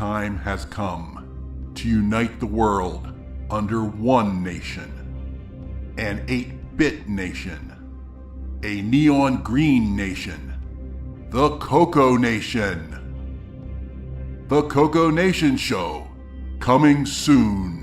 time has come to unite the world under one nation, an 8-bit nation, a neon green nation, the CoCo Nation. The CoCo Nation Show, coming soon.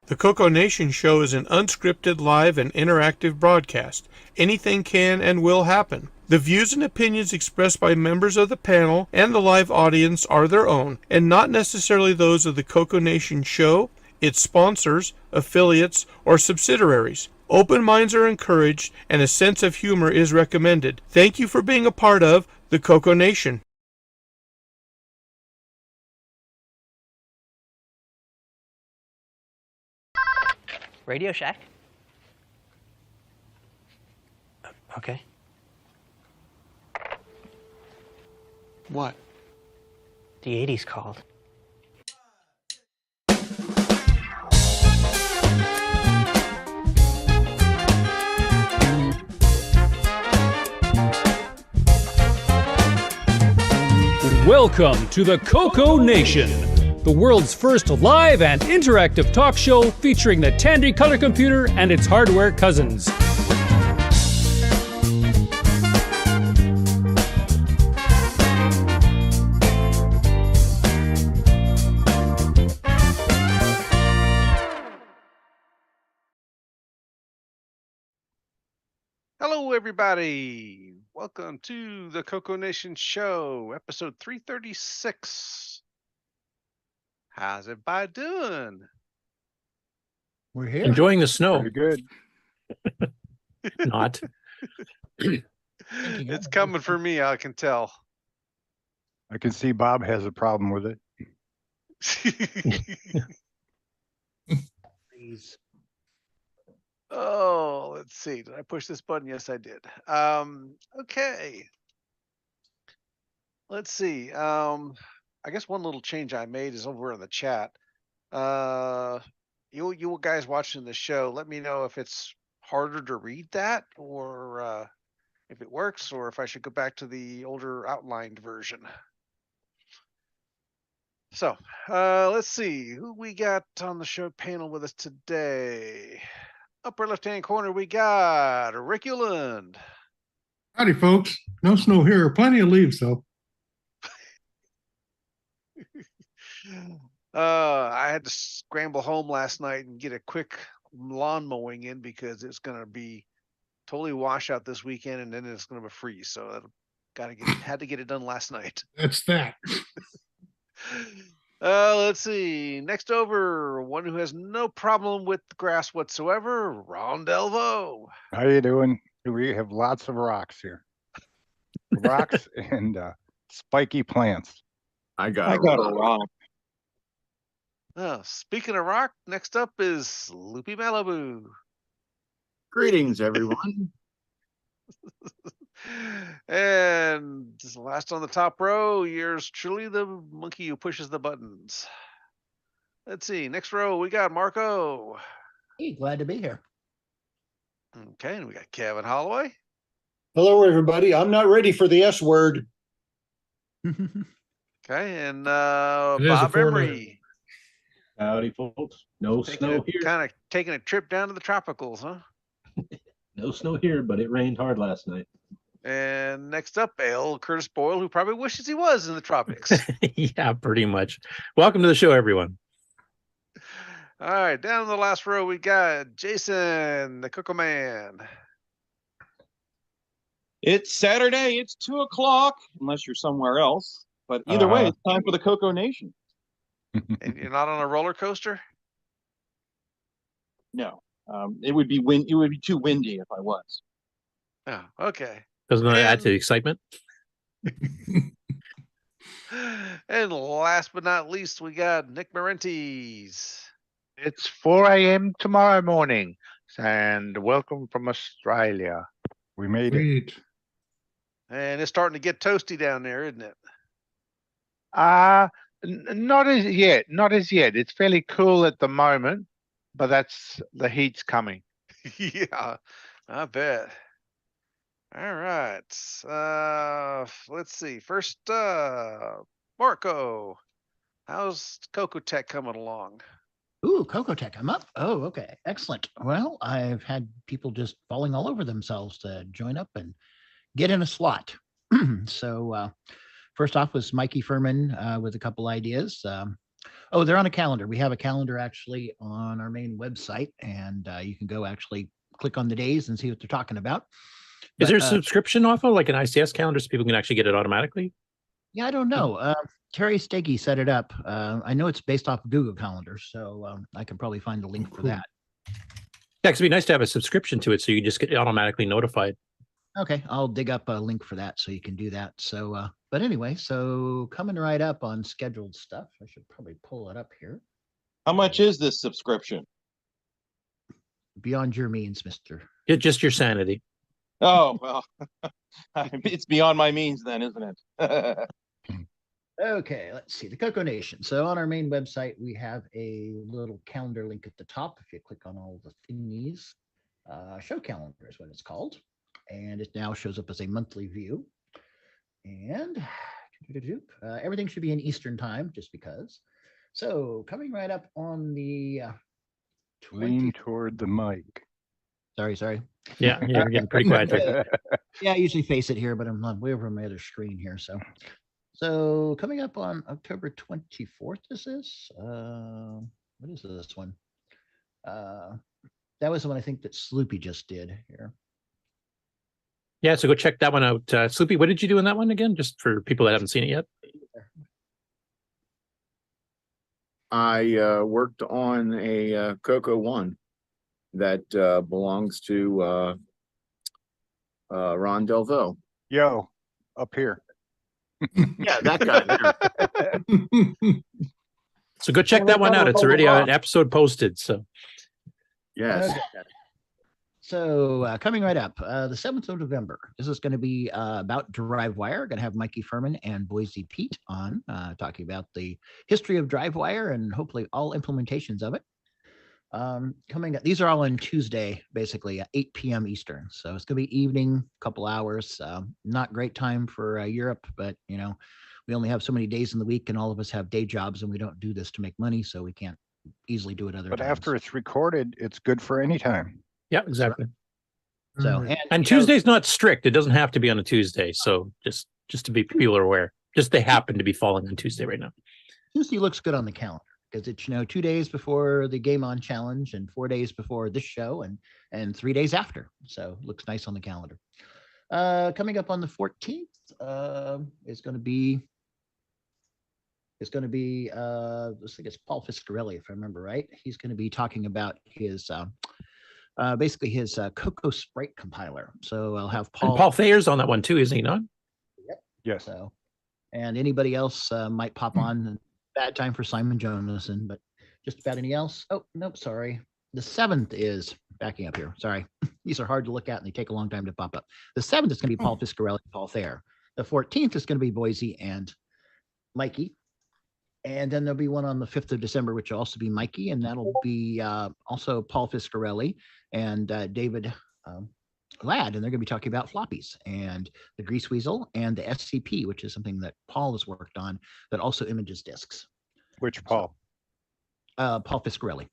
The CoCo Nation Show is an unscripted, live, and interactive broadcast. Anything can and will happen. The views and opinions expressed by members of the panel and the live audience are their own, and not necessarily those of the CoCo Nation Show, its sponsors, affiliates, or subsidiaries. Open minds are encouraged, and a sense of humor is recommended. Thank you for being a part of the CoCo Nation. Radio Shack? Okay. What? The 80s called. Welcome to the CoCo Nation, the world's first live and interactive talk show featuring the Tandy color computer and its hardware cousins. Hello, everybody. Welcome to the CoCo Nation Show, episode 336. How's everybody doing? We're here. Enjoying the snow. Pretty good. Not. It's coming for me, I can tell. I can see Bob has a problem with it. Please. Oh, let's see. Did I push this button? Yes, I did. Okay. Let's see. I guess one little change I made is over in the chat. You guys watching the show, let me know if it's harder to read that, or if it works, or if I should go back to the older outlined version. So let's see who we got on the show panel with us today. Upper left-hand corner, we got Rick Euland. Howdy, folks. No snow here. Plenty of leaves, though. I had to scramble home last night and get a quick lawn mowing in because it's going to be totally washout this weekend, and then it's going to be freeze. So had to get it done last night. That's that. Let's see. Next over, one who has no problem with grass whatsoever, Ron Delvaux. How you doing? We have lots of rocks here. Rocks and spiky plants. I got a rock. Speaking of rock, next up is Sloopy Malibu. Greetings, everyone. And last on the top row, yours truly, the monkey who pushes the buttons. Let's see. Next row, we got MarkO. Hey, glad to be here. Okay, and we got Kevin Holloway. Hello, everybody. I'm not ready for the S word. Okay, and It is a Bob four-letter. Emery. Howdy, folks. No snow here. Kind of taking a trip down to the tropicals, huh? No snow here, but it rained hard last night. And next up, L Curtis Boyle, who probably wishes he was in the tropics. Yeah, pretty much. Welcome to the show, everyone. All right, down in the last row, we got Jason, the CoCo Man. It's Saturday. It's 2 o'clock, unless you're somewhere else. But either way, it's time for the CoCo Nation. And you're not on a roller coaster? No, it would be It would be too windy if I was. Oh, okay. Doesn't that add to the excitement? And last but not least, we got Nick Marentes. It's 4 a.m. tomorrow morning, and welcome from Australia. We made it. Sweet. And it's starting to get toasty down there, isn't it? Not as yet. Not as yet. It's fairly cool at the moment, but that's the heat's coming. Yeah, I bet. All right. Let's see. First, MarkO. How's CoCoTECH coming along? Ooh, CoCoTECH, I'm up. Oh, okay. Excellent. Well, I've had people just falling all over themselves to join up and get in a slot. So first off was Mikey Furman with a couple ideas. They're on a calendar. We have a calendar actually on our main website, and you can go actually click on the days and see what they're talking about. Is there a subscription offer, like an ICS calendar, so people can actually get it automatically? Yeah, I don't know. Terry Steggy set it up. I know it's based off of Google Calendar, so I can probably find the link for that. Yeah, because it'd be nice to have a subscription to it so you just get automatically notified. Okay, I'll dig up a link for that so you can do that. So, but anyway, so coming right up on scheduled stuff. I should probably pull it up here. How much is this subscription? Beyond your means, mister. Just your sanity. Oh, well, it's beyond my means then, isn't it? Okay, let's see. The CoCo Nation. So on our main website, we have a little calendar link at the top. If you click on all the thingies, show calendar is what it's called. And it now shows up as a monthly view. And Everything should be in Eastern time, just because. So coming right up on the Lean toward the mic. Sorry. Yeah, you're getting pretty quiet there. Yeah, I usually face it here, but I'm way over on my other screen here. So coming up on October 24th, this is what is this one? That was the one I think that Sloopy just did here. Yeah, so go check that one out. Sloopy, what did you do in that one again? Just for people that haven't seen it yet. I worked on a CoCo 1 that belongs to Ron Delvaux. Yo, up here. Yeah, that guy there. So go check that one out. It's already an episode posted. So yes. Okay. So coming right up, the 7th of November. This is going to be about DriveWire. Going to have Mikey Furman and Boise Pete on talking about the history of DriveWire and hopefully all implementations of it. Coming up, these are all on Tuesday, basically at 8 p.m. Eastern. So it's going to be evening, couple hours. Not great time for Europe, but you know, we only have so many days in the week, and all of us have day jobs, and we don't do this to make money, so we can't easily do it other times. But after it's recorded, it's good for any time. yeah, exactly. So And Tuesday's not strict. It doesn't have to be on a Tuesday. So just to be people are aware. Just they happen to be falling on Tuesday right now. Tuesday looks good on the calendar because it's 2 days before the Game On Challenge and 4 days before this show and 3 days after. So it looks nice on the calendar. Coming up on the 14th is going to be. I think it's Paul Fiscarelli, if I remember right. He's going to be talking about his basically his CoCo Sprite compiler. So I'll have Paul. And Paul Thayer's on that one too, isn't he not? Yep. Yes. So, and anybody else might pop on. Bad time for Simon Jonasson, but just about any else. Oh, nope, sorry. The 7th is backing up here. Sorry. These are hard to look at and they take a long time to pop up. The 7th is going to be Paul Fiscarelli, Paul Thayer. The 14th is going to be Boise and Mikey. And then there'll be one on the 5th of December, which will also be Mikey, and that'll be also Paul Fiscarelli and David Ladd, and they're going to be talking about floppies and the Grease Weasel and the SCP, which is something that Paul has worked on that also images discs. Which Paul? Paul Fiscarelli.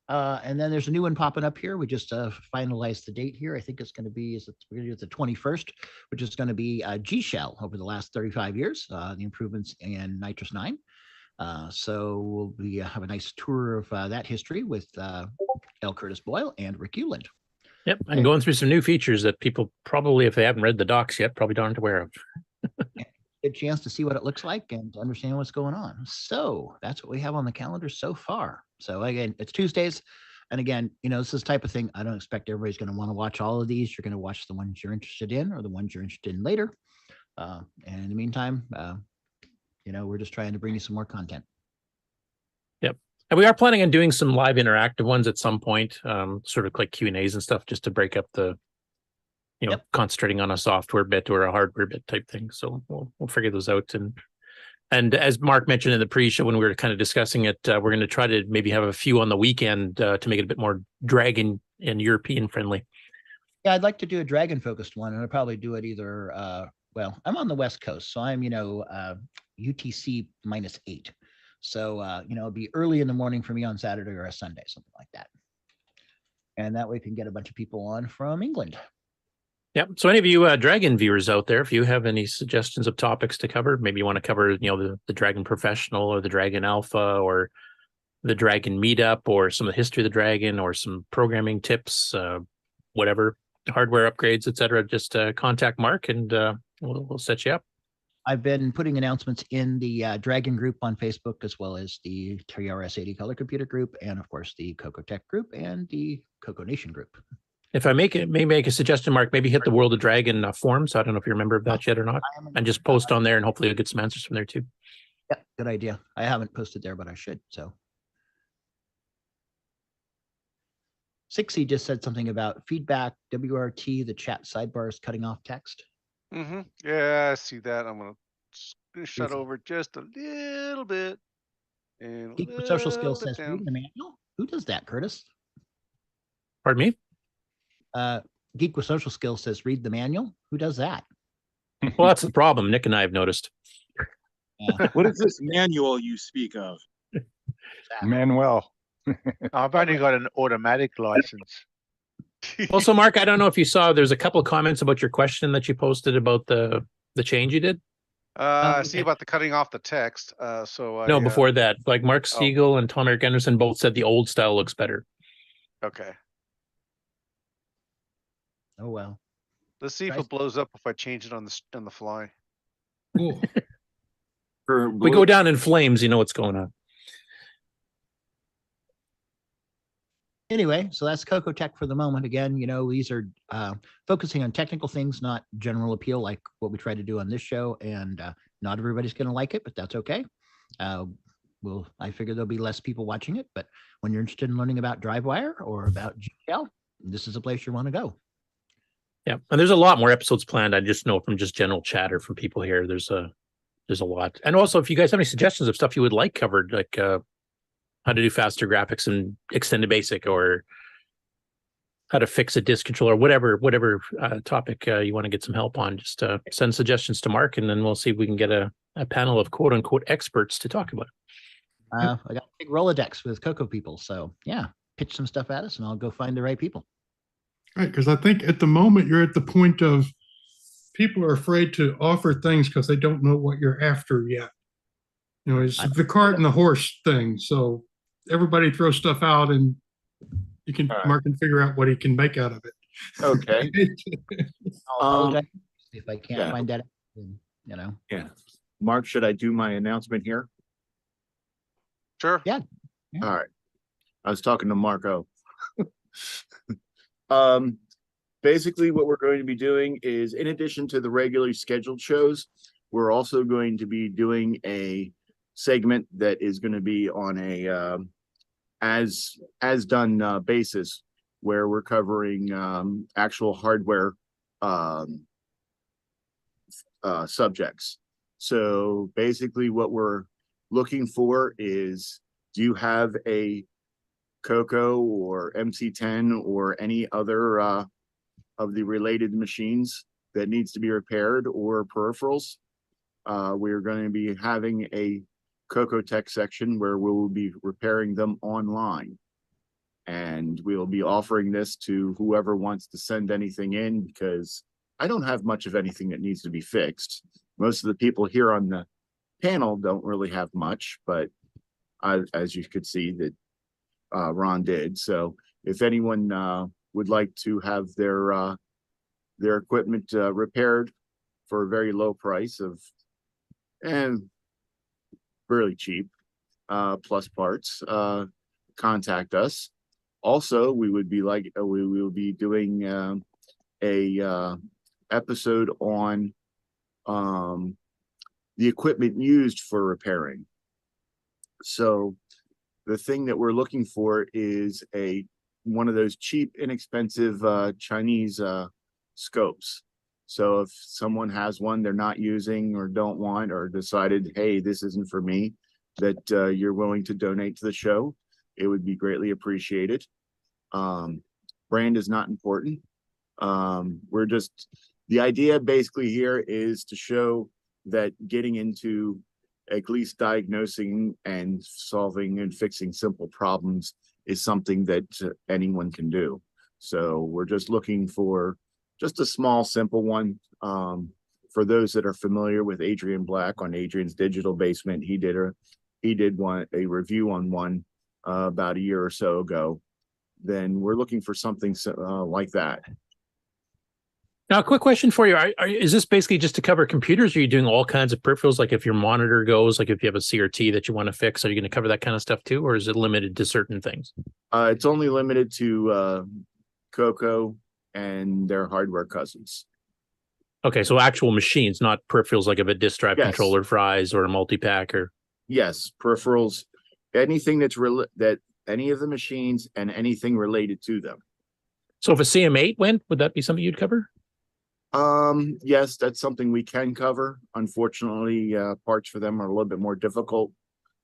And then there's a new one popping up here. We just finalized the date here. I think it's going to be, we're going to do the 21st, which is going to be G-Shell over the last 35 years, the improvements in Nitrous 9. So we'll have a nice tour of that history with L Curtis Boyle and Rick Euland. Yep, and going through some new features that people probably, if they haven't read the docs yet, probably aren't aware of. A chance to see what it looks like and to understand what's going on. So that's what we have on the calendar so far. So again, it's Tuesdays. And again, this is the type of thing, I don't expect everybody's going to want to watch all of these. You're going to watch the ones you're interested in or the ones you're interested in later. And in the meantime, we're just trying to bring you some more content. Yep. And we are planning on doing some live interactive ones at some point, sort of like Q&As and stuff, just to break up the, concentrating on a software bit or a hardware bit type thing. So we'll figure those out. And as Mark mentioned in the pre-show when we were kind of discussing it, we're going to try to maybe have a few on the weekend to make it a bit more Dragon and European friendly. Yeah, I'd like to do a Dragon focused one, and I'll probably do it either. I'm on the West Coast, so I'm UTC -8. So it'll be early in the morning for me on Saturday or a Sunday, something like that. And that way we can get a bunch of people on from England. Yep. So any of you Dragon viewers out there, if you have any suggestions of topics to cover, maybe you want to cover, the Dragon Professional or the Dragon Alpha or the Dragon Meetup or some of the history of the Dragon or some programming tips, whatever, hardware upgrades, etc., just contact Mark and we'll set you up. I've been putting announcements in the Dragon group on Facebook, as well as the TRS80 Color Computer group, and of course the CoCoTECH group and the CoCo Nation group. If I may make a suggestion, Mark, maybe hit the World of Dragon forums. I don't know if you remember that yet or not, and just post on there, and hopefully you'll get some answers from there too. Yeah, good idea. I haven't posted there, but I should. So, Sixy just said something about feedback, WRT, the chat sidebars cutting off text. Mm-hmm. Yeah, I see that. I'm gonna shut over just a little bit. And Geek with Social Skills says read the manual. Who does that, Curtis? Pardon me? Geek with Social Skills says read the manual. Who does that? Well, that's the problem. Nick and I have noticed. What is this manual you speak of? Manuel. I've only got an automatic license. Also, Mark, I don't know if you saw, there's a couple of comments about your question that you posted about the change you did. I see about the cutting off the text. No, before that, like Mark Siegel and Tom Eric Anderson both said the old style looks better. Okay. Oh well. Let's see if it blows up if I change it on the fly. We go down in flames, you know what's going on. Anyway, so that's CoCoTECH for the moment. Again, you know, these are focusing on technical things, not general appeal like what we try to do on this show. And not everybody's going to like it, but that's okay. I figure there'll be less people watching it, but when you're interested in learning about DriveWire or about GL, this is a place you want to go. Yeah, and there's a lot more episodes planned. I just know from just general chatter from people here, there's a lot. And also, if you guys have any suggestions of stuff you would like covered, like how to do faster graphics and extended basic, or how to fix a disk controller, whatever topic you want to get some help on, just send suggestions to Mark, and then we'll see if we can get a panel of quote unquote experts to talk about it. I got a big Rolodex with CoCo people. So yeah, pitch some stuff at us and I'll go find the right people. Right, because I think at the moment you're at the point of people are afraid to offer things because they don't know what you're after yet. You know, it's the cart and the horse thing. So everybody throws stuff out and you can Mark can figure out what he can make out of it. Okay. I'll apologize if I can't find that, you know. Yeah. Mark, should I do my announcement here? Sure. Yeah. All right. I was talking to MarkO. Basically what we're going to be doing is, in addition to the regularly scheduled shows, we're also going to be doing a segment that is going to be on a as done basis, where we're covering actual hardware subjects. So basically what we're looking for is, do you have a CoCo or MC10 or any other of the related machines that needs to be repaired, or peripherals? We're going to be having a CoCoTECH section where we will be repairing them online. And we will be offering this to whoever wants to send anything in, because I don't have much of anything that needs to be fixed. Most of the people here on the panel don't really have much, but as you could see that Ron did. So if anyone would like to have their equipment repaired for a very low price of, and really cheap, plus parts, contact us. Also, we will be doing a episode on the equipment used for repairing. So the thing that we're looking for is one of those cheap, inexpensive Chinese scopes. So if someone has one they're not using or don't want, or decided, hey, this isn't for me, that you're willing to donate to the show, it would be greatly appreciated. Brand is not important. The idea basically here is to show that getting into at least diagnosing and solving and fixing simple problems is something that anyone can do. So we're just looking for just a small, simple one. For those that are familiar with Adrian Black on Adrian's Digital Basement, he did a review on one about a year or so ago. Then we're looking for something like that. Now, a quick question for you. Is this basically just to cover computers, or are you doing all kinds of peripherals? Like if your monitor goes, like if you have a CRT that you want to fix, are you going to cover that kind of stuff too? Or is it limited to certain things? It's only limited to CoCo and their hardware cousins. Okay, so actual machines, not peripherals, like if a disk drive controller fries or a multi-pack or... Yes, peripherals, anything that's any of the machines and anything related to them. So if a CM8 went, would that be something you'd cover? Yes, that's something we can cover. Unfortunately, parts for them are a little bit more difficult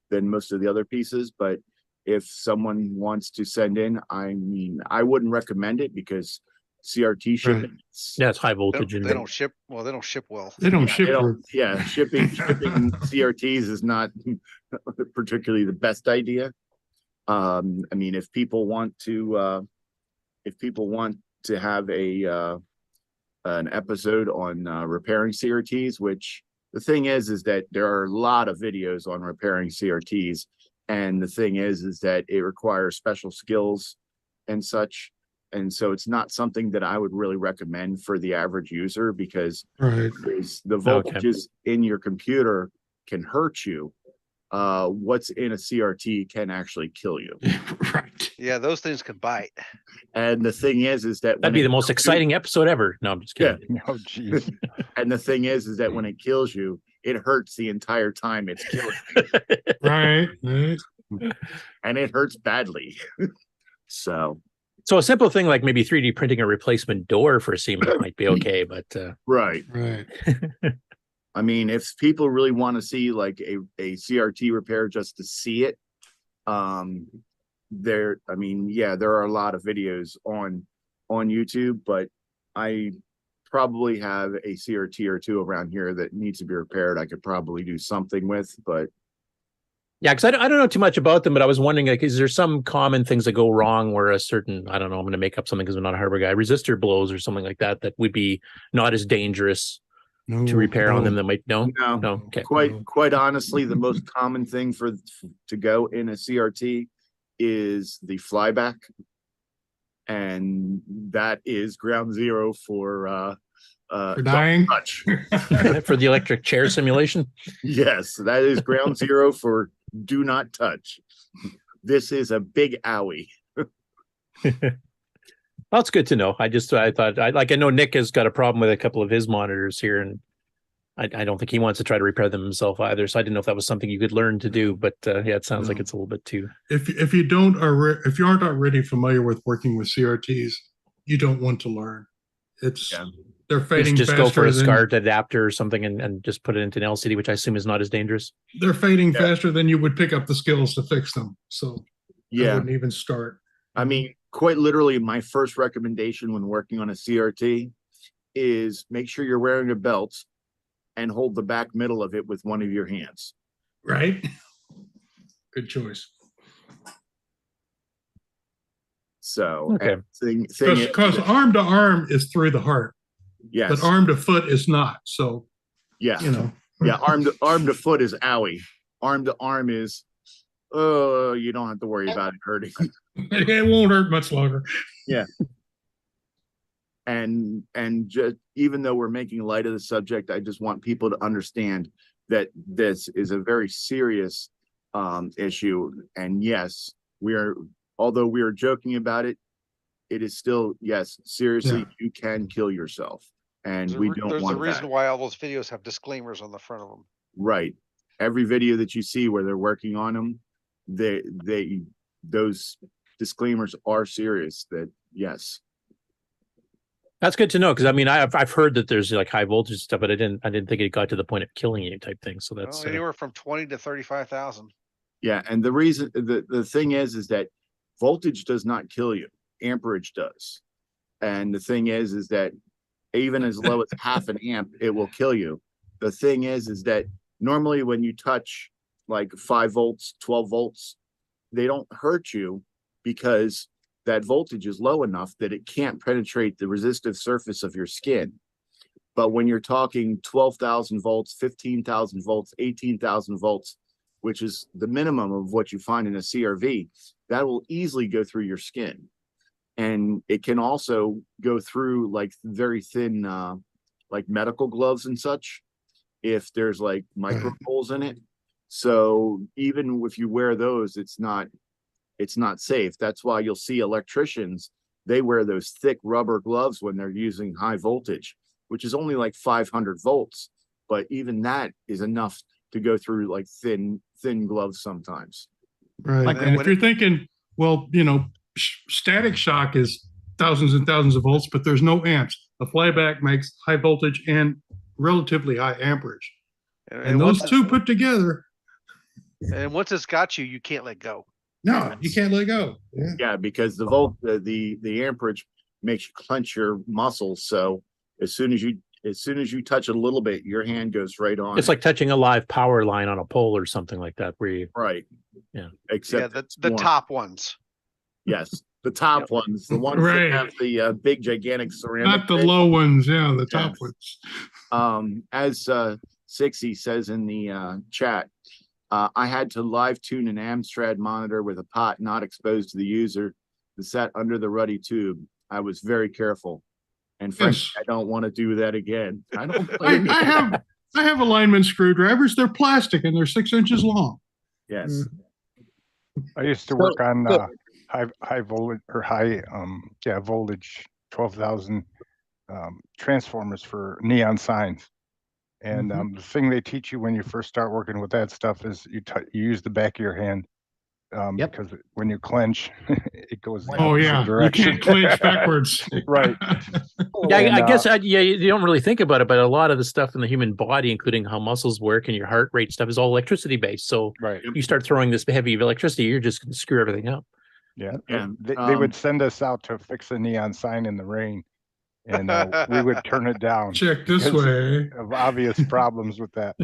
than most of the other pieces, but if someone wants to send in, I mean, I wouldn't recommend it because CRT shipments. Yeah, it's high voltage. They don't ship. Well, they don't ship well. They don't Yeah, ship. they don't- yeah, shipping CRTs is not particularly the best idea. I mean, if people want to have an episode on repairing CRTs, which the thing is that there are a lot of videos on repairing CRTs, and the thing is that it requires special skills and such, and so it's not something that I would really recommend for the average user, because Right. the voltages in your computer can hurt you. What's in a CRT can actually kill you. Right. Yeah, those things can bite. And the thing is that That'd be the most exciting episode ever. No, I'm just kidding. Oh, geez. And the thing is that when it kills you, it hurts the entire time it's killing you. Right. And it hurts badly. So a simple thing like maybe 3D printing a replacement door for a CMOS might be okay, but right. Right. I mean, if people really want to see like a CRT repair just to see it, there are a lot of videos on YouTube, but I probably have a CRT or two around here that needs to be repaired. I could probably do something with, but yeah, because I don't know too much about them, but I was wondering, like, is there some common things that go wrong where a certain, I don't know, I'm going to make up something because I'm not a hardware guy, resistor blows or something like that would be not as dangerous to repair on them that might no. Okay. Quite honestly, the most common thing to go in a CRT is the flyback, and that is ground zero for dying. Touch. For the electric chair simulation. Yes, that is ground zero for do not touch. This is a big owie. Well, it's good to know. I know Nick has got a problem with a couple of his monitors here, and I don't think he wants to try to repair them himself either. So I didn't know if that was something you could learn to do, but yeah, it sounds like it's a little bit too. If you aren't already familiar with working with CRTs, you don't want to learn. They're fading just faster. Go for a SCART adapter or something and just put it into an LCD, which I assume is not as dangerous. They're fading faster than you would pick up the skills to fix them. So yeah, I wouldn't even start. I mean, quite literally, my first recommendation when working on a CRT is make sure you're wearing a belt and hold the back middle of it with one of your hands. Right. Good choice. So, okay. Because arm to arm is through the heart. Yes. But arm to foot is not. So, yeah. You know. Yeah. Arm to foot is owie. Arm to arm is, oh, you don't have to worry about it hurting. It won't hurt much longer. Yeah. And just even though we're making light of the subject, I just want people to understand that this is a very serious issue. And yes, although we are joking about it, it is still, yes, seriously, you can kill yourself. And we don't want that. There's a reason why all those videos have disclaimers on the front of them. Right. Every video that you see where they're working on them, those disclaimers are serious. That yes. That's good to know, because I mean I've heard that there's like high voltage stuff, but I didn't think it got to the point of killing you type thing. So that's anywhere from 20 to 35,000. Yeah, and the reason the thing is that voltage does not kill you, amperage does. And the thing is that even as low as half an amp, it will kill you. The thing is that normally when you touch like 5 volts, 12 volts, they don't hurt you because that voltage is low enough that it can't penetrate the resistive surface of your skin. But when you're talking 12,000 volts, 15,000 volts, 18,000 volts, which is the minimum of what you find in a CRV, that will easily go through your skin. And it can also go through like very thin, like medical gloves and such, if there's like micro holes in it. So even if you wear those, it's not safe. That's why you'll see electricians, they wear those thick rubber gloves when they're using high voltage, which is only like 500 volts. But even that is enough to go through like thin gloves sometimes. Right. And if you're thinking, well, you know, static shock is thousands and thousands of volts, but there's no amps. A flyback makes high voltage and relatively high amperage. And those two put together. And once it's got you, you can't let go. No, you can't let go. Yeah, because the amperage makes you clench your muscles. So as soon as you touch it a little bit, your hand goes right on. It's like touching a live power line on a pole or something like that, where you right. Yeah. Except the top ones. Yes, the top ones, the ones Right. that have the big gigantic ceramic. Not the low ones, yeah, the top Yes. ones. As 60 says in the chat, I had to live tune an Amstrad monitor with a pot not exposed to the user that sat under the ruddy tube. I was very careful, and frankly, Yes. I don't want to do that again. I don't. I have alignment screwdrivers. They're plastic and they're 6 inches long. Yes. I used to work on high voltage or voltage 12,000 transformers for neon signs. And the thing they teach you when you first start working with that stuff is you use the back of your hand because when you clench, it goes. The opposite direction. You can't clench backwards. Right. Yeah, I guess you don't really think about it, but a lot of the stuff in the human body, including how muscles work and your heart rate stuff, is all electricity based. So you start throwing this heavy electricity, you're just going to screw everything up. Yeah, they would send us out to fix a neon sign in the rain, and we would turn it down. Check this way. Of obvious problems with that.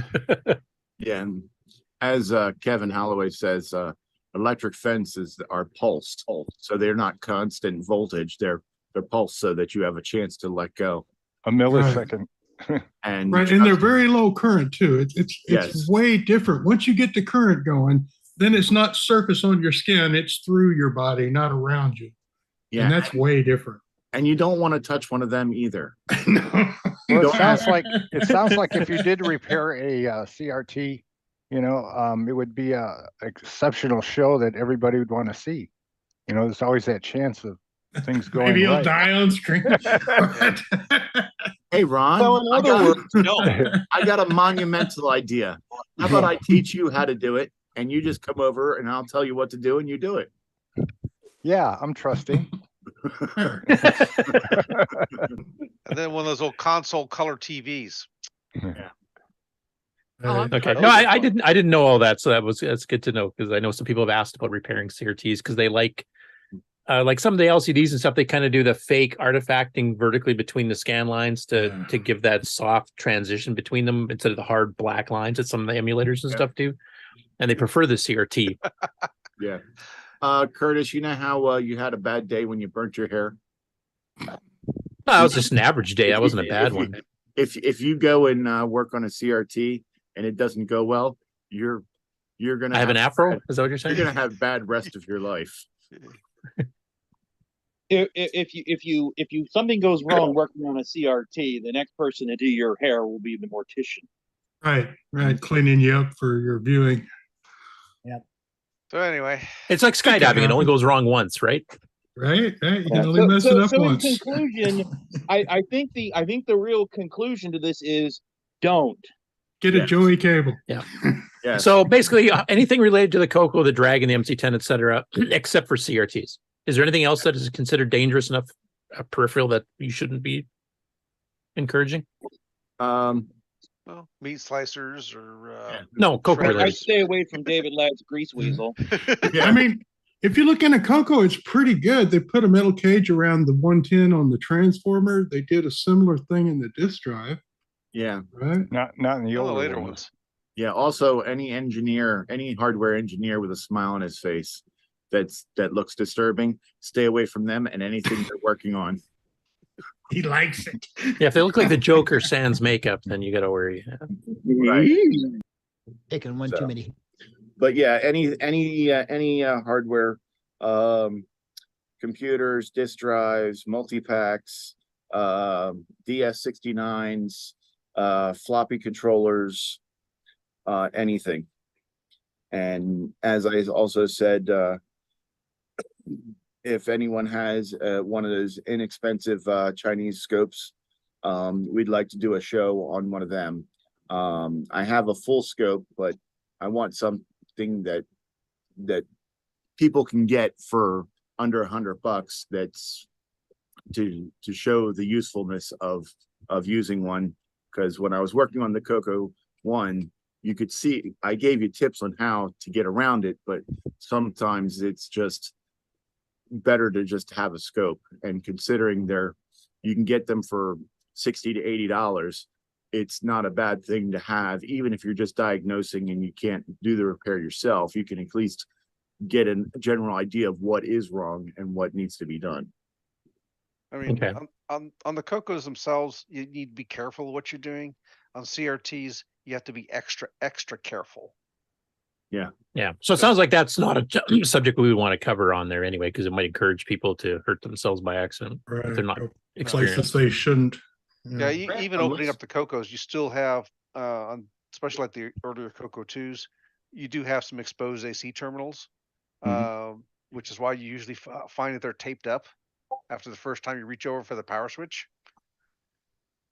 Yeah, and as Kevin Holloway says, electric fences are pulsed, so they're not constant voltage. They're pulsed so that you have a chance to let go. A millisecond. And and they're very low current too. It's way different. Once you get the current going, then it's not surface on your skin, it's through your body, not around you. Yeah, and that's way different. And you don't want to touch one of them either. Well, it sounds like if you did repair a CRT, it would be a exceptional show that everybody would want to see. There's always that chance of things going Maybe he'll right. die on screen. Hey, Ron, So in other words, no. I got a monumental idea. How about I teach you how to do it, and you just come over, and I'll tell you what to do, and you do it. Yeah, I'm trusting. And then one of those old console color TVs. Yeah. Okay. No, I didn't know all that, so that's good to know, because I know some people have asked about repairing CRTs because they like some of the LCDs and stuff. They kind of do the fake artifacting vertically between the scan lines to give that soft transition between them instead of the hard black lines that some of the emulators and stuff do, and they prefer the CRT. Yeah. Curtis, you know how you had a bad day when you burnt your hair? No, it was just an average day. That wasn't a bad one. If you go and work on a CRT and it doesn't go well, you're gonna have an afro. Is that what you're saying? You're gonna have bad rest of your life. If you something goes wrong working on a CRT, the next person to do your hair will be the mortician. Right, cleaning you up for your viewing. Yep. So anyway, it's like skydiving. It only goes wrong once, right? Right. You can only mess it up once. In conclusion, I think the real conclusion to this is don't get a Joey cable. Yeah. Yeah. So basically, anything related to the CoCo, the Dragon, the MC10, etc., except for CRTs. Is there anything else that is considered dangerous enough peripheral that you shouldn't be encouraging? Well, meat slicers or no, CoCo. I stay away from David Ladd's grease weasel. Yeah, I mean, if you look in a CoCo, it's pretty good. They put a metal cage around the 110 on the transformer. They did a similar thing in the disk drive. Yeah. Right. Not in the older later ones. Yeah. Also, any hardware engineer with a smile on his face that looks disturbing, stay away from them and anything they're working on. He likes it. Yeah, if they look like the Joker sans makeup, then you got to worry. Right. Taking one too many. But yeah, any hardware, computers, disk drives, multi-packs, DS69s, floppy controllers, anything. And as I also said, if anyone has one of those inexpensive Chinese scopes, we'd like to do a show on one of them. I have a full scope, but I want something that people can get for under $100. That's to show the usefulness of using one. Because when I was working on the CoCo 1, you could see I gave you tips on how to get around it, but sometimes it's just better to just have a scope. And considering you can get them for $60 to $80, it's not a bad thing to have. Even if you're just diagnosing and you can't do the repair yourself, you can at least get a general idea of what is wrong and what needs to be done. I mean, on the CoCos themselves, you need to be careful of what you're doing. On CRTs, you have to be extra careful. Yeah. So it sounds like that's not a subject we would want to cover on there anyway, because it might encourage people to hurt themselves by accident if they're not experienced. Places they shouldn't. Yeah, even opening up the CoCos, you still have, especially like the earlier CoCo 2s, you do have some exposed AC terminals, which is why you usually find that they're taped up after the first time you reach over for the power switch.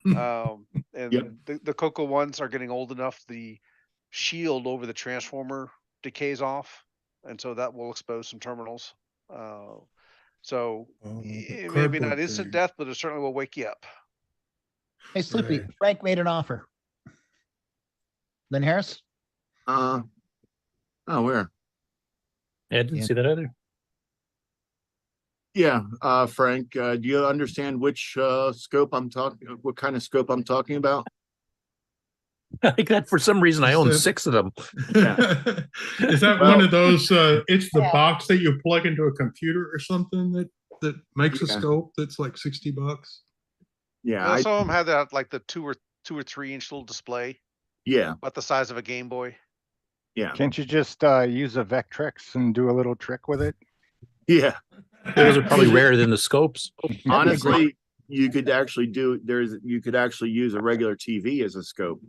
And the CoCo ones are getting old enough, the shield over the transformer decays off, and so that will expose some terminals. It may be not instant death, but it certainly will wake you up. Hey, Sloopy, Frank made an offer. Lynn Harris? Where? I didn't see that either. Yeah, Frank, do you understand which scope I'm talking? What kind of scope I'm talking about? I think that for some reason I own 6 of them. Is that one of those? It's the box that you plug into a computer or something that makes a scope that's like $60. Yeah, some of them have that, like the 2 or 3 inch little display. Yeah, about the size of a Game Boy. Yeah. Can't you just use a Vectrex and do a little trick with it? Yeah. Those are probably rarer than the scopes. Honestly, you could actually use a regular TV as a scope.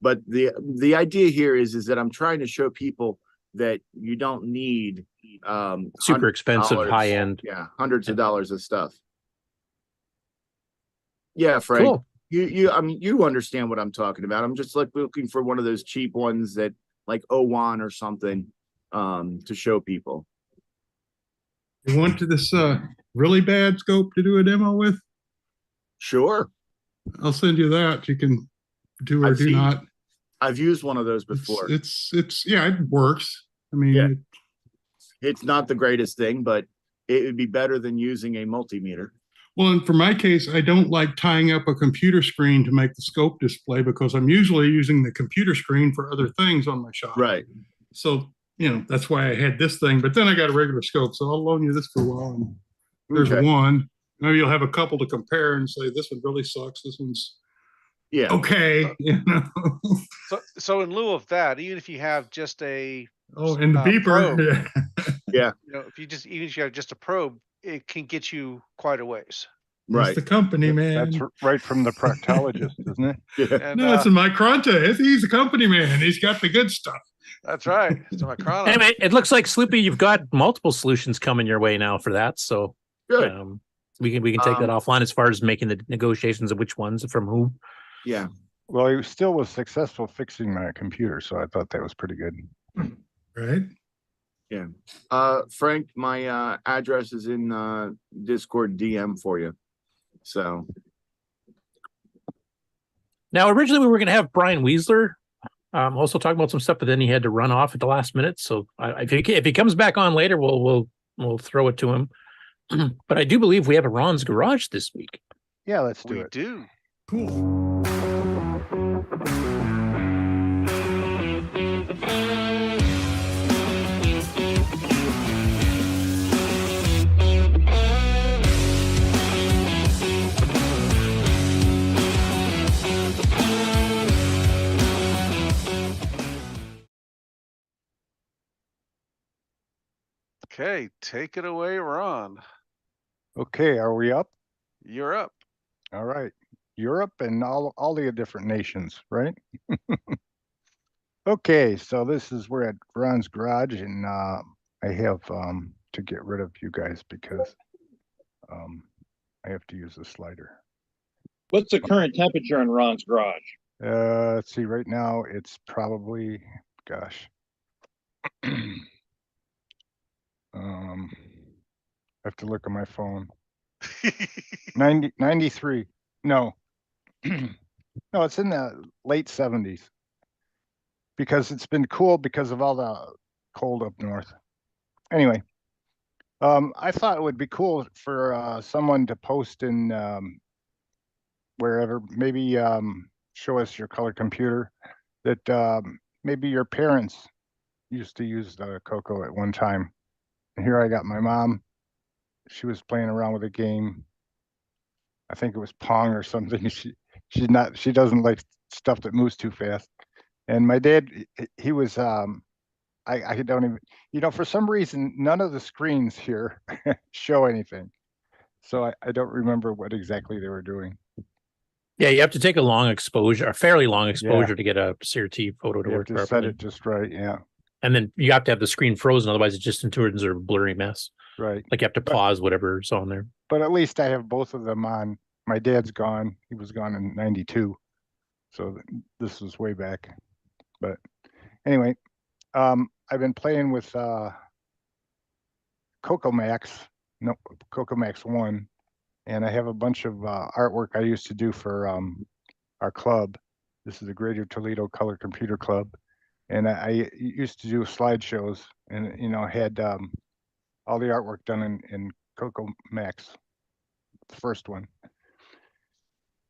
But the idea here is that I'm trying to show people that you don't need super expensive high end. Yeah, hundreds of dollars of stuff. Yeah, Frank. Cool. You understand what I'm talking about. I'm just like looking for one of those cheap ones that like O1 or something to show people. You want this really bad scope to do a demo with? Sure. I'll send you that. You can do or do not. I've used one of those before. It's yeah, it works. I mean, it's not the greatest thing, but it would be better than using a multimeter. Well, and for my case, I don't like tying up a computer screen to make the scope display because I'm usually using the computer screen for other things on my shop. Right. So, that's why I had this thing. But then I got a regular scope, so I'll loan you this for a while. And there's one. Maybe you'll have a couple to compare and say, this one really sucks. This one's okay. So in lieu of that, even if you have just a and the beeper, probe, yeah. If you have just a probe, it can get you quite a ways. Right. It's the company, man. That's right from the proctologist, isn't it? Yeah. And, no, it's a Micronta. He's a company man. He's got the good stuff. That's right. It's a Micronta. Anyway, it looks like Sloopy, you've got multiple solutions coming your way now for that. So good. We can take that offline as far as making the negotiations of which ones from whom. Yeah. Well, he still was successful fixing my computer, so I thought that was pretty good. Right. Yeah. Frank, my address is in Discord DM for you. So now originally we were going to have Brian Weasler also talking about some stuff, but then he had to run off at the last minute. So if he comes back on later, we'll throw it to him. But I do believe we have a Ron's Garage this week. Yeah, let's do it. We do. Cool. Okay, take it away, Ron. Okay, are we up? You're up. All right. Europe and all the different nations, right? Okay, so this is we're at Ron's Garage, and I have to get rid of you guys because I have to use the slider. What's the current temperature in Ron's Garage? Let's see. Right now, it's probably, gosh. I have to look at my phone. 93. No. No, it's in the late 70s. Because it's been cool because of all the cold up north. Anyway, I thought it would be cool for someone to post in wherever, maybe show us your color computer that maybe your parents used to use the CoCo at one time. And here I got my mom. She was playing around with a game. I think it was Pong or something. She doesn't like stuff that moves too fast. And my dad, he was I don't even, for some reason, none of the screens here show anything. So I don't remember what exactly they were doing. Yeah, you have to take a long exposure, a fairly long exposure to get a CRT photo to You have work to properly. set it just right, yeah. And then you have to have the screen frozen, otherwise it just turns into a blurry mess. Right. Like you have to pause whatever's on there. But at least I have both of them on. My dad's gone. He was gone in '92. So this was way back. But anyway, I've been playing with CoCoMax 1. And I have a bunch of artwork I used to do for our club. This is the Greater Toledo Color Computer Club. And I used to do slideshows and, had all the artwork done in CoCoMax, the first one.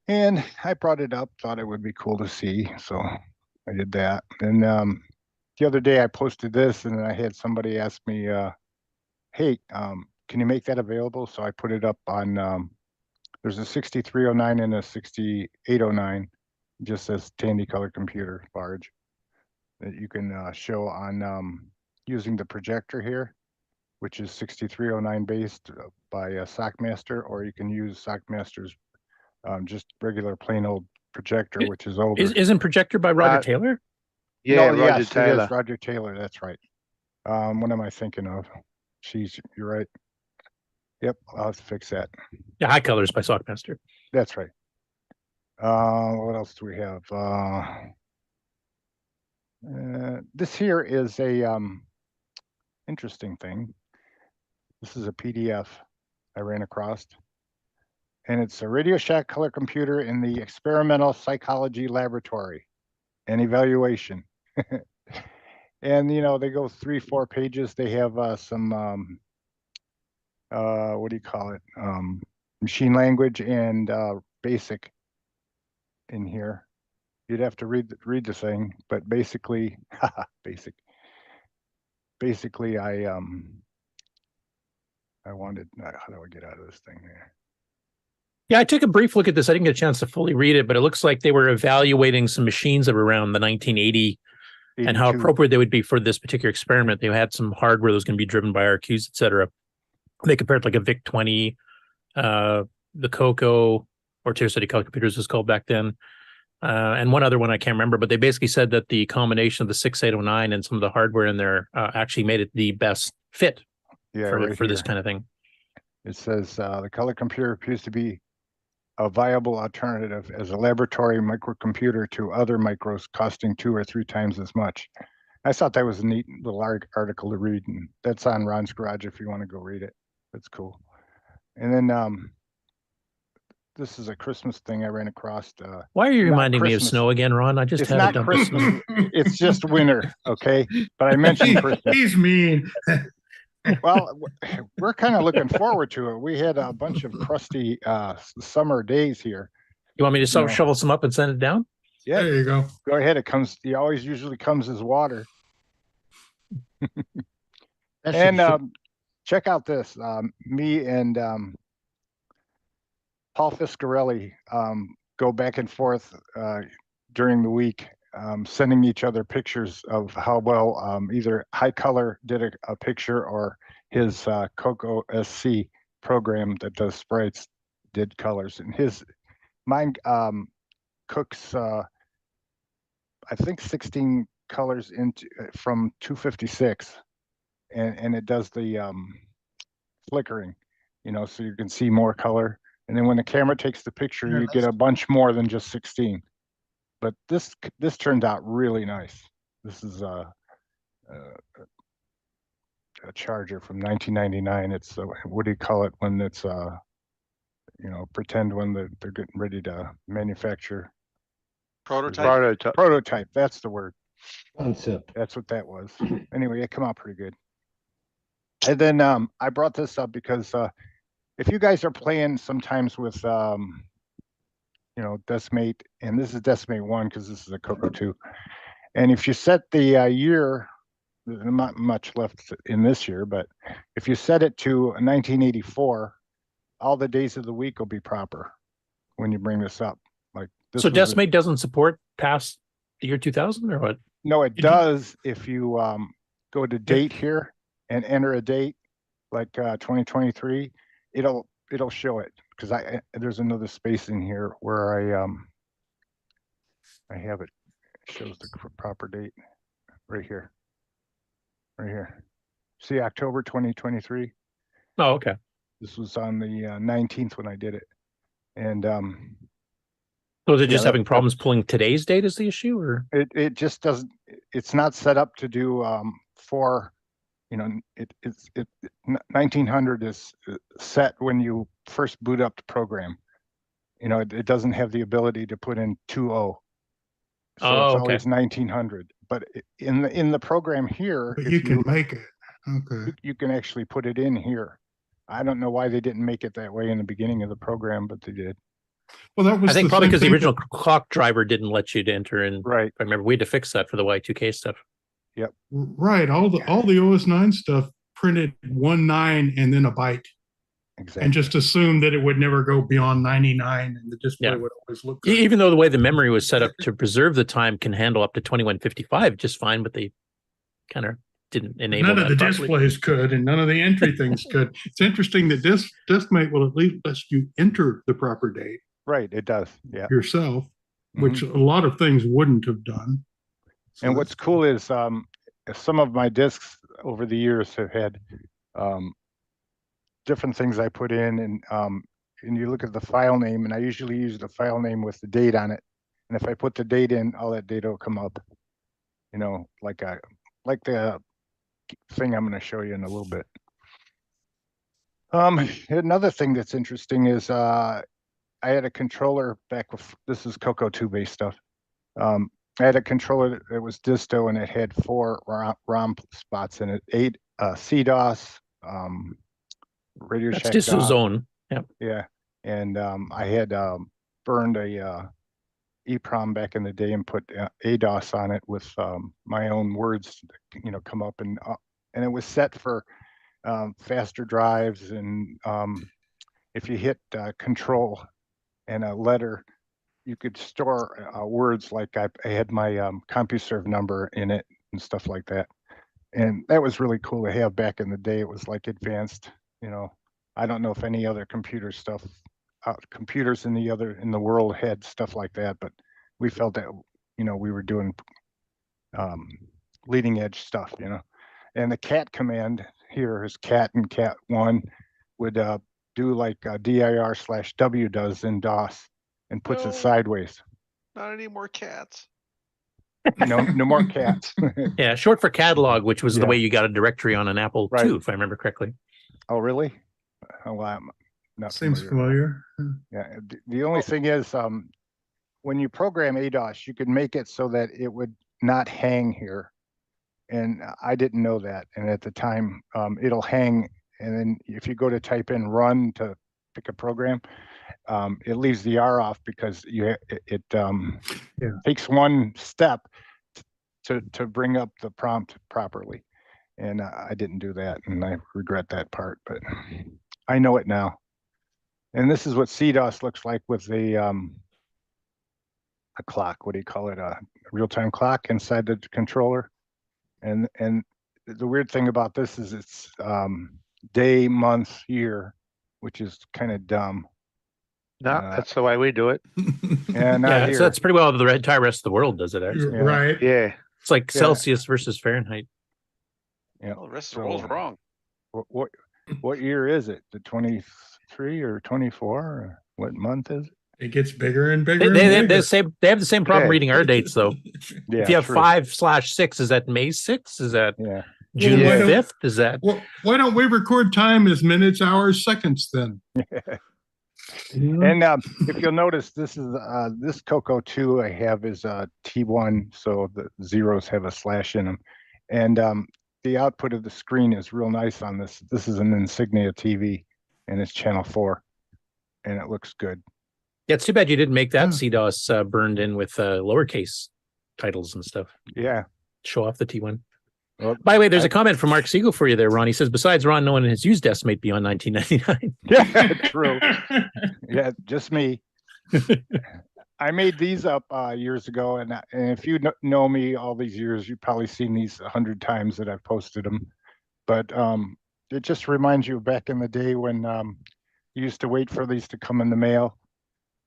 And I brought it up, thought it would be cool to see. So I did that. And the other day I posted this and I had somebody ask me, hey, can you make that available? So I put it up on, there's a 6309 and a 6809, just says Tandy Color Computer large, that you can show on using the projector here, which is 6309 based by Sockmaster, or you can use Sockmaster's just regular plain old projector, which is older. Isn't projector by Roger Taylor? Yeah, No, Roger yes, Taylor. It is Roger Taylor, that's right. What am I thinking of? You're right. Yep, I'll have to fix that. Yeah, High Colors by Sockmaster. That's right. What else do we have? This here is a interesting thing. This is a PDF I ran across. And it's a Radio Shack color computer in the Experimental Psychology Laboratory and Evaluation. And, they go 3-4 pages. They have some, what do you call it? Machine language and basic in here. You'd have to read the thing, but basically, basically I wanted, how do I get out of this thing there? Yeah, I took a brief look at this. I didn't get a chance to fully read it, but it looks like they were evaluating some machines that were around the 1980 and how appropriate they would be for this particular experiment. They had some hardware that was going to be driven by RQs, et cetera. They compared like a VIC-20, the CoCo, or TRS80 Color Computers was called back then, and one other one I can't remember, but they basically said that the combination of the 6809 and some of the hardware in there actually made it the best fit for this kind of thing. It says the color computer appears to be a viable alternative as a laboratory microcomputer to other micros costing 2 or 3 times as much. I thought that was a neat little article to read, and that's on Ron's Garage if you want to go read it. That's cool. And then this is a Christmas thing I ran across. Why are you reminding me of snow again, Ron? I just it's had not a dump Christmas. of snow. It's just winter, okay? But I mentioned Christmas. He's mean. Well, we're kind of looking forward to it. We had a bunch of crusty summer days here. You want me to shovel some up and send it down? Yeah, there you go. Go ahead. It comes. It always usually comes as water. And check out this. Me and Paul Fiscarelli go back and forth during the week, sending each other pictures of how well either High Color did a picture or his CoCo SC program that does sprites did colors. And mine cooks, I think 16 colors into from 256, and it does the flickering, so you can see more color. And then when the camera takes the picture, you get a bunch more than just 16. But this turned out really nice. This is a Charger from 1999. It's what do you call it when it's pretend when they're getting ready to manufacture. Prototype. That's the word. Concept. That's what that was. Anyway, it came out pretty good. And then I brought this up because if you guys are playing sometimes with Decimate, and this is Decimate 1 because this is a CoCo 2, and if you set the year, there's not much left in this year, but if you set it to 1984, all the days of the week will be proper when you bring this up. Like this. So Decimate doesn't support past the year 2000 or what? No, it does. If you go to date here and enter a date like 2023, it'll show it, because there's another space in here where I have it. It shows the proper date right here. Right here. See, October 2023. Oh, okay. This was on the 19th when I did it. And so is it just having problems pulling today's date is the issue, or it just doesn't, it's not set up to do for, it's 1900 is set when you first boot up the program. It doesn't have the ability to put in 20. So it's always 1900. But in the program here, but you can make it. Okay. You can actually put it in here. I don't know why they didn't make it that way in the beginning of the program, but they did. Well, that was I think probably because the original clock driver didn't let you to enter in. Right. I remember we had to fix that for the Y2K stuff. Yep. Right. All the OS 9 stuff printed 19 and then a byte. Exactly. And just assumed that it would never go beyond 99 and the display would always look good. Even though the way the memory was set up to preserve the time can handle up to 2155 just fine, but they kind of didn't enable none that of the properly. Displays could, and none of the entry things could. It's interesting that Discmate will at least let you enter the proper date. Right, it does. Yeah. Yourself, which a lot of things wouldn't have done. So and what's cool is some of my discs over the years have had different things I put in, and you look at the file name, and I usually use the file name with the date on it. And if I put the date in, all that data will come up. Like the thing I'm going to show you in a little bit. Another thing that's interesting is I had a controller back with, this is CoCo 2 based stuff. I had a controller that was disto, and it had 4 ROM spots in it, 8 CDOS, Radio Shack. That's disto zone. Yeah. Yeah. And I had burned a EEPROM back in the day and put ADOS on it with my own words, come up, and it was set for faster drives. And if you hit control and a letter, you could store words like I had my CompuServe number in it and stuff like that. And that was really cool to have back in the day. It was like advanced, I don't know if any other computer stuff, computers in the world had stuff like that, but we felt that, we were doing leading edge stuff, And the cat command here is cat, and cat1 would do like dir/w does in DOS and puts it sideways. Not any more cats. No more cats. Yeah, short for catalog, which was the way you got a directory on an Apple II, if I remember correctly. Oh, really? Oh, well, I'm not Seems familiar. Yeah. The only thing is, when you program ADOS, you could make it so that it would not hang here. And I didn't know that. And at the time, it'll hang. And then if you go to type in run to pick a program, it leaves the R off because it takes one step to bring up the prompt properly. And I didn't do that, and I regret that part, but I know it now. And this is what CDOS looks like with a clock. What do you call it? A real-time clock inside the controller. And the weird thing about this is it's day, month, year, which is kind of dumb. No, that's the way we do it. Yeah, so that's pretty well the entire rest of the world does it, actually. Right. Yeah. It's like Celsius versus Fahrenheit. Yeah. Well, the rest of the world's wrong. What year is it? The 23 or 24? Or what month is it? It gets bigger and bigger. They have the same problem reading our dates, though. Yeah, if you have 5/6, is that May 6th? Is that June 5th? Is that? Well, why don't we record time as minutes, hours, seconds then? And if you'll notice, this is this CoCo 2 I have is T1, so the zeros have a slash in them. And the output of the screen is real nice on this. This is an Insignia TV, and it's channel 4, and it looks good. Yeah, it's too bad you didn't make that CDOS burned in with lowercase titles and stuff. Yeah. Show off the T1. Well, by the way, there's a comment from Mark Siegel for you there, Ron. He says, besides Ron, no one has used Decimate beyond 1999. Yeah, true. Yeah, just me. I made these up years ago, and if you know me all these years, you've probably seen these 100 times that I've posted them. But it just reminds you back in the day when you used to wait for these to come in the mail,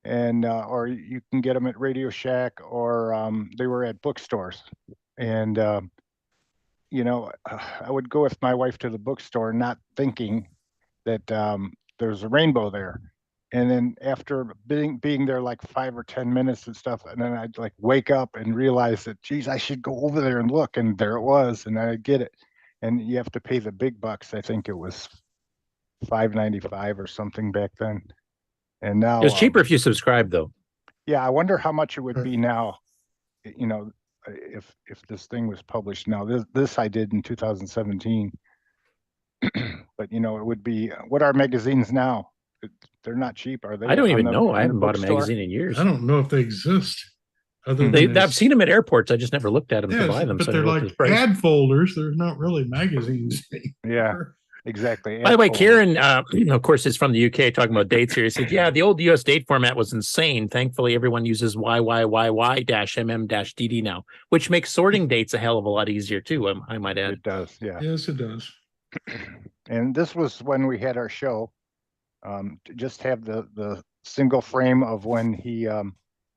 and or you can get them at Radio Shack, or they were at bookstores. And you know, I would go with my wife to the bookstore, not thinking that there's a rainbow there. And then after being there like 5 or 10 minutes and stuff, and then I'd like wake up and realize that, geez, I should go over there and look, and there it was, and I'd get it. And you have to pay the big bucks. I think it was $5.95 or something back then. And now it was cheaper if you subscribe, though. Yeah, I wonder how much it would be now. You know, if this thing was published now. This I did in 2017. But you know, it would be. What are magazines now? They're not cheap, are they? I don't even know. I haven't bought a magazine in years. I don't know if they exist. I've seen them at airports. I just never looked at them to buy them. But they're like ad folders. They're not really magazines. Yeah, exactly. By the way, Kieran, of course, is from the UK talking about dates here. He said, yeah, the old US date format was insane. Thankfully, everyone uses YYYY-MM-DD now, which makes sorting dates a hell of a lot easier, too, I might add. It does, yeah. Yes, it does. And this was when we had our show. To just have the single frame of when he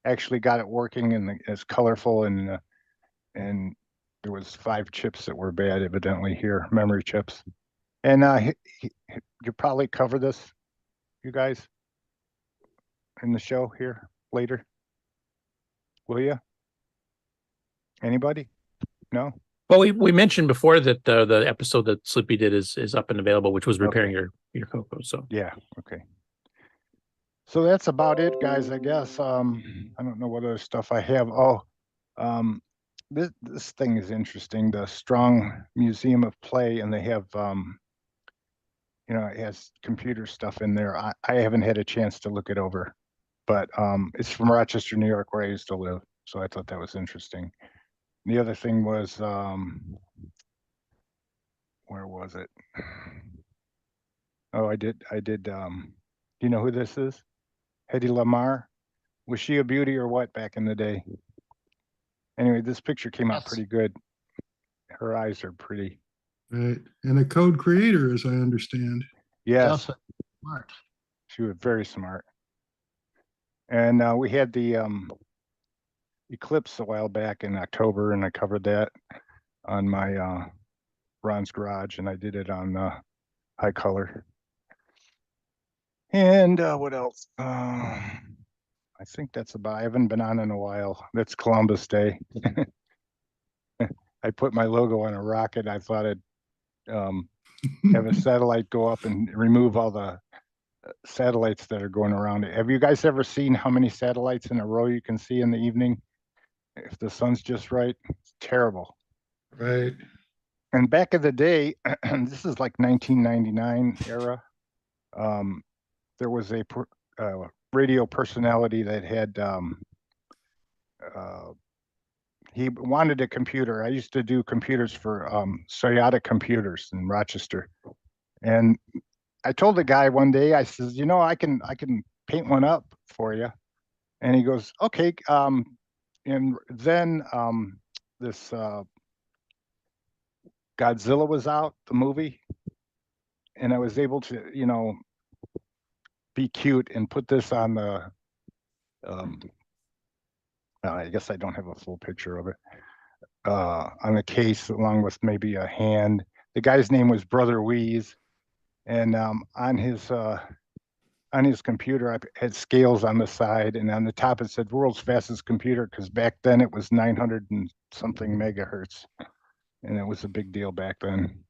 actually got it working, and it's colorful, and there was 5 chips that were bad evidently here, memory chips. And you probably cover this, you guys, in the show here later, will you? Anybody? No. Well, we mentioned before that the episode that Sloopy did is up and available, which was repairing your CoCo. So yeah, okay. So that's about it, guys. I guess I don't know what other stuff I have. Oh, this thing is interesting. The Strong Museum of Play, and they have you know, it has computer stuff in there. I haven't had a chance to look it over, but it's from Rochester, New York, where I used to live. So I thought that was interesting. The other thing was, where was it? Oh, I did. You know who this is? Hedy Lamarr. Was she a beauty or what back in the day? Anyway, this picture came out pretty good. Her eyes are pretty. Right. And a code creator, as I understand. Yes. Smart. She was very smart. And we had the eclipse a while back in October, and I covered that on my Ron's Garage, and I did it on high color. And what else? I think that's about. I haven't been on in a while. That's Columbus Day. I put my logo on a rocket. I thought I'd have a satellite go up and remove all the satellites that are going around it. Have you guys ever seen how many satellites in a row you can see in the evening? If the sun's just right, it's terrible. Right. And back in the day, this is like 1999 era, there was a radio personality that had, he wanted a computer. I used to do computers for Soyota Computers in Rochester. And I told the guy one day, I says, you know, I can paint one up for you. And he goes, okay. And then this Godzilla was out, the movie, and I was able to, you know, be cute and put this on the, I guess I don't have a full picture of it, on the case, along with maybe a hand. The guy's name was Brother Wheeze, and on his computer, I had scales on the side, and on the top it said world's fastest computer, because back then it was 900 and something megahertz, and it was a big deal back then.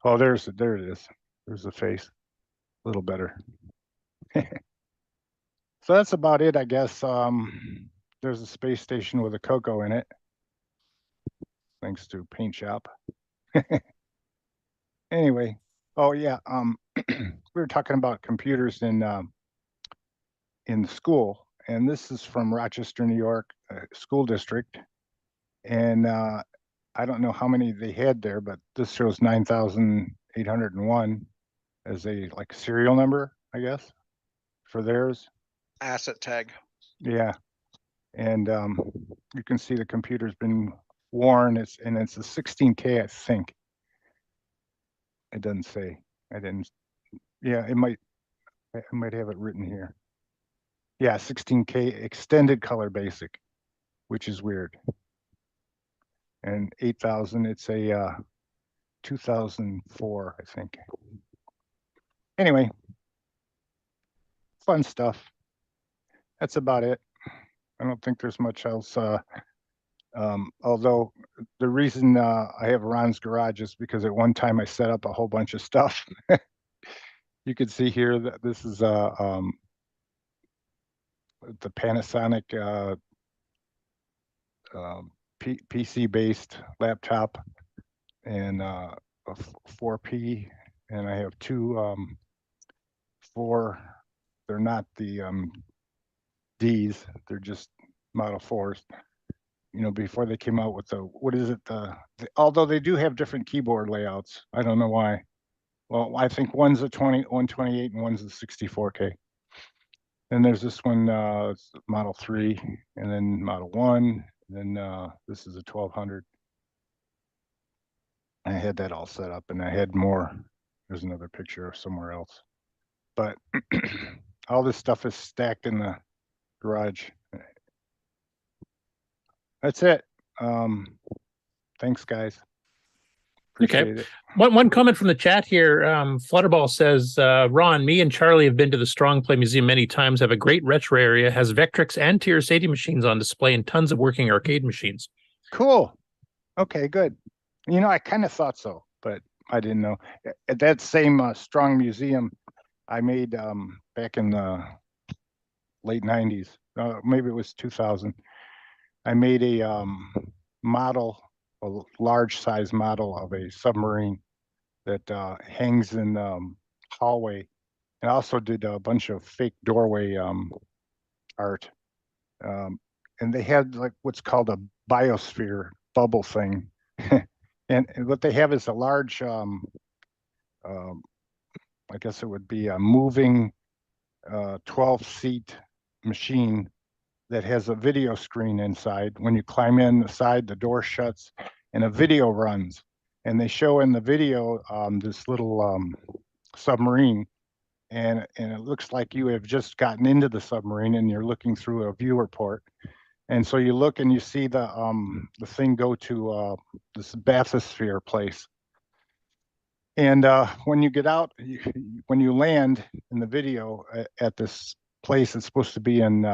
Oh, there it is. There's the face, a little better. So that's about it, I guess. There's a space station with a CoCo in it, thanks to Paint Shop. Anyway, oh yeah, we were talking about computers in school, and this is from Rochester, New York, school district, and I don't know how many they had there, but this shows 9,801 as a like serial number, I guess, for theirs. Asset tag. Yeah, and you can see the computer's been worn. It's a 16K, I think. It doesn't say. I didn't. Yeah, it might. I might have it written here. Yeah, 16K extended color basic, which is weird. And 8,000. It's a 2004, I think. Anyway, fun stuff. That's about it. I don't think there's much else. Although the reason I have Ron's garage is because at one time I set up a whole bunch of stuff. You can see here that this is the Panasonic PC-based laptop and a 4P, and I have two 4. They're not the Ds. They're just Model 4s. You know, before they came out with the, what is it? Although they do have different keyboard layouts. I don't know why. Well, I think one's a 128 and one's a 64K. Then there's this one, it's Model 3, and then Model 1, and then this is a 1200. I had that all set up, and I had more. There's another picture of somewhere else. But all this stuff is stacked in the garage. That's it. Thanks, guys. Appreciate it. One comment from the chat here. Flutterball says, Ron, me and Charlie have been to the Strong Play Museum many times, have a great retro area, has Vectrex and TRS80 machines on display and tons of working arcade machines. Cool. Okay, good. You know, I kind of thought so, but I didn't know. At that same Strong Museum I made back in the late 90s, maybe it was 2000, I made a model, a large size model of a submarine that hangs in hallway. And I also did a bunch of fake doorway art. And they had like what's called a biosphere bubble thing. and what they have is a large, I guess it would be a moving 12-seat machine that has a video screen inside. When you climb in the side, the door shuts and a video runs. And they show in the video this little submarine, and it looks like you have just gotten into the submarine and you're looking through a viewer port. And so you look and you see the thing go to this bathysphere place. And when you get out, when you land in the video at this place, it's supposed to be in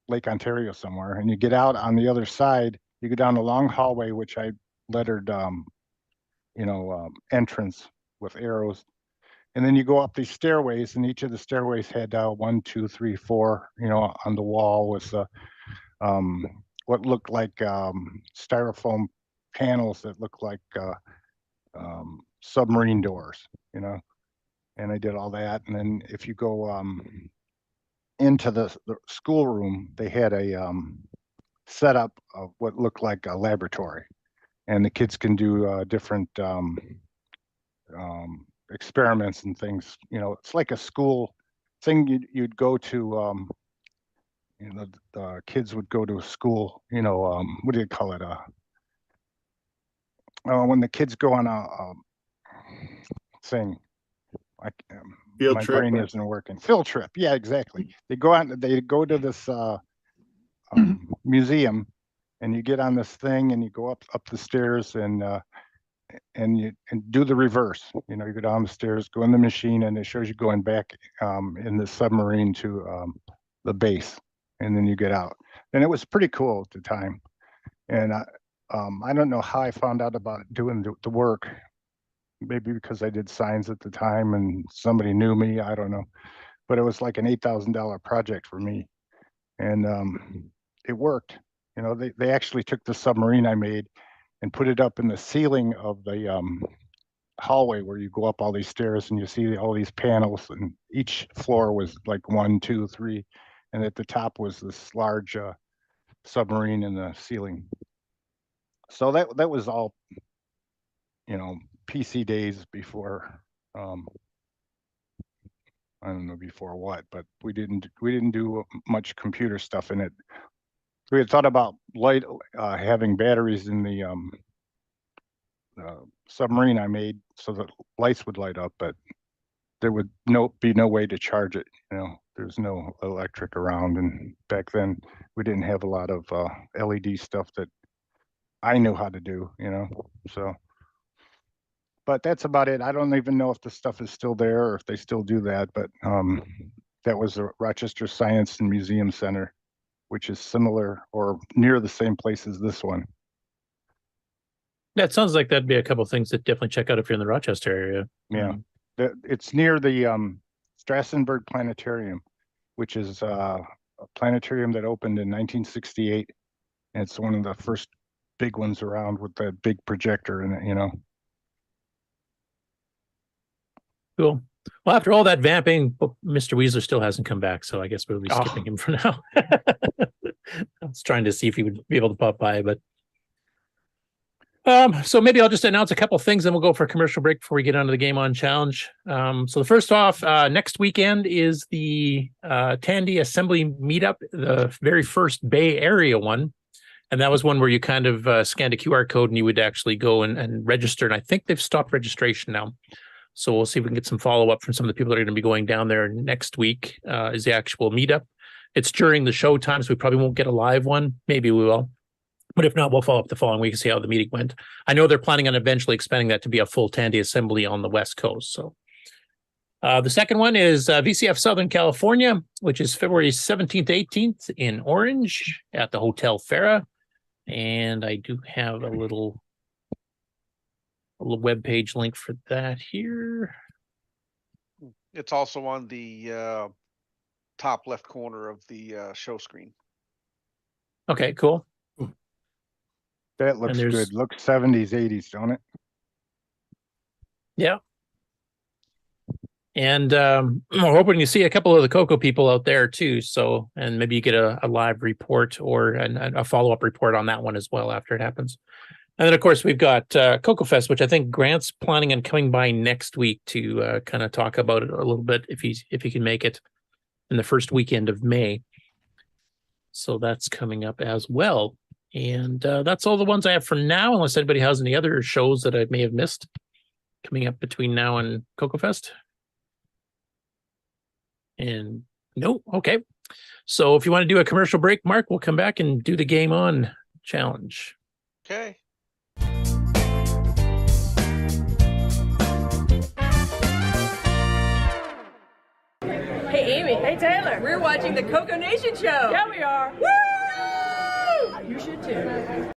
Lake Ontario somewhere, and you get out on the other side, you go down a long hallway, which I lettered, entrance with arrows. And then you go up these stairways, and each of the stairways had 1, 2, 3, 4, on the wall with what looked like styrofoam panels that looked like submarine doors, and I did all that. And then if you go into the schoolroom, they had a setup of what looked like a laboratory, and the kids can do different experiments and things. It's like a school thing you'd go to. The kids would go to a school. What do you call it? When the kids go on a thing. Field my trip. brain isn't working. Field trip. Yeah, exactly. They go out. They go to this museum, and you get on this thing, and you go up the stairs, and you do the reverse. You go down the stairs, go in the machine, and it shows you going back in the submarine to the base, and then you get out. And it was pretty cool at the time. And I don't know how I found out about doing the work. Maybe because I did signs at the time and somebody knew me, I don't know. But it was like an $8,000 project for me. And it worked. They actually took the submarine I made and put it up in the ceiling of the hallway where you go up all these stairs and you see all these panels, and each floor was like 1, 2, 3, and at the top was this large submarine in the ceiling. So that was all, PC days before. I don't know before what, but we didn't do much computer stuff in it. We had thought about having batteries in the submarine I made so that lights would light up, but there would be no way to charge it. There's no electric around, and back then we didn't have a lot of LED stuff that I knew how to do. So. But that's about it. I don't even know if the stuff is still there or if they still do that. But that was the Rochester Science and Museum Center, which is similar or near the same place as this one. That sounds like that'd be a couple of things to definitely check out if you're in the Rochester area. Yeah, it's near the Strassenberg Planetarium, which is a planetarium that opened in 1968. And it's one of the first big ones around with that big projector in it, Cool. Well, after all that vamping, Mr. Weasler still hasn't come back, so I guess we'll be skipping him for now. I was trying to see if he would be able to pop by, but so maybe I'll just announce a couple of things, and we'll go for a commercial break before we get onto the Game On Challenge. So the first off, next weekend is the Tandy Assembly Meetup, the very first Bay Area one. And that was one where you kind of scanned a QR code and you would actually go and register. And I think they've stopped registration now. So we'll see if we can get some follow-up from some of the people that are going to be going down there next week is the actual meetup. It's during the show time, so we probably won't get a live one. Maybe we will. But if not, we'll follow up the following week and see how the meeting went. I know they're planning on eventually expanding that to be a full Tandy assembly on the West Coast. So the second one is VCF Southern California, which is February 17th, 18th in Orange at the Hotel Farah. And I do have a little web page link for that here. It's also on the top left corner of the show screen. Okay, cool. That looks good. Looks 70s, 80s, don't it? Yeah. And we're hoping to see a couple of the CoCo people out there too. So, and maybe you get a live report or a follow-up report on that one as well after it happens. And then, of course, we've got CoCo Fest, which I think Grant's planning on coming by next week to kind of talk about it a little bit if he can make it in the first weekend of May. So that's coming up as well. And that's all the ones I have for now, unless anybody has any other shows that I may have missed coming up between now and CoCo Fest. And no, okay. So if you want to do a commercial break, Mark, we'll come back and do the Game On Challenge. Okay. Hey, Amy. Hey, Taylor. We're watching the CoCo Nation Show. Yeah, we are. Woo! You should too.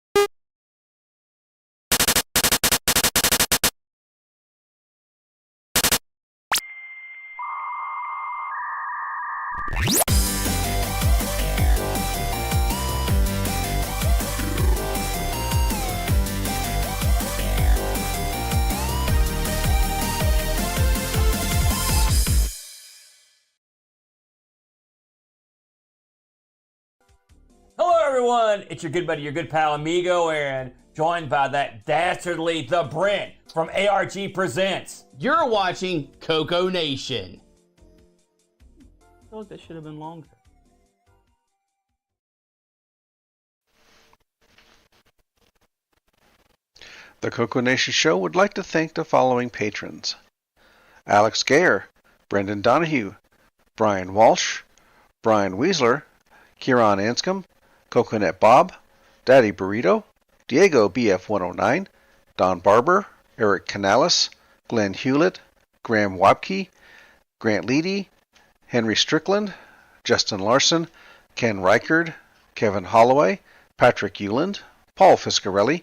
Hello everyone, it's your good buddy, your good pal Amigo Aaron, joined by that dastardly the Brent from ARG Presents. You're watching CoCo Nation. I feel like that should have been longer. The CoCo Nation Show would like to thank the following patrons: Alex Gayer, Brendan Donahue, Brian Walsh, Brian Weasler, Kieran Anscombe, Coconut Bob, Daddy Burrito, Diego BF109, Don Barber, Eric Canales, Glenn Hewlett, Graham Wapke, Grant Leedy, Henry Strickland, Justin Larson, Ken Reichard, Kevin Holloway, Patrick Euland, Paul Fiscarelli,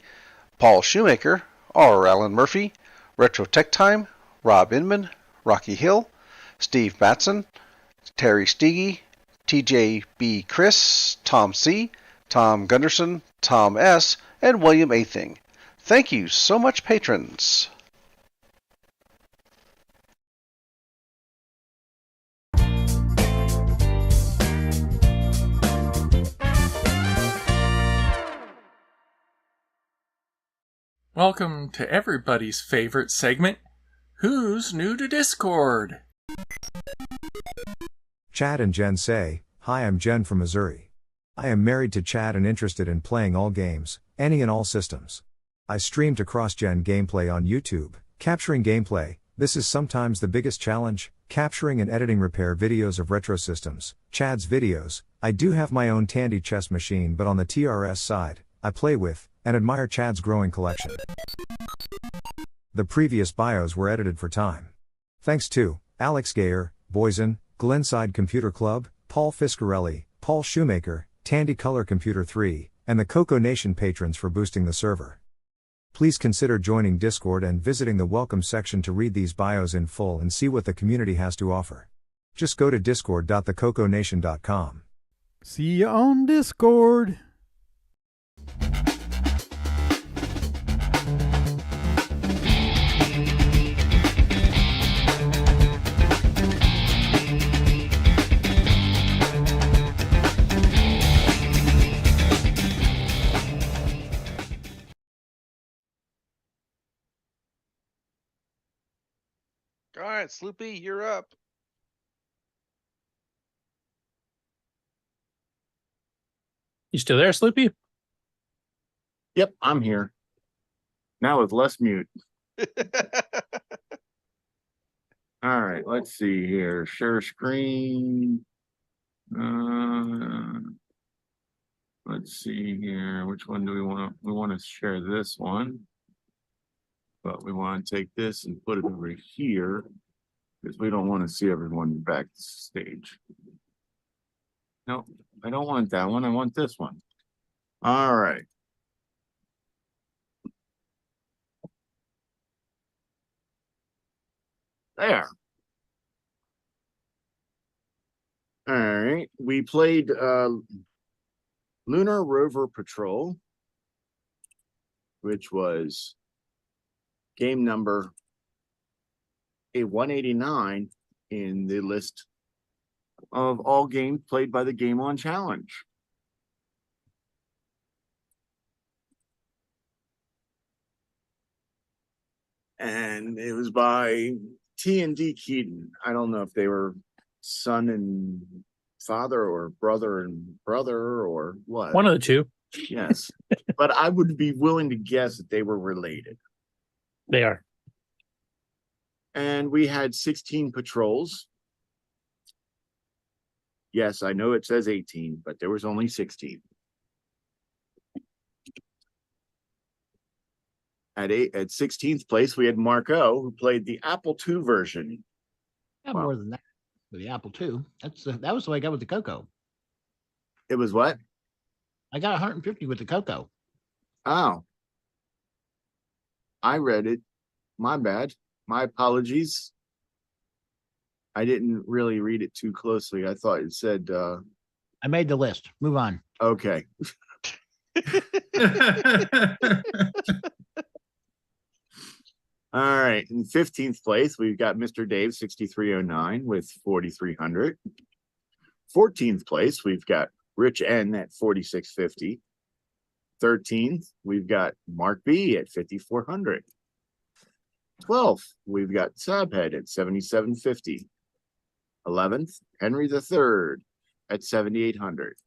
Paul Shoemaker, R. Allen Murphy, Retro Tech Time, Rob Inman, Rocky Hill, Steve Batson, Terry Steege, TJ B. Chris, Tom C., Tom Gunderson, Tom S., and William Athing. Thank you so much, patrons. Welcome to everybody's favorite segment, Who's New to Discord? Chad and Jen say, "Hi, I'm Jen from Missouri. I am married to Chad and interested in playing all games, any and all systems. I stream to cross-gen gameplay on YouTube, capturing gameplay. This is sometimes the biggest challenge, capturing and editing repair videos of retro systems, Chad's videos. I do have my own Tandy chess machine, but on the TRS side, I play with and admire Chad's growing collection." The previous bios were edited for time. Thanks to Alex Gayer, Boysen, Glenside Computer Club, Paul Fiscarelli, Paul Shoemaker, Tandy Color Computer 3, and the CoCo Nation patrons for boosting the server. Please consider joining Discord and visiting the welcome section to read these bios in full and see what the community has to offer. Just go to discord.thecoconation.com. See you on Discord. All right, Sloopy, you're up. You still there, Sloopy? Yep, I'm here. Now with less mute. All right, let's see here. Share screen. Let's see here. Which one do we want? We want to share this one. But we want to take this and put it over here because we don't want to see everyone backstage. No, I don't want that one. I want this one. All right. There. All right. We played Lunar Rover Patrol, which was game number 189 in the list of all games played by the Game On Challenge. And it was by T&D Keaton. I don't know if they were son and father or brother and brother or what. One of the two. Yes. But I would be willing to guess that they were related. They are. And we had 16 patrols. Yes, I know it says 18, but there was only 16. At 16th place, we had MarkO, who played the Apple II version. Yeah, more than that. With the Apple II. That was the way I got with the CoCo. It was what? I got 150 with the CoCo. Oh. I read it. My bad. My apologies. I didn't really read it too closely. I thought it said I made the list. Move on. Okay. All right. In 15th place, we've got Mr. Dave 6309 with 4,300. 14th place, we've got Rich N at 4,650. 13th, we've got Mark B at 5,400. 12th, we've got Sabhead at 7,750. 11th, Henry III at 7,800.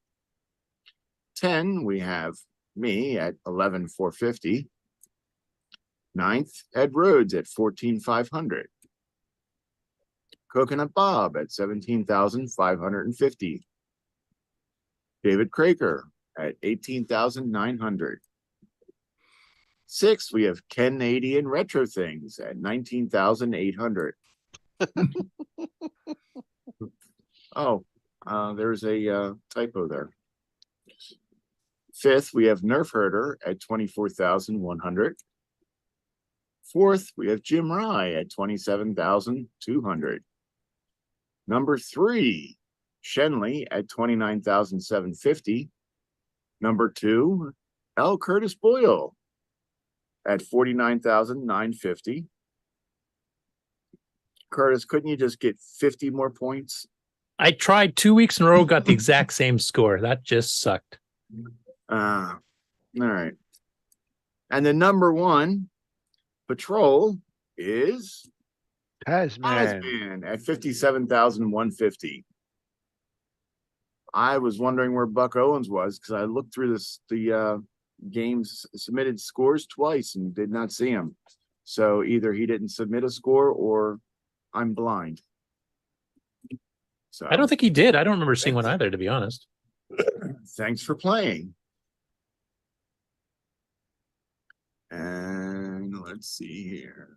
10, we have me at 11,450. 9th, Ed Rhodes at 14,500. Coconut Bob at 17,550. David Craker at 18,900. 6th, we have Canadian Retro Things at 19,800. Oh, there's a typo there. 5th, we have Nerf Herder at 24,100. 4th, we have Jim Rye at 27,200. Number 3, Shenley at 29,750. Number 2, L Curtis Boyle at 49,950. Curtis, couldn't you just get 50 more points? I tried 2 weeks in a row, got the exact same score. That just sucked. All right. And the number one patrol is Tasman at 57,150. I was wondering where Buck Owens was because I looked through the game's submitted scores twice and did not see him. So either he didn't submit a score or I'm blind. So I don't think he did. I don't remember seeing one either, to be honest. Thanks for playing. And let's see here.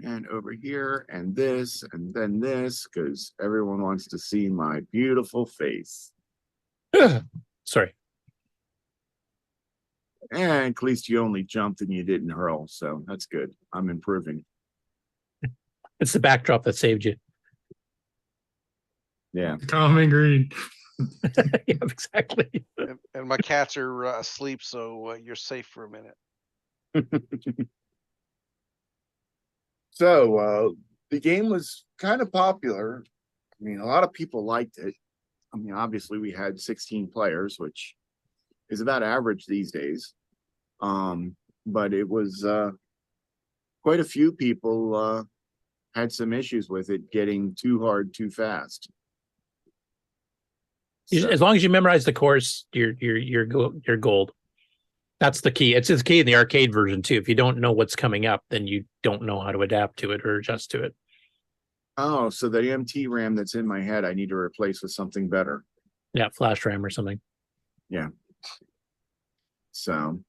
And over here, and this, and then this, because everyone wants to see my beautiful face. Sorry. And at least you only jumped and you didn't hurl, so that's good. I'm improving. It's the backdrop that saved you. Yeah. Common green. Yeah, exactly. And my cats are asleep, so you're safe for a minute. So the game was kind of popular. I mean, a lot of people liked it. I mean, obviously we had 16 players, which is about average these days. But it was quite a few people had some issues with it getting too hard too fast. So, As long as you memorize the course, you're gold. That's the key. It's the key in the arcade version too. If you don't know what's coming up, then you don't know how to adapt to it or adjust to it. oh, so the MT RAM that's in my head, I need to replace with something better. Yeah, flash RAM or something. Yeah. So,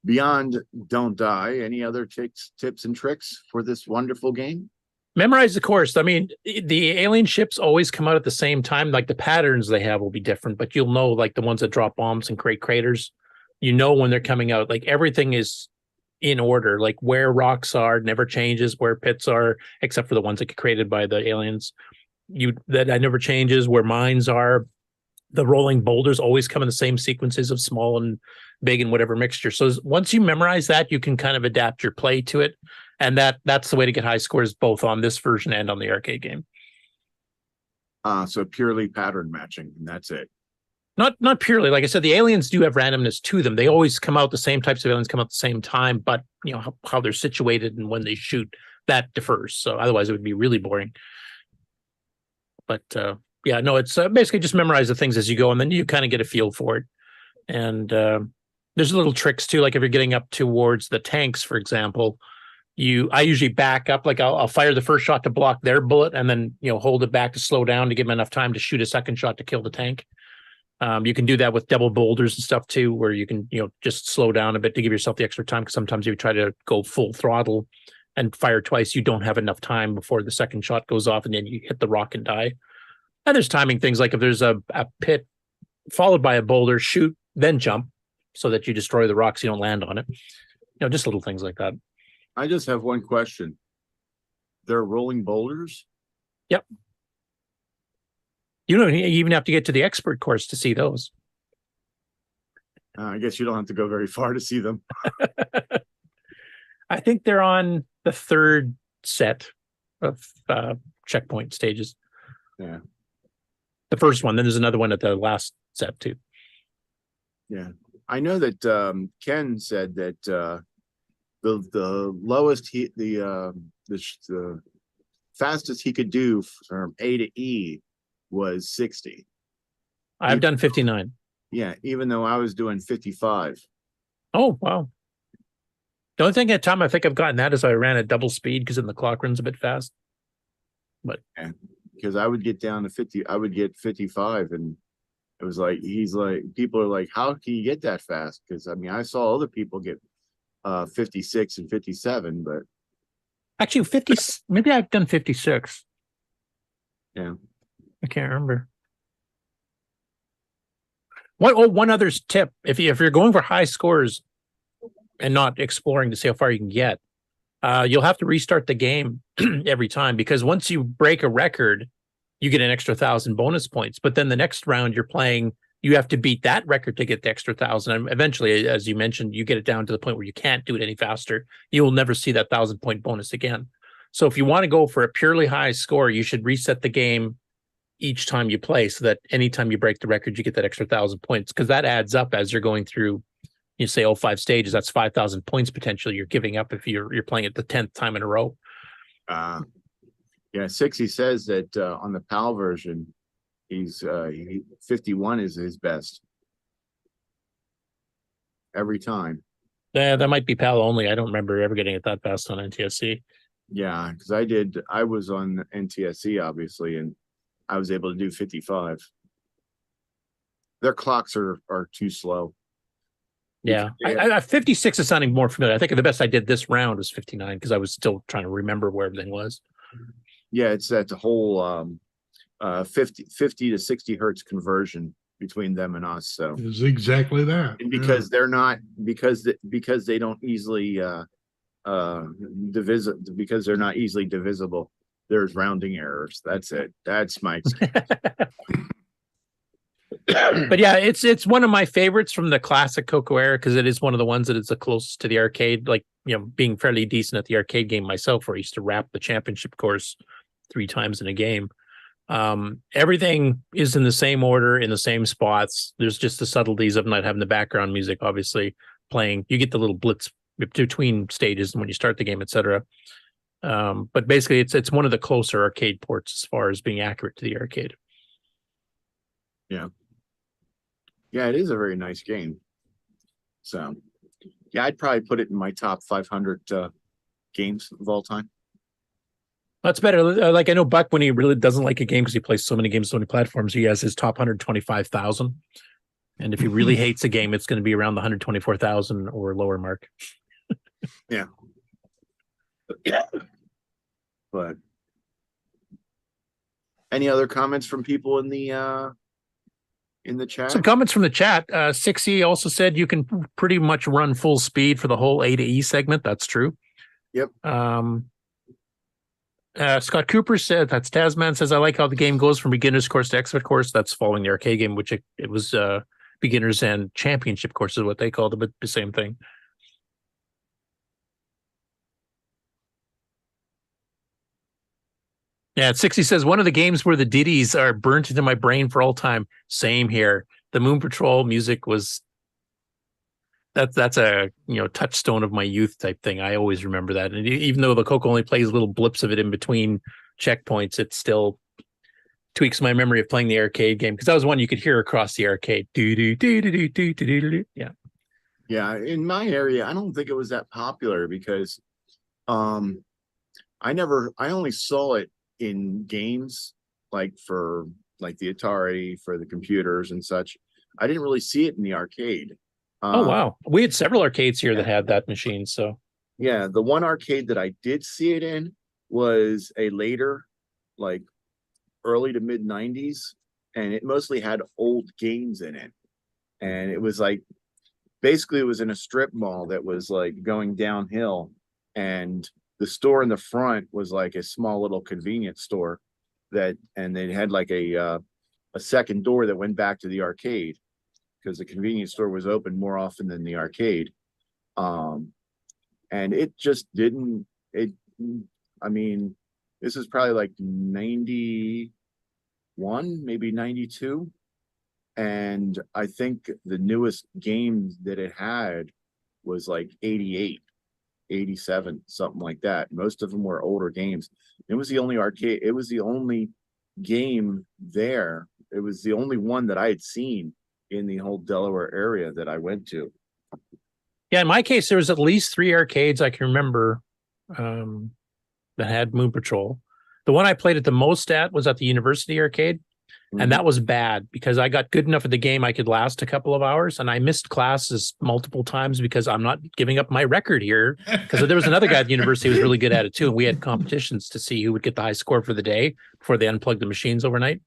beyond Don't Die, any other tips and tricks for this wonderful game? Memorize the course. I mean, the alien ships always come out at the same time. Like the patterns they have will be different, but you'll know, like the ones that drop bombs and create craters, you know when they're coming out. Like everything is in order. Like where rocks are never changes, where pits are, except for the ones that get created by the aliens. That never changes. Where mines are, the rolling boulders always come in the same sequences of small and big and whatever mixture. So once you memorize that, you can kind of adapt your play to it. And that's the way to get high scores, both on this version and on the arcade game. So purely pattern matching, and that's it. Not purely. Like I said, the aliens do have randomness to them. They always come out, the same types of aliens come out at the same time, but you know how they're situated and when they shoot, that differs. So otherwise it would be really boring. But yeah, no, it's basically just memorize the things as you go, and then you kind of get a feel for it. And there's little tricks too, like if you're getting up towards the tanks, for example, I usually back up, like I'll fire the first shot to block their bullet and then, hold it back to slow down to give them enough time to shoot a second shot to kill the tank. You can do that with double boulders and stuff too, where you can, just slow down a bit to give yourself the extra time. Because sometimes if you try to go full throttle and fire twice, you don't have enough time before the second shot goes off and then you hit the rock and die. And there's timing things, like if there's a pit followed by a boulder, shoot, then jump so that you destroy the rocks, you don't land on it. Just little things like that. I just have one question. They're rolling boulders? Yep. You don't even have to get to the expert course to see those. I guess you don't have to go very far to see them. I think they're on the third set of checkpoint stages. Yeah. The first one, then there's another one at the last set too. Yeah. I know that Ken said that the lowest the fastest he could do from A to E was 60. I've done 59. Yeah, even though I was doing 55. Oh, wow. The only thing at time I think I've gotten that is I ran at double speed because then the clock runs a bit fast. But yeah, because I would get down to 50, I would get 55, and it was like, people are like, how can you get that fast? Because I mean, I saw other people get 56 and 57, but actually 50, maybe I've done 56. Yeah. I can't remember. One other tip, if you're going for high scores and not exploring to see how far you can get, you'll have to restart the game every time, because once you break a record, you get an extra 1,000 bonus points. But then the next round you're playing, you have to beat that record to get the extra 1,000. And eventually, as you mentioned, you get it down to the point where you can't do it any faster. You will never see that 1,000-point bonus again. So if you want to go for a purely high score, you should reset the game each time you play, so that anytime you break the record, you get that extra 1,000 points, because that adds up as you're going through. You say 5 stages, that's 5,000 points potentially you're giving up if you're playing it the 10th time in a row. Yeah, 60 says that on the PAL version, he's 51 is his best every time. Yeah, that might be PAL only. I don't remember ever getting it that fast on NTSC. Yeah, because I was on NTSC obviously, and I was able to do 55. Their clocks are too slow. Yeah, I 56 is sounding more familiar. I think the best I did this round was 59 because I was still trying to remember where everything was. Yeah, it's that whole 50 to 60 hertz conversion between them and us. So it's exactly that. And because they're not because they don't easily because they're not easily divisible. There's rounding errors. That's it. That's my excuse. But yeah, it's one of my favorites from the classic CoCo era, because it is one of the ones that is the closest to the arcade. Like, being fairly decent at the arcade game myself, where I used to wrap the championship course 3 times in a game. Everything is in the same order, in the same spots. There's just the subtleties of not having the background music, obviously playing. You get the little blitz between stages when you start the game, etc. But basically, it's one of the closer arcade ports as far as being accurate to the arcade. Yeah, it is a very nice game. So, yeah, I'd probably put it in my top 500 games of all time. That's better. Like, I know Buck, when he really doesn't like a game because he plays so many games, so many platforms, he has his top 125,000. And if he really hates a game, it's going to be around the 124,000 or lower mark. Yeah. But any other comments from people in the chat? Some comments from the chat. 6E also said you can pretty much run full speed for the whole A to E segment. That's true. Yep. Scott Cooper said, that's Tasman, says, I like how the game goes from beginner's course to expert course. That's following the arcade game, which it was beginners and championship course is what they called it, but the same thing. Yeah, 60 says, one of the games where the ditties are burnt into my brain for all time. Same here. The Moon Patrol music was that's a touchstone of my youth type thing. I always remember that. And even though the CoCo only plays little blips of it in between checkpoints, it still tweaks my memory of playing the arcade game, because that was one you could hear across the arcade. Yeah. Yeah, in my area, I don't think it was that popular because I only saw it in games like the Atari, for the computers and such. I didn't really see it in the arcade. Oh wow, we had several arcades here that had that machine. So yeah, the one arcade that I did see it in was a later, like early to mid 90s, and it mostly had old games in it. And it was like, basically it was in a strip mall that was like going downhill, and the store in the front was like a small little convenience store and they had like a second door that went back to the arcade, because the convenience store was open more often than the arcade. And it just didn't, I mean, this is probably like 91, maybe 92. And I think the newest game that it had was like 88, 87, something like that. Most of them were older games. It was the only arcade, it was the only game there. It was the only one that I had seen in the whole Delaware area that I went to. Yeah, in my case, there was at least 3 arcades I can remember that had Moon Patrol. The one I played it the most at was at the University Arcade. And that was bad because I got good enough at the game I could last a couple of hours, and I missed classes multiple times because I'm not giving up my record here. Because there was another guy at the university who was really good at it too, and we had competitions to see who would get the high score for the day before they unplugged the machines overnight.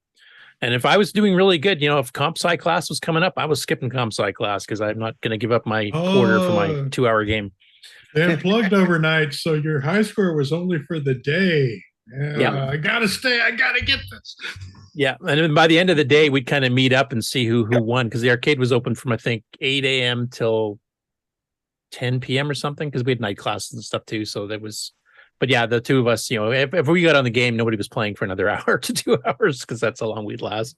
And if I was doing really good, if comp sci class was coming up, I was skipping comp sci class because I'm not going to give up my quarter for my 2-hour game. They unplugged overnight, so your high score was only for the day. Yeah. I gotta stay. I gotta get this. Yeah, and then by the end of the day, we'd kind of meet up and see who won, because the arcade was open from I think 8 a.m. till 10 p.m. or something, because we had night classes and stuff too. So there was, but yeah, the two of us, if we got on the game, nobody was playing for another hour to 2 hours, because that's how long we'd last.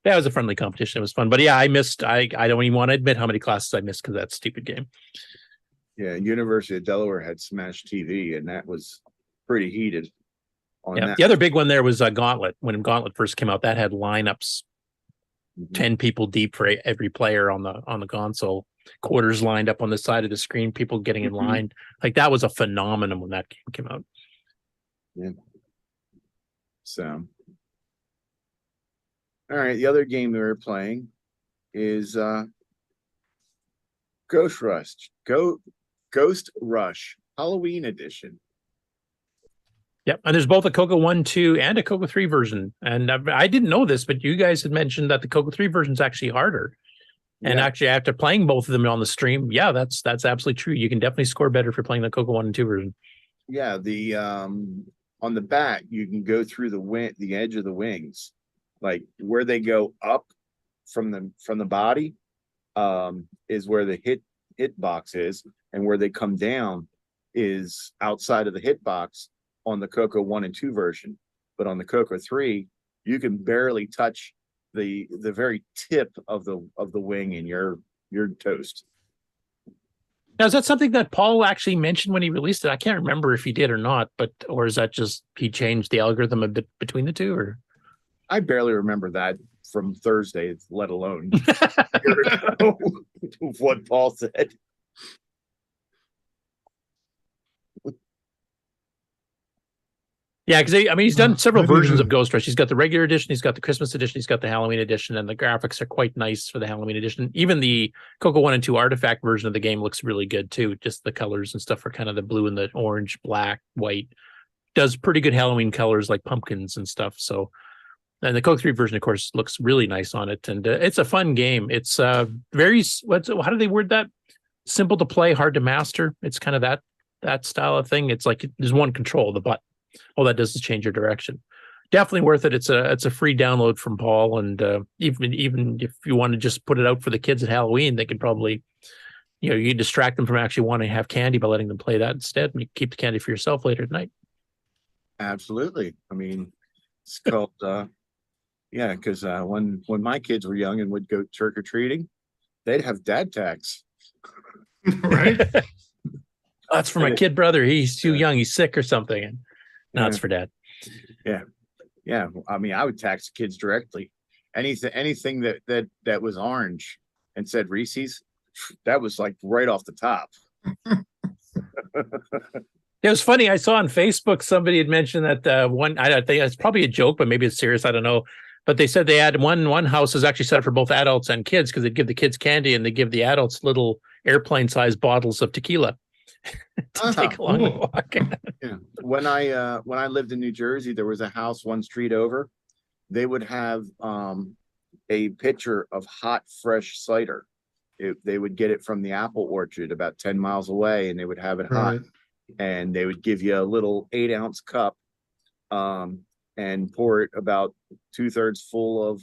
That was a friendly competition. It was fun, but yeah, I missed. I don't even want to admit how many classes I missed because of that stupid game. Yeah, University of Delaware had Smash TV, and that was pretty heated. Yeah, the other big one there was Gauntlet. When Gauntlet first came out, that had lineups, 10 people deep for every player on the console, quarters lined up on the side of the screen, people getting in line. Like, that was a phenomenon when that game came out. Yeah. So, all right, the other game we were playing is Ghost Rush Halloween Edition. Yep, and there's both a CoCo 1, 2, and a CoCo 3 version. And I didn't know this, but you guys had mentioned that the CoCo 3 version is actually harder. And actually, after playing both of them on the stream, yeah, that's absolutely true. You can definitely score better for playing the CoCo 1 and 2 version. Yeah, the on the back, you can go through the edge of the wings, like where they go up from the body, is where the hitbox is, and where they come down is outside of the hitbox on the CoCo 1 and 2 version. But on the CoCo 3, you can barely touch the very tip of the wing, and you're toast. Now, is that something that Paul actually mentioned when he released it? I can't remember if he did or not, or is that just he changed the algorithm a bit between the two? Or I barely remember that from Thursday, let alone what Paul said. Yeah, because he's done several versions of Ghost Rush. He's got the regular edition, he's got the Christmas edition, he's got the Halloween edition, and the graphics are quite nice for the Halloween edition. Even the CoCo 1 and 2 artifact version of the game looks really good too. Just the colors and stuff are kind of the blue and the orange, black, white. Does pretty good Halloween colors like pumpkins and stuff. So, and the CoCo 3 version, of course, looks really nice on it, and it's a fun game. It's how do they word that? Simple to play, hard to master. It's kind of that style of thing. It's like there's one control, the button. All that does is change your direction. Definitely worth it. It's a free download from Paul, and even if you want to just put it out for the kids at Halloween, they can probably, you distract them from actually wanting to have candy by letting them play that instead, and you keep the candy for yourself later at night. Absolutely. I mean, it's called because when my kids were young and would go trick or treating, they'd have dad tags. Right. That's for my kid brother. He's too young. He's sick or something. And now it's for dad. Yeah. I mean, I would tax kids directly. Anything that was orange and said Reese's, that was like right off the top. It was funny. I saw on Facebook somebody had mentioned that one. I think it's probably a joke, but maybe it's serious. I don't know. But they said they had one house is actually set up for both adults and kids, because they give the kids candy and they give the adults little airplane-sized bottles of tequila. To take along the walk. Yeah. When I lived in New Jersey, there was a house one street over. They would have a pitcher of hot, fresh cider. They would get it from the apple orchard about 10 miles away, and they would have it hot. And they would give you a little 8-ounce cup, and pour it about 2/3 full of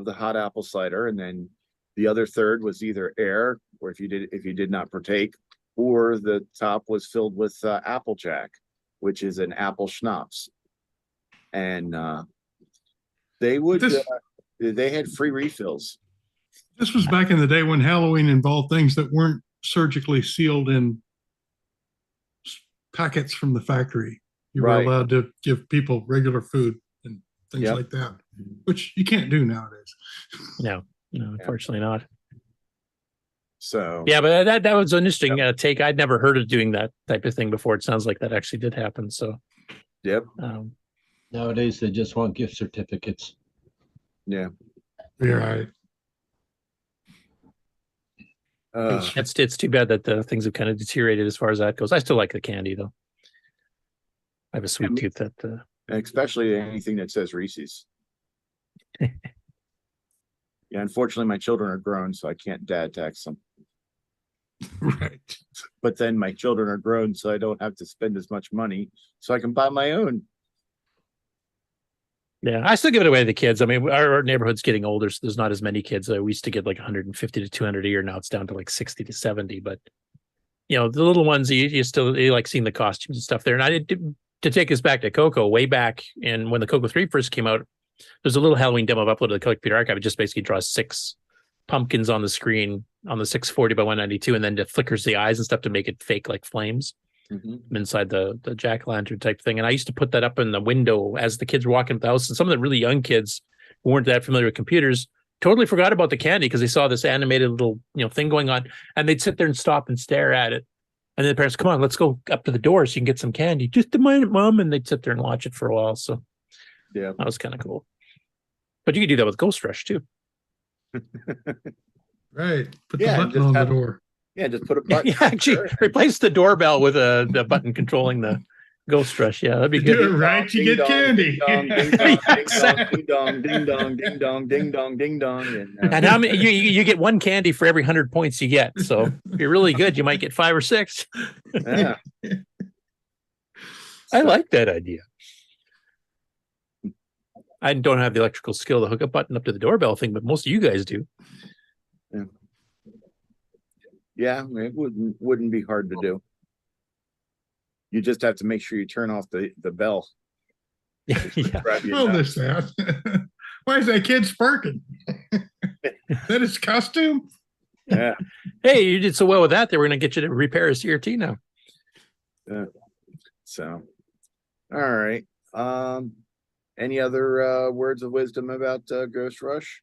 the hot apple cider, and then the other third was either air, or if you did not partake, or the top was filled with Applejack, which is an apple schnapps. And they had free refills. This was back in the day when Halloween involved things that weren't surgically sealed in packets from the factory. You were allowed to give people regular food and things like that, which you can't do nowadays. No, unfortunately not. So yeah, but that was an interesting take. I'd never heard of doing that type of thing before. It sounds like that actually did happen. So nowadays they just want gift certificates. Yeah. Right. It's too bad that the things have kind of deteriorated as far as that goes. I still like the candy though. I have a sweet tooth that especially anything that says Reese's. Yeah, unfortunately my children are grown, so I can't dad tax them. Right. But then my children are grown, so I don't have to spend as much money, so I can buy my own. Yeah, I still give it away to the kids. I mean, our neighborhood's getting older, so there's not as many kids. We used to get like 150 to 200 a year. Now it's down to like 60 to 70. But the little ones, you like seeing the costumes and stuff there. And I did, to take us back to CoCo, way back in when the CoCo 3 first came out, there's a little Halloween demo I've uploaded to the CoCoPI Archive. It just basically draws 6 pumpkins on the screen on the 640 by 192, and then it flickers the eyes and stuff to make it fake like flames. Inside the jack-o'-lantern type thing. And I used to put that up in the window as the kids were walking up the house. And some of the really young kids who weren't that familiar with computers totally forgot about the candy because they saw this animated little thing going on, and they'd sit there and stop and stare at it. And then the parents, come on, let's go up to the door so you can get some candy. Just a minute, Mom. And they'd sit there and watch it for a while. So yeah, that was kind of cool. But you could do that with Ghost Rush too. Right. Put the button on the door. Yeah, just put a button. Yeah, actually, replace the doorbell with a button controlling the Ghost Rush. Yeah, that'd be good. Do it right, you get candy. Ding dong, ding dong, ding dong, ding dong, ding dong. And how many you get 1 candy for every 100 points you get. So if you're really good, you might get 5 or 6. Yeah. I like that idea. I don't have the electrical skill to hook a button up to the doorbell thing, but most of you guys do. Yeah, it wouldn't be hard to do. You just have to make sure you turn off the bell. Yeah. Notice that. Why is that kid sparking? That his costume? Yeah. Hey, you did so well with that. They were going to get you to repair a CRT now. Yeah. So, all right. Any other words of wisdom about Ghost Rush?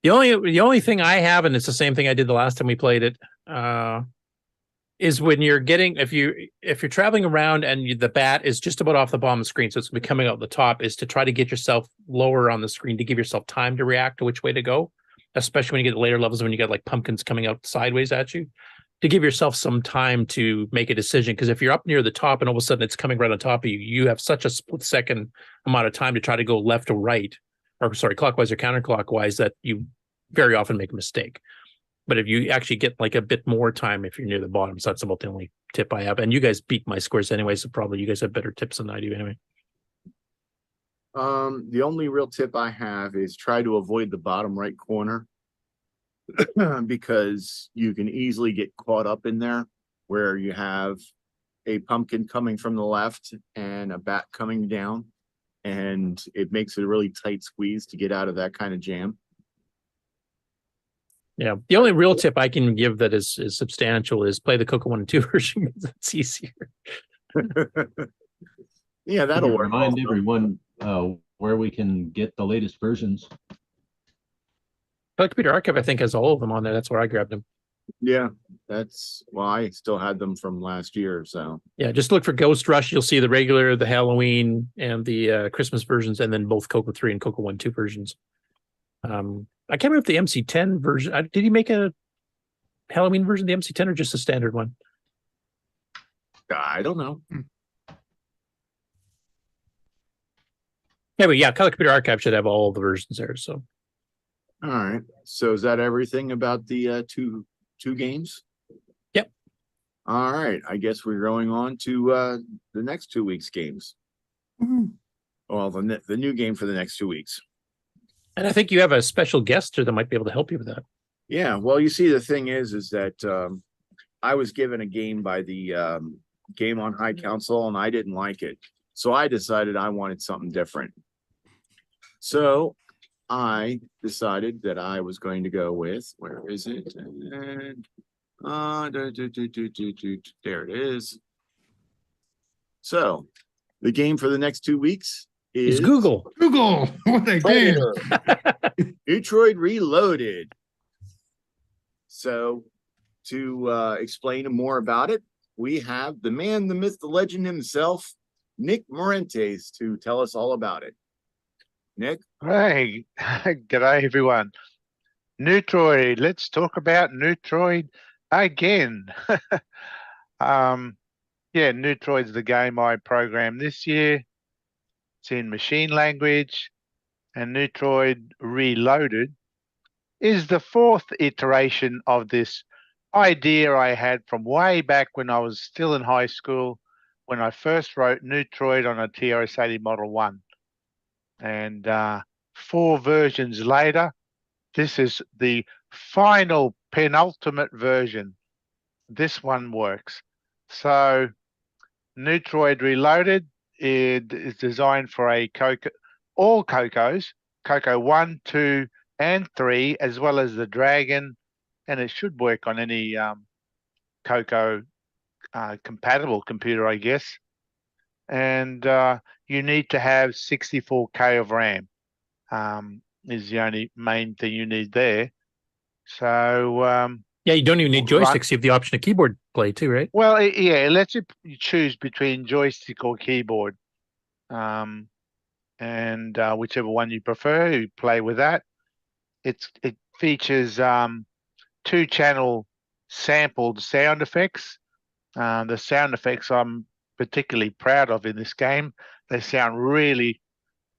The only thing I have, and it's the same thing I did the last time we played it, is when you're getting if you're traveling around and the bat is just about off the bottom of the screen, so it's gonna be coming out the top, is to try to get yourself lower on the screen to give yourself time to react to which way to go, especially when you get to later levels when you got like pumpkins coming out sideways at you, to give yourself some time to make a decision. Because if you're up near the top and all of a sudden it's coming right on top of you, you have such a split second amount of time to try to go left or right, or sorry, clockwise or counterclockwise, that you very often make a mistake. But if you actually get like a bit more time if you're near the bottom, so that's about the only tip I have. And you guys beat my scores anyway, so probably you guys have better tips than I do anyway. The only real tip I have is try to avoid the bottom right corner because you can easily get caught up in there where you have a pumpkin coming from the left and a bat coming down, and it makes it a really tight squeeze to get out of that kind of jam. Yeah, the only real tip I can give that is substantial is play the CoCo 1 and 2 version because it's easier. Yeah, that'll work. Remind everyone where we can get the latest versions. CoCoPI Archive, I think, has all of them on there. That's where I grabbed them. Yeah, I still had them from last year. So yeah, just look for Ghost Rush. You'll see the regular, the Halloween, and the Christmas versions, and then both CoCo 3 and CoCo 1 2 versions. I can't remember if the MC10 version, did he make a Halloween version of the MC10 or just a standard one? I don't know. Yeah, but yeah, CoCoPI Archive should have all the versions there. So, all right. So is that everything about the two games? Yep. All right. I guess we're going on to the next 2 weeks' games. Well, the new game for the next 2 weeks. And I think you have a special guest that might be able to help you with that. Yeah. Well, you see, the thing is that I was given a game by the Game on High Council, and I didn't like it. So I decided I wanted something different. So I decided that I was going to go with, where is it? And, there it is. So the game for the next 2 weeks is Google. What a game. Neutroid Reloaded. So to explain more about it, we have the man, the myth, the legend himself, Nick Morentes, to tell us all about it. Nick? Hey, g'day everyone. Neutroid, let's talk about Neutroid again. Yeah, Neutroid's the game I programmed this year. It's in machine language, and Neutroid Reloaded is the 4th iteration of this idea I had from way back when I was still in high school when I first wrote Neutroid on a TRS80 Model 1. And 4 versions later, this is the final penultimate version. This one works. So Neutroid Reloaded is designed for all CoCos, CoCo 1, 2, and 3, as well as the Dragon, and it should work on any CoCo compatible computer, I guess. And you need to have 64K of RAM. Is the only main thing you need there. So yeah, you don't even need joysticks. You have the option of keyboard play too, right? Well, yeah, it lets you choose between joystick or keyboard, and whichever one you prefer, you play with that. It features 2-channel sampled sound effects. The sound effects I'm particularly proud of in this game. They sound really,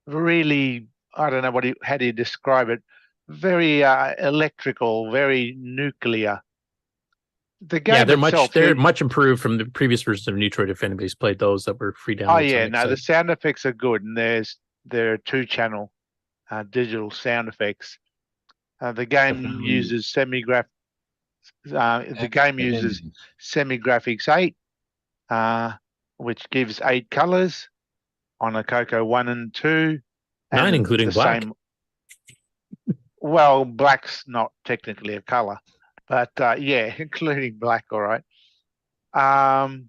really, I don't know how do you describe it? Very electrical, very nuclear. The game they're much improved from the previous versions of Neutroid. If anybody's played those that were free downloads. Oh yeah, no, the sound effects are good, and there are 2-channel digital sound effects. The game uses semi-graphics 8, which gives 8 colors on a CoCo 1 and 2. 9 including black. Well, black's not technically a color, but yeah, including black, all right. And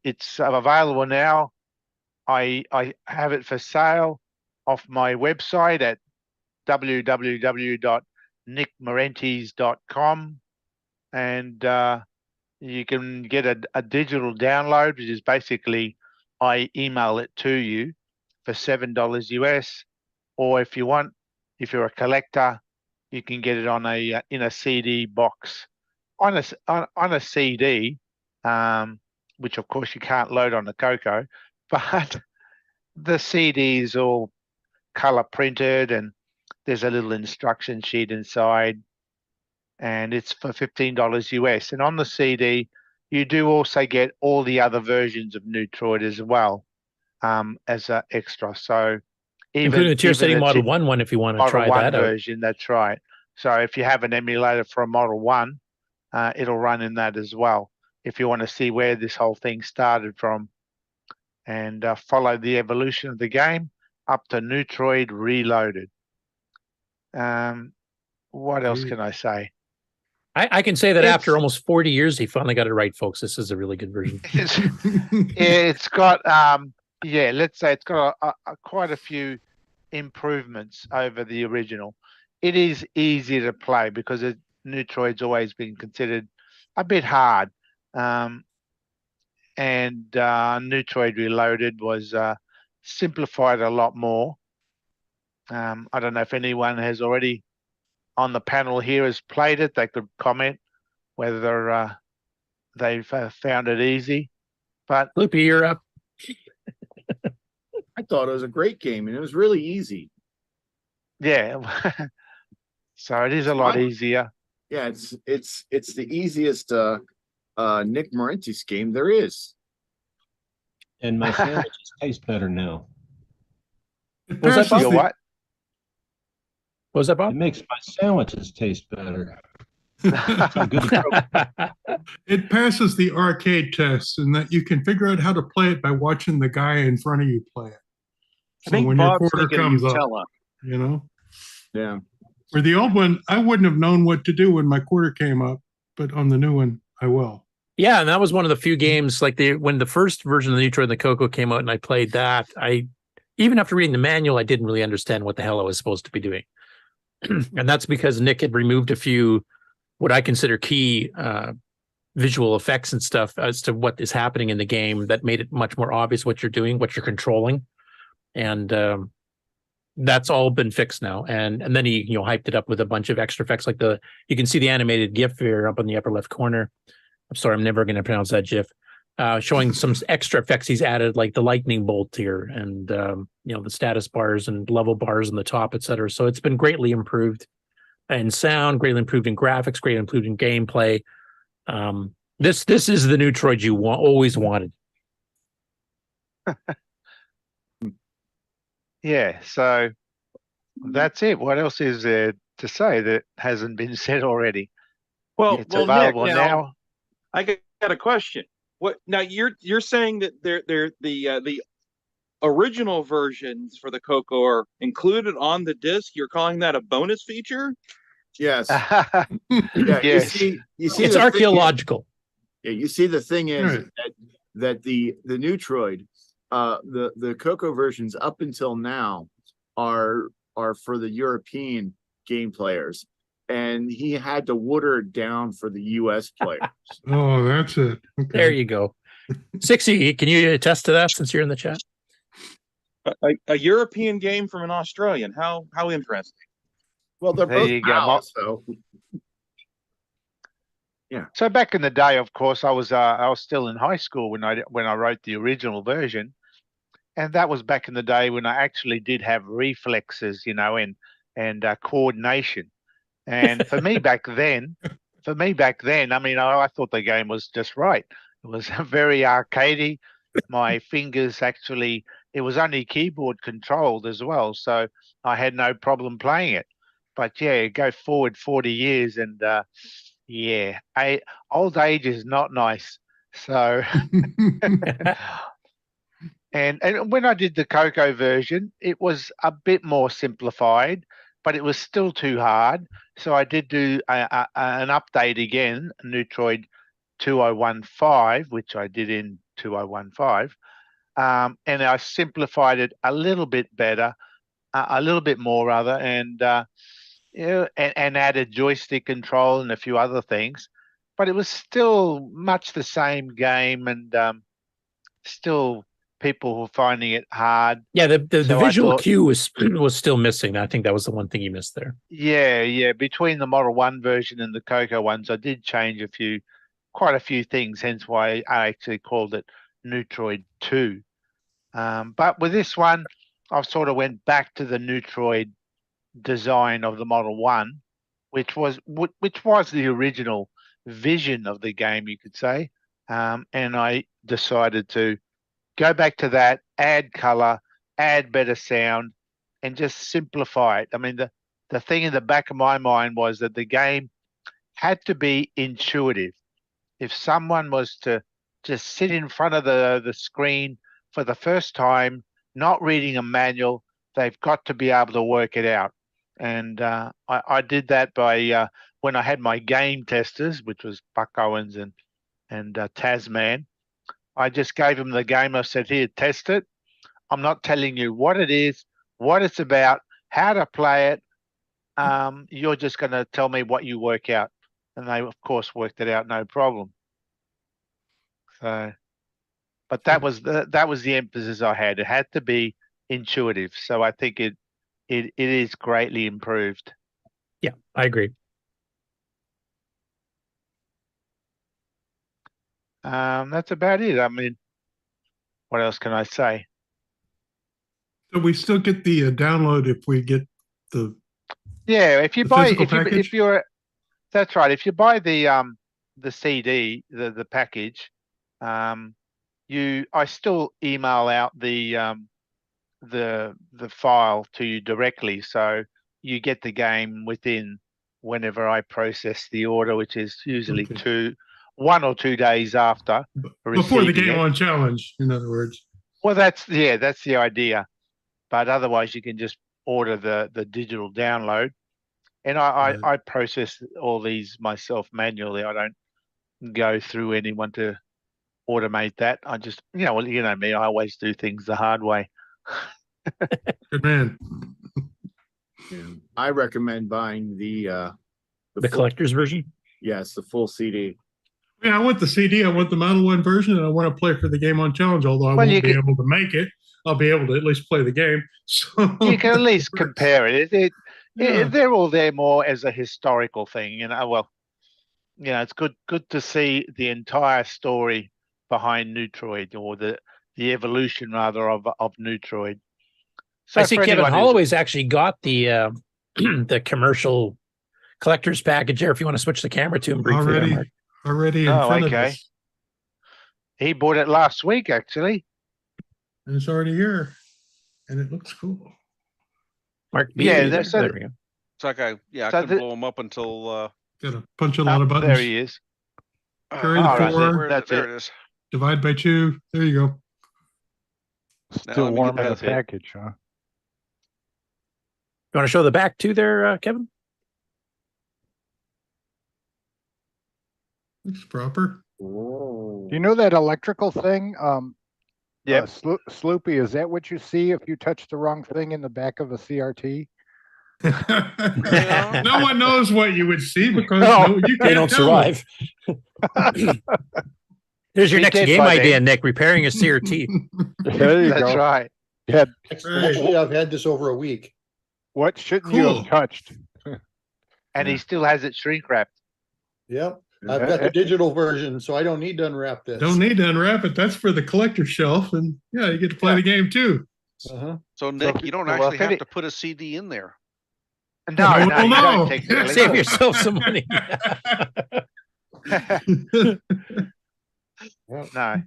it's available now. I have it for sale off my website at www.nickmarentes.com, and you can get a digital download, which is basically I email it to you for $7 US, or if you're a collector, you can get it on in a CD box on a CD, which of course you can't load on the CoCo, but the CD is all color printed and there's a little instruction sheet inside, and it's for $15 US. And on the CD, you do also get all the other versions of Neutroid as well, as an extra. So including the TRS80 Model 1 one, if you want to try that version, out. That's right. So if you have an emulator for a Model 1, it'll run in that as well. If you want to see where this whole thing started from and follow the evolution of the game up to Neutroid Reloaded. What else can I say? I can say that after almost 40 years, he finally got it right, folks. This is a really good version. It's got, let's say it's got quite a few improvements over the original. It is easy to play because Neutroid's always been considered a bit hard. And Neutroid Reloaded was simplified a lot more. I don't know if anyone has already on the panel here has played it. They could comment whether they've found it easy. But Sloopy, you're up. I thought it was a great game, and it was really easy. Yeah, so it is a lot easier. Yeah, it's the easiest Nick Marentes game there is. And my sandwiches taste better now. Was that Bob? What? What was that, Bob? It makes my sandwiches taste better. It passes the arcade test in that you can figure out how to play it by watching the guy in front of you play it. So I think when Bob's your quarter thinking comes of up, Nutella. you know? Yeah. For the old one, I wouldn't have known what to do when my quarter came up, but on the new one, I will. Yeah, and that was one of the few games, like when the first version of the Neutroid and the CoCo came out and I played that, even after reading the manual, I didn't really understand what the hell I was supposed to be doing. And that's because Nick had removed a few, what I consider key visual effects and stuff as to what is happening in the game that made it much more obvious what you're doing, what you're controlling. And that's all been fixed now. And then he hyped it up with a bunch of extra effects, like you can see the animated GIF here up in the upper left corner. I'm sorry, I'm never going to pronounce that GIF. Showing some extra effects he's added, like the lightning bolt here, and the status bars and level bars on the top, etc. So it's been greatly improved in sound, greatly improved in graphics, greatly improved in gameplay. This is the Neutroid you always wanted. Yeah, so that's it. What else is there to say that hasn't been said already? It's Nick, available now. I got a question. What now? You're saying that the original versions for the CoCo are included on the disc. You're calling that a bonus feature? Yes. Yeah, Yes. You see It's archaeological. You see, the thing is Right. that the Neutroid, the CoCo versions up until now are for the European game players, and he had to water it down for the US players. Oh, that's it. Okay. There you go. 60, can you attest to that since you're in the chat? A European game from an Australian. How interesting. Well, they're There both you go. pals, so yeah. So back in the day, of course, I was still in high school when I wrote the original version, and that was back in the day when I actually did have reflexes, and coordination. And for me back then, I mean, I thought the game was just right. It was very arcadey. My fingers actually, it was only keyboard controlled as well, so I had no problem playing it. But yeah, go forward 40 years and old age is not nice. So and when I did the CoCo version, it was a bit more simplified, but it was still too hard. So I did do an update again, Neutroid 2015, which I did in 2015. And I simplified it a little bit better, a little bit more rather, and added joystick control and a few other things. But it was still much the same game, and still people were finding it hard. Yeah, the So visual I thought, cue was still missing. I think that was the one thing you missed there. yeah. Between the Model 1 version and the CoCo ones, I did change quite a few things, hence why I actually called it Neutroid 2. But with this one, I sort of went back to the Neutroid design of the Model 1, which was the original vision of the game, you could say. And I decided to go back to that, add color, add better sound, and just simplify it. I mean, the thing in the back of my mind was that the game had to be intuitive. If someone was to just sit in front of the screen for the first time, not reading a manual, they've got to be able to work it out. And I did that by when I had my game testers, which was Buck Owens and Tasman. I just gave them the game. I said, here, test it. I'm not telling you what it is, what it's about, how to play it. You're just going to tell me what you work out. And they, of course, worked it out, no problem. So, but that was the emphasis I had. It had to be intuitive. So I think it is greatly improved. Yeah, I agree. That's about it. I mean, what else can I say? So we still get the download if we get the if you buy package? if you're that's right. If you buy the CD, the package, I still email out the file to you directly, so you get the game within whenever I process the order, which is usually 1 or 2 days after before the game it. on challenge, in other words. Well, that's the idea. But otherwise, you can just order the digital download, and I process all these myself manually. I don't go through anyone to automate that. I just, me, I always do things the hard way. Good man. I recommend buying the collector's version. Yes, the full CD. Yeah, I want the CD. I want the Model 1 version, and I want to play for the game on challenge. Although I won't be able to make it, I'll be able to at least play the game. So you can at least compare it. They're all there more as a historical thing, Well, it's good to see the entire story behind Neutroid, or the evolution rather of Neutroid. So I see Kevin Holloway's actually got the the commercial collector's package there. If you want to switch the camera to him briefly, already, Mark. already in front of us. He bought it last week, actually. And it's already here. And it looks cool. Mark, yeah, that's there we go. It's like I couldn't blow him up until Gotta punch a lot of buttons. There he is. Carry the 4. There it is. Divide by 2. There you go. Still warm in the package, huh? You want to show the back too there, Kevin? Looks proper. Do you know that electrical thing? Yeah. Sloopy, is that what you see if you touch the wrong thing in the back of a CRT? No one knows what you would see because you they don't survive. There's your next game idea, Nick. Repairing a CRT. There you go. That's right. Yeah. Actually, I've had this over a week. What shouldn't you have touched? And he still has it shrink wrapped. Yep. I've got the digital version, so I don't need to unwrap this. Don't need to unwrap it. That's for the collector shelf. And yeah, you get to play the game too. So Nick, you don't actually have to put a CD in there. No, you don't technically. Save yourself some money. No.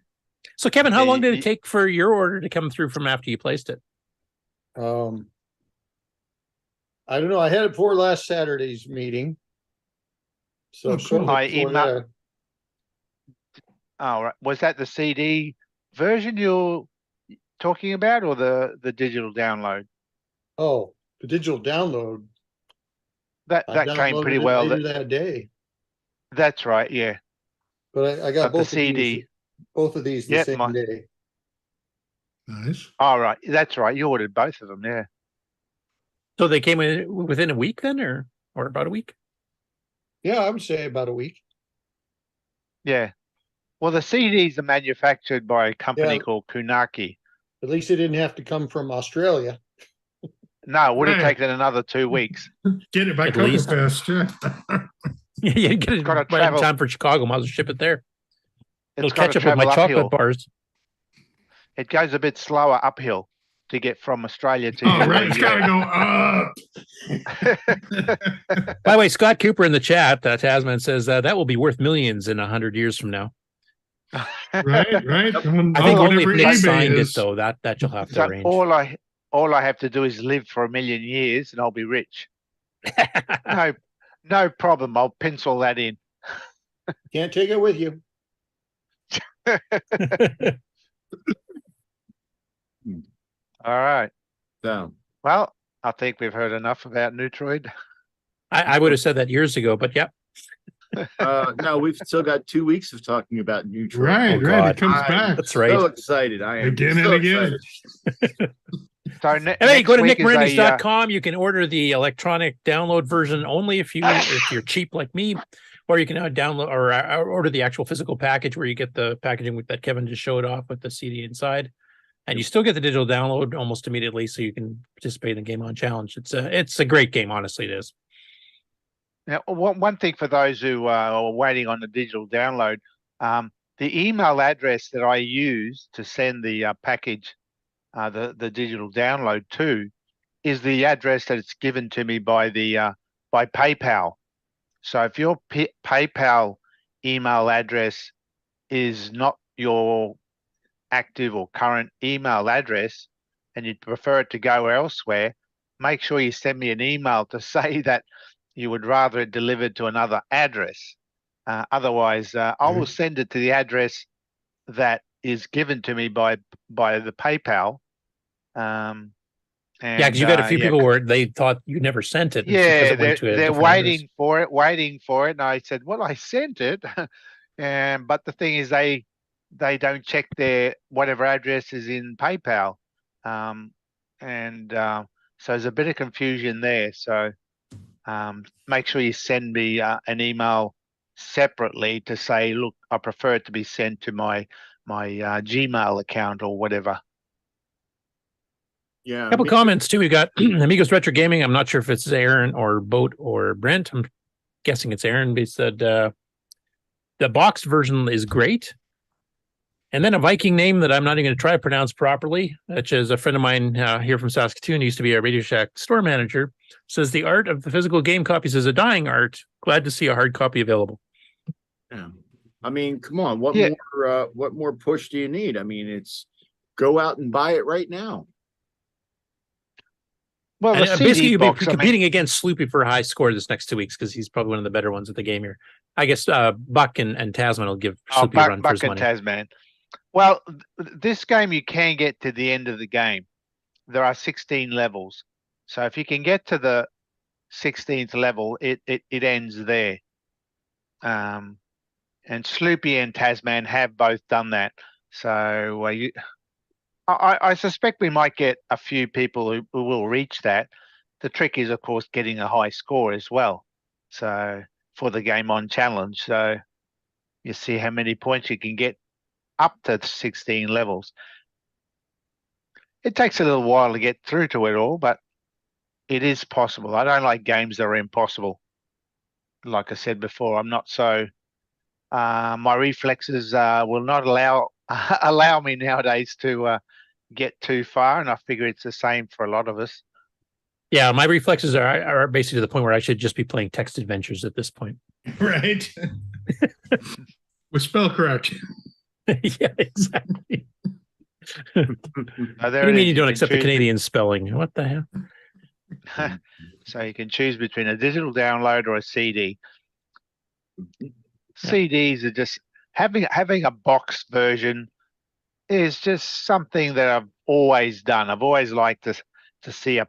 So Kevin, how long did it take for your order to come through from after you placed it? I don't know. I had it for last Saturday's meeting. So cool. I emailed. Oh, right. Was that the CD version you're talking about, or the digital download? Oh, the digital download. That came pretty well that day. That's right. Yeah. But I got both the CD. Both of these the same day. Nice. All right. That's right. You ordered both of them. Yeah. So they came in within a week then, or about a week? Yeah, I would say about a week. Yeah. Well, the CDs are manufactured by a company called Kunaki. At least it didn't have to come from Australia. No, it would have taken another 2 weeks. Get it by At least. CoCoFest. Yeah, get it right in time for Chicago. Might as well ship it there. It'll catch up with my chocolate bars. It goes a bit slower uphill to get from Australia to. Oh, right. It's got to go up. By the way, Scott Cooper in the chat, Tasman says that will be worth millions in 100 years from now. Right. I think only if Nick signed it, though. That you'll have to arrange. All I have to do is live for 1 million years, and I'll be rich. No problem. I'll pencil that in. Can't take it with you. All right. So, well, I think we've heard enough about Neutroid. I would have said that years ago, but yeah. No, we've still got 2 weeks of talking about Neutroid. Right, right. It comes back. That's right. So excited. I am again so and again. So hey, go to nickmarines.com. You can order the electronic download version only if you're cheap like me, or you can download or order the actual physical package where you get the packaging that Kevin just showed off with the CD inside, and you still get the digital download almost immediately, so you can participate in the Game On Challenge. It's a great game, honestly. It is. Now, one thing for those who are waiting on the digital download, the email address that I use to send the package, the digital download to, is the address that it's given to me by by PayPal. So if your PayPal email address is not your active or current email address, and you'd prefer it to go elsewhere, make sure you send me an email to say that you would rather it delivered to another address. Otherwise, I will send it to the address that is given to me by the PayPal. Yeah, because you've had a few people where they thought you never sent it. Yeah, they're waiting for it. And I said, well, I sent it. But the thing is, they don't check their whatever address is in PayPal. So there's a bit of confusion there. So make sure you send me an email separately to say, look, I prefer it to be sent to my Gmail account or whatever. Yeah. A couple comments too. We got Amigos Retrogaming. I'm not sure if it's Aaron or Boat or Brent. I'm guessing it's Aaron. He said the boxed version is great. And then a Viking name that I'm not even going to try to pronounce properly, which is a friend of mine here from Saskatoon, used to be a Radio Shack store manager, says the art of the physical game copies is a dying art. Glad to see a hard copy available. Yeah. I mean, come on, what Yeah. what more push do you need? I mean, it's go out and buy it right now. Well, And the basically, CD you'll box, be I mean- competing against Sloopy for a high score this next 2 weeks because he's probably one of the better ones at the game here. I guess Buck and Tasman will give Oh, Sloopy a run for Buck his and money. Tasman. Well, this game you can get to the end of the game. There are 16 levels, so if you can get to the 16th level, it ends there. And Sloopy and Tasman have both done that. So I suspect we might get a few people who will reach that. The trick is, of course, getting a high score as well. So for the game on challenge, so you see how many points you can get up to 16 levels. It takes a little while to get through to it all, but it is possible. I don't like games that are impossible. Like I said before, I'm not so. My reflexes will not allow me nowadays to get too far, and I figure it's the same for a lot of us. Yeah, my reflexes are basically to the point where I should just be playing text adventures at this point. Right. With spell correction. Yeah, exactly. There What do you it mean is. you don't can accept the choose Canadian spelling? What the hell? So you can choose between a digital download or a CD. CDs are just having a box version is just something that I've always done. I've always liked to see a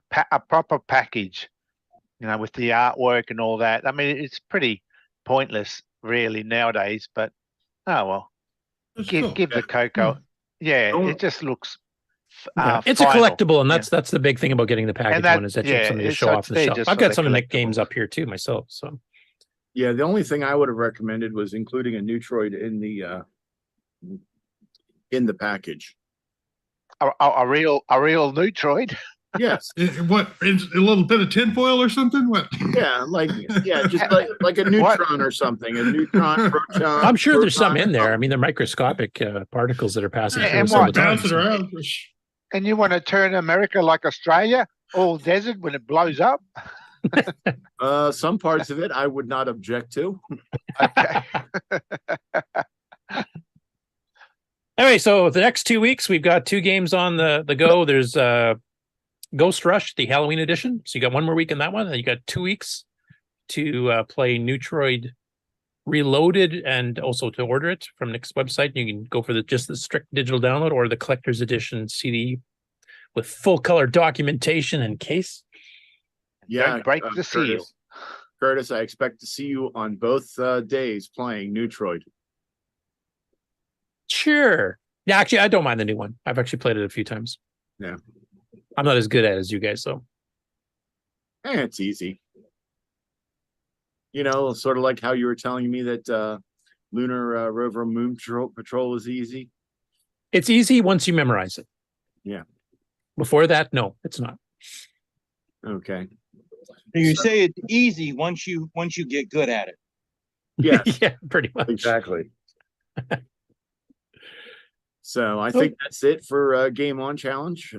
proper package, with the artwork and all that. I mean, it's pretty pointless really nowadays, but oh well. Give the CoCo. Yeah, it just looks. It's a final. collectible, and that's the big thing about getting the package one is that you have something to show off the shelf. I've got some of the games up here too myself. So Yeah, the only thing I would have recommended was including a Neutroid in the package. A real Neutroid. Yes. What? It's a little bit of tinfoil or something? What? Yeah, just like a neutron or something. A neutron, proton. I'm sure there's some proton. in there. I mean, they're microscopic particles that are passing through. And some what? of the time. Bounce it around. And you want to turn America like Australia, all desert when it blows up? Some parts of it I would not object to. Okay. Anyway, so the next 2 weeks we've got 2 games on the go. There's Ghost Rush, the Halloween edition. So you got 1 more week in that one, and you got 2 weeks to play Neutroid Reloaded, and also to order it from Nick's website. You can go for just the strict digital download or the collector's edition CD with full color documentation and case. Yeah, Don't break the seal. Curtis, I expect to see you on both days playing Neutroid. Sure. Yeah, actually, I don't mind the new one. I've actually played it a few times. Yeah. I'm not as good at it as you guys, though. It's easy. Sort of like how you were telling me that Lunar Rover Patrol is easy. It's easy once you memorize it. Yeah. Before that, no, it's not. Okay. You say it's easy once you get good at it. Yeah. Yeah, pretty much. Exactly. So I think that's it for Game On Challenge.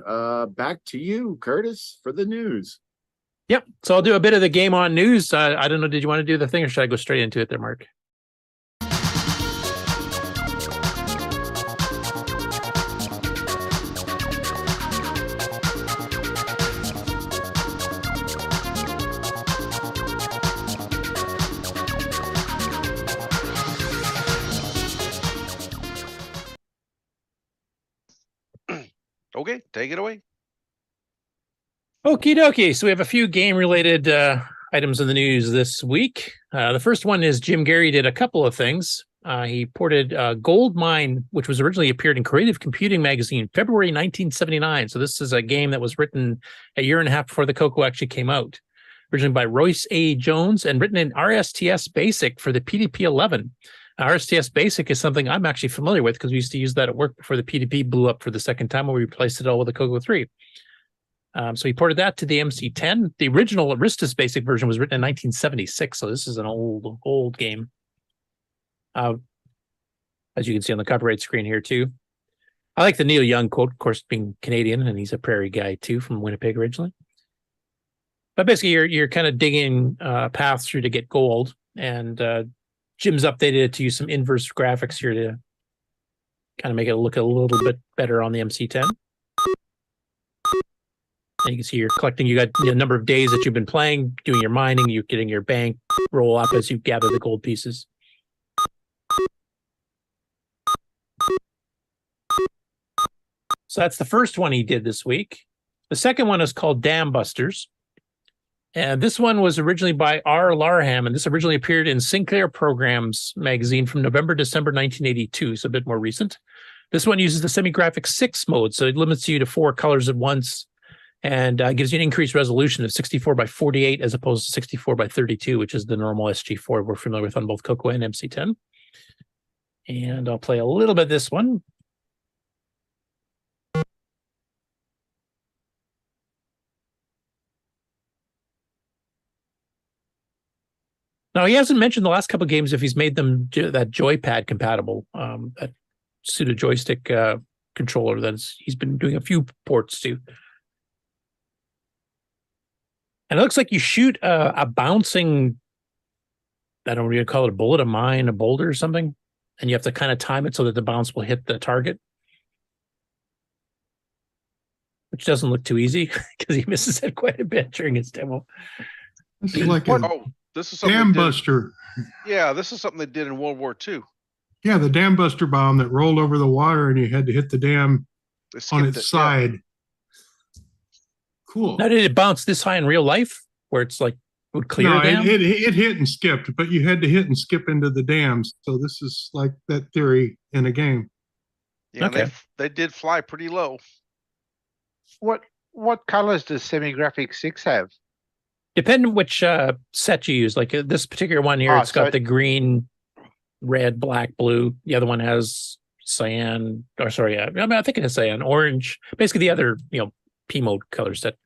Back to you, Curtis, for the news. Yep. So I'll do a bit of the Game On news. I don't know. Did you want to do the thing, or should I go straight into it there, Mark? Okay, take it away. Okie dokie. So we have a few game-related items in the news this week. The first one is Jim Gary did a couple of things. He ported Gold Mine, which was originally appeared in Creative Computing magazine, February 1979. So this is a game that was written a year and a half before the CoCo actually came out. Originally by Royce A. Jones and written in RSTS Basic for the PDP-11. RSTS Basic is something I'm actually familiar with because we used to use that at work before the PDP blew up for the second time when we replaced it all with the CoCo 3. So he ported that to the MC10. The original Aristus Basic version was written in 1976, so this is an old game. As you can see on the copyright screen here too. I like the Neil Young quote, of course, being Canadian, and he's a prairie guy too from Winnipeg originally. But basically, you're kind of digging paths through to get gold, and Jim's updated it to use some inverse graphics here to kind of make it look a little bit better on the MC10. And you can see you're collecting, you got a number of days that you've been playing, doing your mining, you're getting your bank roll up as you gather the gold pieces. So that's the first one he did this week. The second one is called Dam Busters. And this one was originally by R. Larham, and this originally appeared in Sinclair Programs magazine from December 1982, so a bit more recent. This one uses the semi-graphic 6 mode, so it limits you to 4 colors at once and gives you an increased resolution of 64 by 48 as opposed to 64 by 32, which is the normal SG4 we're familiar with on both CoCo and MC10. And I'll play a little bit of this one. Now, he hasn't mentioned the last couple of games if he's made them that joypad compatible, that pseudo joystick controller that he's been doing a few ports to. And it looks like you shoot a bouncing, I don't know what you call it, a bullet, a mine, a boulder or something, and you have to kind of time it so that the bounce will hit the target, which doesn't look too easy because he misses it quite a bit during his demo. This is like this is something dam buster. Yeah, this is something they did in World War II. Yeah, the dam buster bomb that rolled over the water and you had to hit the dam on its side. Yeah. Cool. Now, did it bounce this high in real life where it's like would clear no, a dam? It hit and skipped, but you had to hit and skip into the dams. So this is like that theory in a game. Yeah, okay. They did fly pretty low. What colors does semi-graphic 6 have? Depending on which set you use. Like this particular one here, it's got the green, red, black, blue. The other one has cyan, or sorry, I think it has cyan, orange. Basically, the other, P mode color set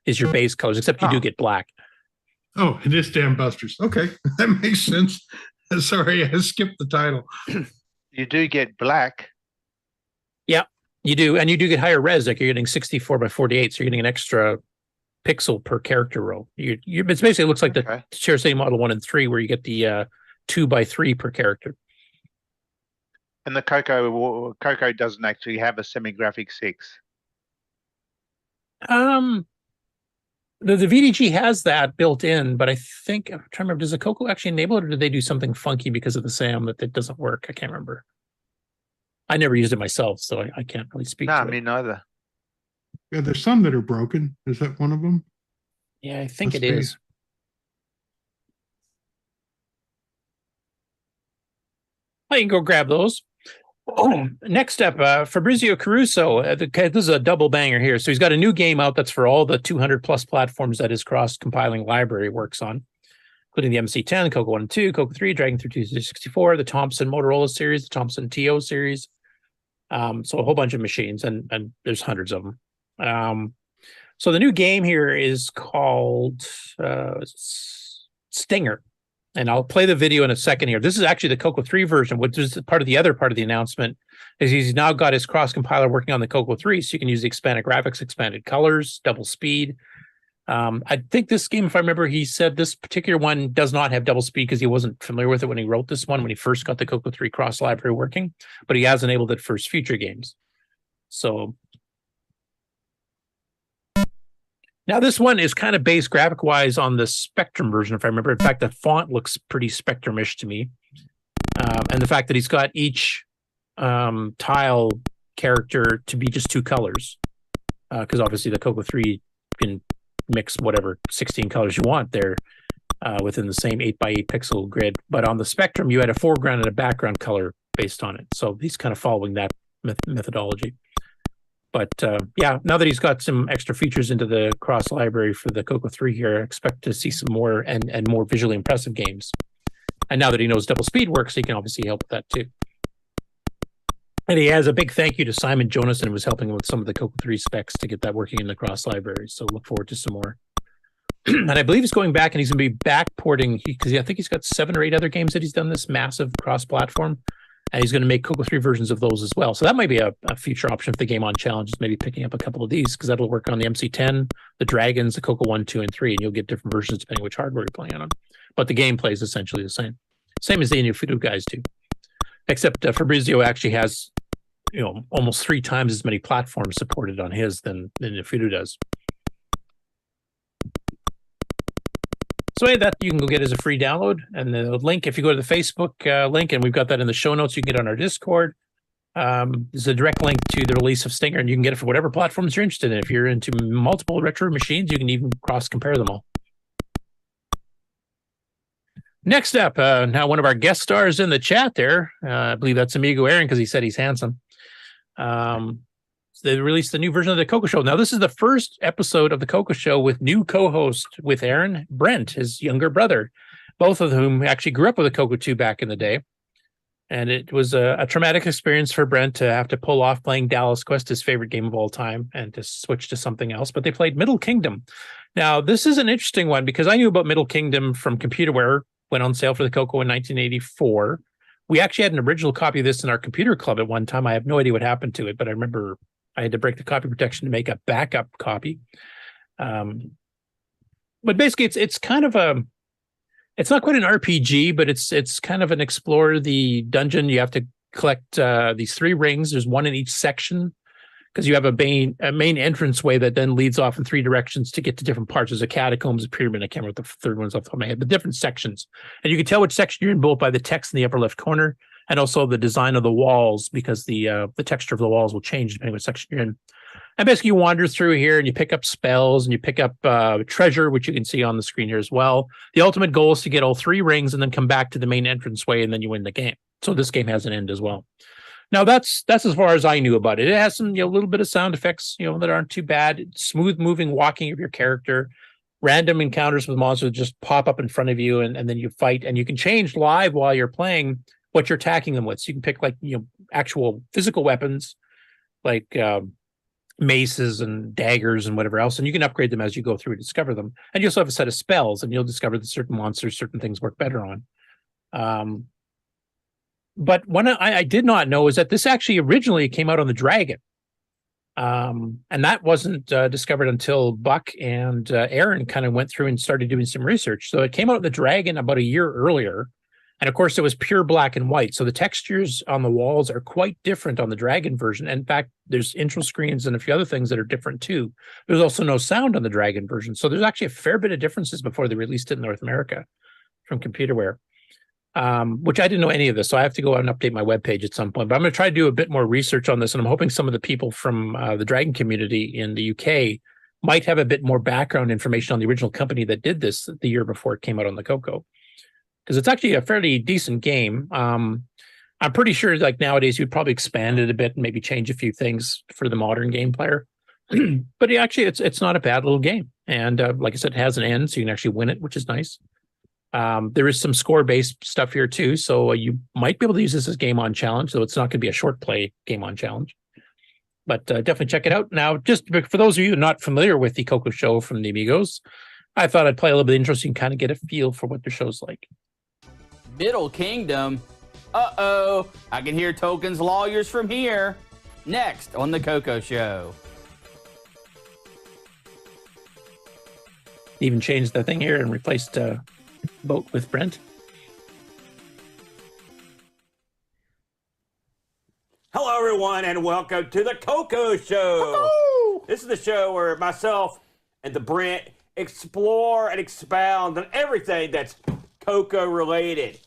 is your base colors, except you do get black. Oh, it is Dam Busters. Okay, that makes sense. Sorry, I skipped the title. You do get black. Yeah, you do, and you do get higher res. Like you're getting 64 by 48, so you're getting an extra pixel per character row. It's basically looks like the TRS80 Model 1 and 3, where you get the 2 by 3 per character. And the CoCo doesn't actually have a semi-graphic 6. The VDG has that built in, but I think I'm trying to remember, does the CoCo actually enable it, or did they do something funky because of the SAM that it doesn't work? I can't remember. I never used it myself, so I can't really speak to it. No, me neither. Yeah, there's some that are broken. Is that one of them? Yeah, I think it is. I can go grab those. Next up, Fabrizio Caruso. This is a double banger here. So he's got a new game out that's for all the 200 plus platforms that his cross-compiling library works on, including the MC10, CoCo 1 and 2, CoCo 3, Dragon 3264, the Thompson Motorola series, the Thompson TO series. So a whole bunch of machines, and there's hundreds of them. So the new game here is called Stinger. And I'll play the video in a second here. This is actually the CoCo 3 version, which is part of the other part of the announcement, is he's now got his cross-compiler working on the CoCo 3, so you can use the expanded graphics, expanded colors, double speed. I think this game, if I remember, he said this particular one does not have double speed because he wasn't familiar with it when he wrote this one, when he first got the CoCo 3 cross-library working, but he has enabled it for his future games. So now this one is kind of based graphic-wise on the Spectrum version, if I remember. In fact, the font looks pretty Spectrum-ish to me. And the fact that he's got each tile character to be just 2 colors. Because obviously the CoCo 3 can mix whatever 16 colors you want there within the same 8x8 pixel grid. But on the Spectrum, you had a foreground and a background color based on it. So he's kind of following that methodology. But yeah, now that he's got some extra features into the cross library for the CoCo 3 here, I expect to see some more and more visually impressive games. And now that he knows double speed works, he can obviously help with that too. And he has a big thank you to Simon Jonason, who was helping him with some of the CoCo 3 specs to get that working in the cross library. So look forward to some more. And I believe he's going back and he's going to be back porting, because I think he's got 7 or 8 other games that he's done this massive cross-platform. And he's going to make CoCo 3 versions of those as well. So that might be a future option for the Game On Challenge, is maybe picking up a couple of these, because that'll work on the MC10, the Dragons, the CoCo 1, 2, and 3, and you'll get different versions depending which hardware you're playing on. But the gameplay is essentially the same. Same as the Inufudu guys do. Except Fabrizio actually has, almost 3 times as many platforms supported on his than Inufudu does. So that you can go get as a free download. And the link, if you go to the Facebook link, and we've got that in the show notes, you can get on our Discord. There's a direct link to the release of Stinger, and you can get it for whatever platforms you're interested in. If you're into multiple retro machines, you can even cross-compare them all. Next up, now one of our guest stars in the chat there, I believe that's Amigo Aaron, because he said he's handsome. They released the new version of the CoCo Show. Now, this is the first episode of the CoCo Show with new co-host with Aaron, Brent, his younger brother, both of whom actually grew up with a CoCo 2 back in the day. And it was a traumatic experience for Brent to have to pull off playing Dallas Quest, his favorite game of all time, and to switch to something else. But they played Middle Kingdom. Now, this is an interesting one because I knew about Middle Kingdom from Computerware, went on sale for the CoCo in 1984. We actually had an original copy of this in our computer club at one time. I have no idea what happened to it, but I remember I had to break the copy protection to make a backup copy. But basically, it's kind of it's not quite an RPG, but it's kind of an explore the dungeon. You have to collect these 3 rings. There's 1 in each section because you have a main entranceway that then leads off in 3 directions to get to different parts. There's a catacombs, a pyramid. I can't remember what the third one's off the top of my head, but different sections. And you can tell which section you're in both by the text in the upper left corner and also the design of the walls, because the texture of the walls will change depending on what section you're in. And basically, you wander through here and you pick up spells and you pick up treasure, which you can see on the screen here as well. The ultimate goal is to get all 3 rings and then come back to the main entranceway, and then you win the game. So this game has an end as well. Now, that's as far as I knew about it. It has some little bit of sound effects that aren't too bad. Smooth moving walking of your character, random encounters with monsters just pop up in front of you, and then you fight. And you can change live while you're playing what you're attacking them with. So you can pick actual physical weapons like maces and daggers and whatever else, and you can upgrade them as you go through and discover them. And you also have a set of spells, and you'll discover that certain monsters, certain things work better on. But one I did not know is that this actually originally came out on the Dragon. And that wasn't discovered until Buck and Aaron kind of went through and started doing some research. So it came out on the Dragon about a year earlier. And of course, it was pure black and white. So the textures on the walls are quite different on the Dragon version. In fact, there's intro screens and a few other things that are different too. There's also no sound on the Dragon version. So there's actually a fair bit of differences before they released it in North America from Computerware, which I didn't know any of this. So I have to go out and update my webpage at some point. But I'm going to try to do a bit more research on this. And I'm hoping some of the people from the Dragon community in the UK might have a bit more background information on the original company that did this the year before it came out on the CoCo. Because it's actually a fairly decent game. I'm pretty sure nowadays you'd probably expand it a bit and maybe change a few things for the modern game player. But actually, it's not a bad little game. And like I said, it has an end, so you can actually win it, which is nice. There is some score-based stuff here too, so you might be able to use this as game on challenge, though it's not going to be a short play game on challenge. But definitely check it out. Now, just for those of you not familiar with the CoCo Show from the Amigos, I thought I'd play a little bit interesting, kind of get a feel for what their show's like. Middle Kingdom. Uh-oh. I can hear Tolkien's lawyers from here. Next on the CoCo Show. Even changed the thing here and replaced Boat with Brent. Hello, everyone, and welcome to the CoCo Show. Woo-hoo! This is the show where myself and the Brent explore and expound on everything that's CoCo related.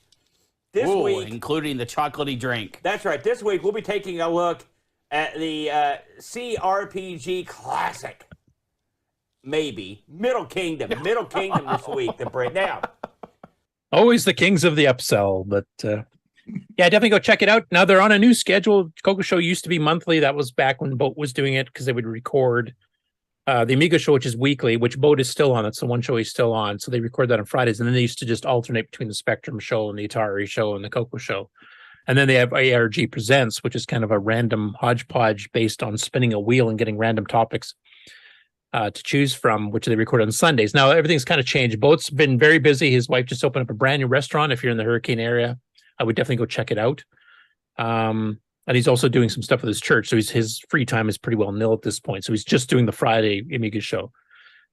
This week, including the chocolatey drink. That's right. This week, we'll be taking a look at the CRPG classic. Maybe. Middle Kingdom. Middle Kingdom this week. The Brent. Now. Always the kings of the upsell, but yeah, definitely go check it out. Now they're on a new schedule. CoCo Show used to be monthly. That was back when Boat was doing it because they would record the Amiga Show, which is weekly, which Boat is still on. That's the one show he's still on. So they record that on Fridays. And then they used to just alternate between the Spectrum Show and the Atari Show and the CoCo Show. And then they have ARG Presents, which is kind of a random hodgepodge based on spinning a wheel and getting random topics to choose from, which they record on Sundays. Now, everything's kind of changed. Boat's been very busy. His wife just opened up a brand new restaurant. If you're in the Hurricane area, I would definitely go check it out. And he's also doing some stuff with his church. So his free time is pretty well nil at this point. So he's just doing the Friday Amiga Show.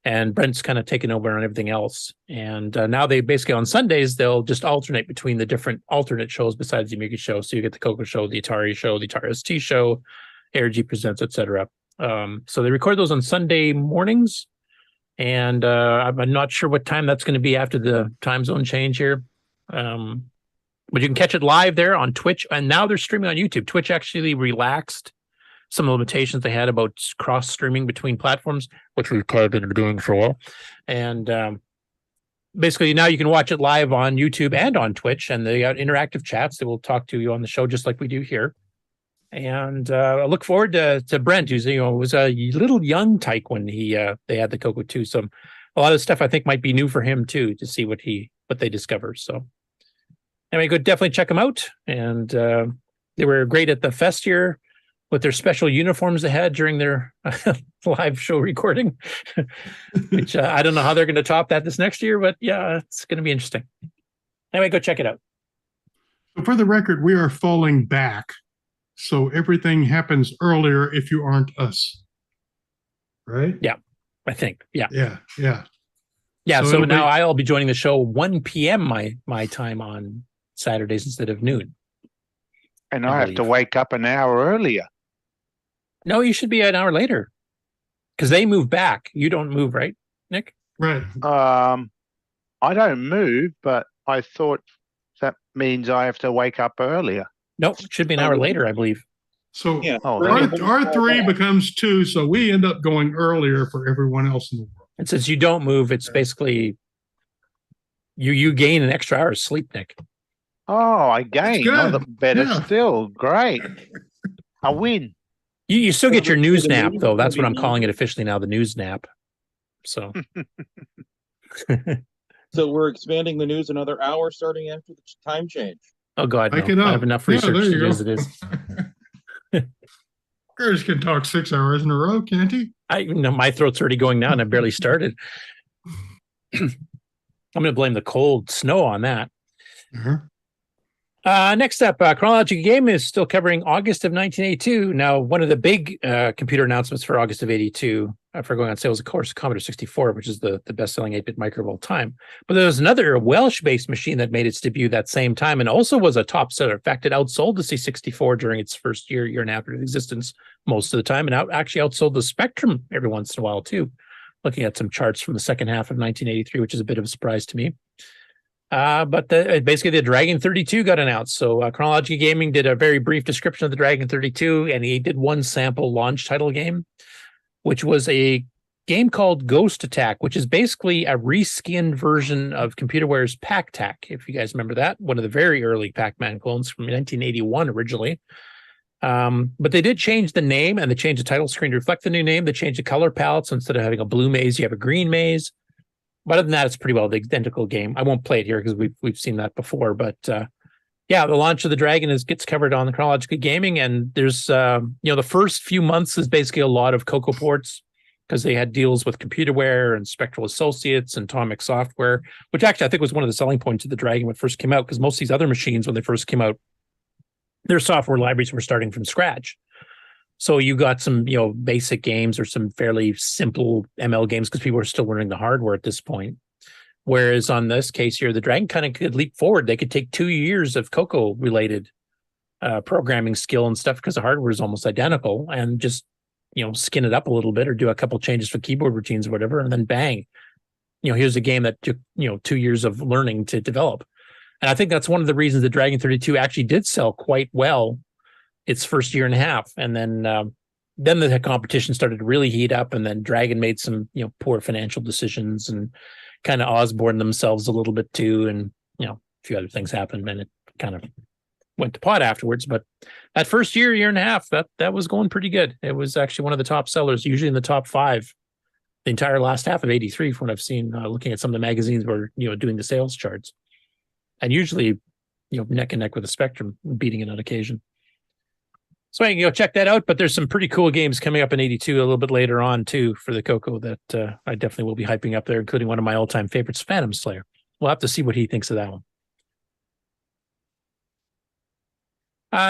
and Brent's kind of taken over on everything else. And now they basically on Sundays they'll just alternate between the different alternate shows besides the Amiga show. So you get the CoCo show, the Atari show, the Atari ST show, ARG Presents, etc. So they record those on Sunday mornings, and I'm not sure what time that's going to be after the time zone change here. But you can catch it live there on Twitch, and now they're streaming on YouTube. Twitch actually relaxed some of the limitations they had about cross streaming between platforms, which we've kind of been doing for a while. And basically now you can watch it live on YouTube and on Twitch, and they got interactive chats that will talk to you on the show just like we do here. And I look forward to Brent, who's was a little young tyke when they had the CoCo 2. So a lot of stuff I think might be new for him too, to see what they discover. So anyway, go definitely check them out. And they were great at the fest here with their special uniforms they had during their live show recording, which I don't know how they're going to top that this next year, but yeah, it's going to be interesting. Anyway, go check it out. So for the record, we are falling back. So everything happens earlier if you aren't us. Right? Yeah, I think. Yeah. Yeah. Yeah. Yeah. So now I'll be joining the show 1 p.m. my time on Saturdays instead of noon. And I have to wake up an hour earlier. No, you should be an hour later because they move back. You don't move, right, Nick? Right. I don't move, but I thought that means I have to wake up earlier. Nope, it should be an hour later, I believe. So Yeah. R3 becomes 2, so we end up going earlier for everyone else in the world. And since you don't move, it's basically you gain an extra hour of sleep, Nick. Oh, I gain. Oh, better still. Great. I win. You still get your news nap, though. That's what I'm calling it officially now, the news nap. So So we're expanding the news another hour starting after the time change. Oh, God, no. I have enough research to do as it is. Curtis can talk 6 hours in a row, can't he? My throat's already going now, and I barely started. I'm going to blame the cold snow on that. Next up, Chronologically Gameing is still covering August of 1982. Now, one of the big computer announcements for August of 82 for going on sale was, of course, Commodore 64, which is the best-selling 8-bit micro of all time. But there was another Welsh-based machine that made its debut that same time and also was a top seller. In fact, it outsold the C64 during its first year and a half of existence most of the time, and actually outsold the Spectrum every once in a while, too. Looking at some charts from the second half of 1983, which is a bit of a surprise to me. But basically the Dragon 32 got announced. So Chronologically Gaming did a very brief description of the Dragon 32, and he did one sample launch title game, which was a game called Ghost Attack, which is basically a reskinned version of Computerware's Pac Attack, if you guys remember that, one of the very early Pac-Man clones from 1981 originally. But they did change the name, and they changed the title screen to reflect the new name. They changed the color palette, so instead of having a blue maze, you have a green maze. But other than that, it's pretty well the identical game. I won't play it here because we've seen that before. But yeah, the launch of the Dragon gets covered on the Chronologically Gaming, and there's the first few months is basically a lot of CoCo ports because they had deals with Computerware and Spectral Associates and Atomic Software, which actually I think was one of the selling points of the Dragon when it first came out, because most of these other machines when they first came out, their software libraries were starting from scratch. So you got some, basic games or some fairly simple ML games because people were still learning the hardware at this point. Whereas on this case here, the Dragon kind of could leap forward. They could take 2 years of CoCo related programming skill and stuff because the hardware is almost identical, and just, skin it up a little bit or do a couple changes for keyboard routines or whatever. And then bang, here's a game that took, 2 years of learning to develop. And I think that's one of the reasons the Dragon 32 actually did sell quite well its first year and a half. And then the competition started to really heat up, and then Dragon made some, poor financial decisions and kind of Osborne themselves a little bit too. And, a few other things happened, and it kind of went to pot afterwards. But that first year and a half, that was going pretty good. It was actually one of the top sellers, usually in the top 5, the entire last half of 83 from what I've seen, looking at some of the magazines were, doing the sales charts. And usually, neck and neck with the Spectrum, beating it on occasion. So you can go check that out, but there's some pretty cool games coming up in 82 a little bit later on, too, for the CoCo that I definitely will be hyping up there, including one of my all-time favorites, Phantom Slayer. We'll have to see what he thinks of that one.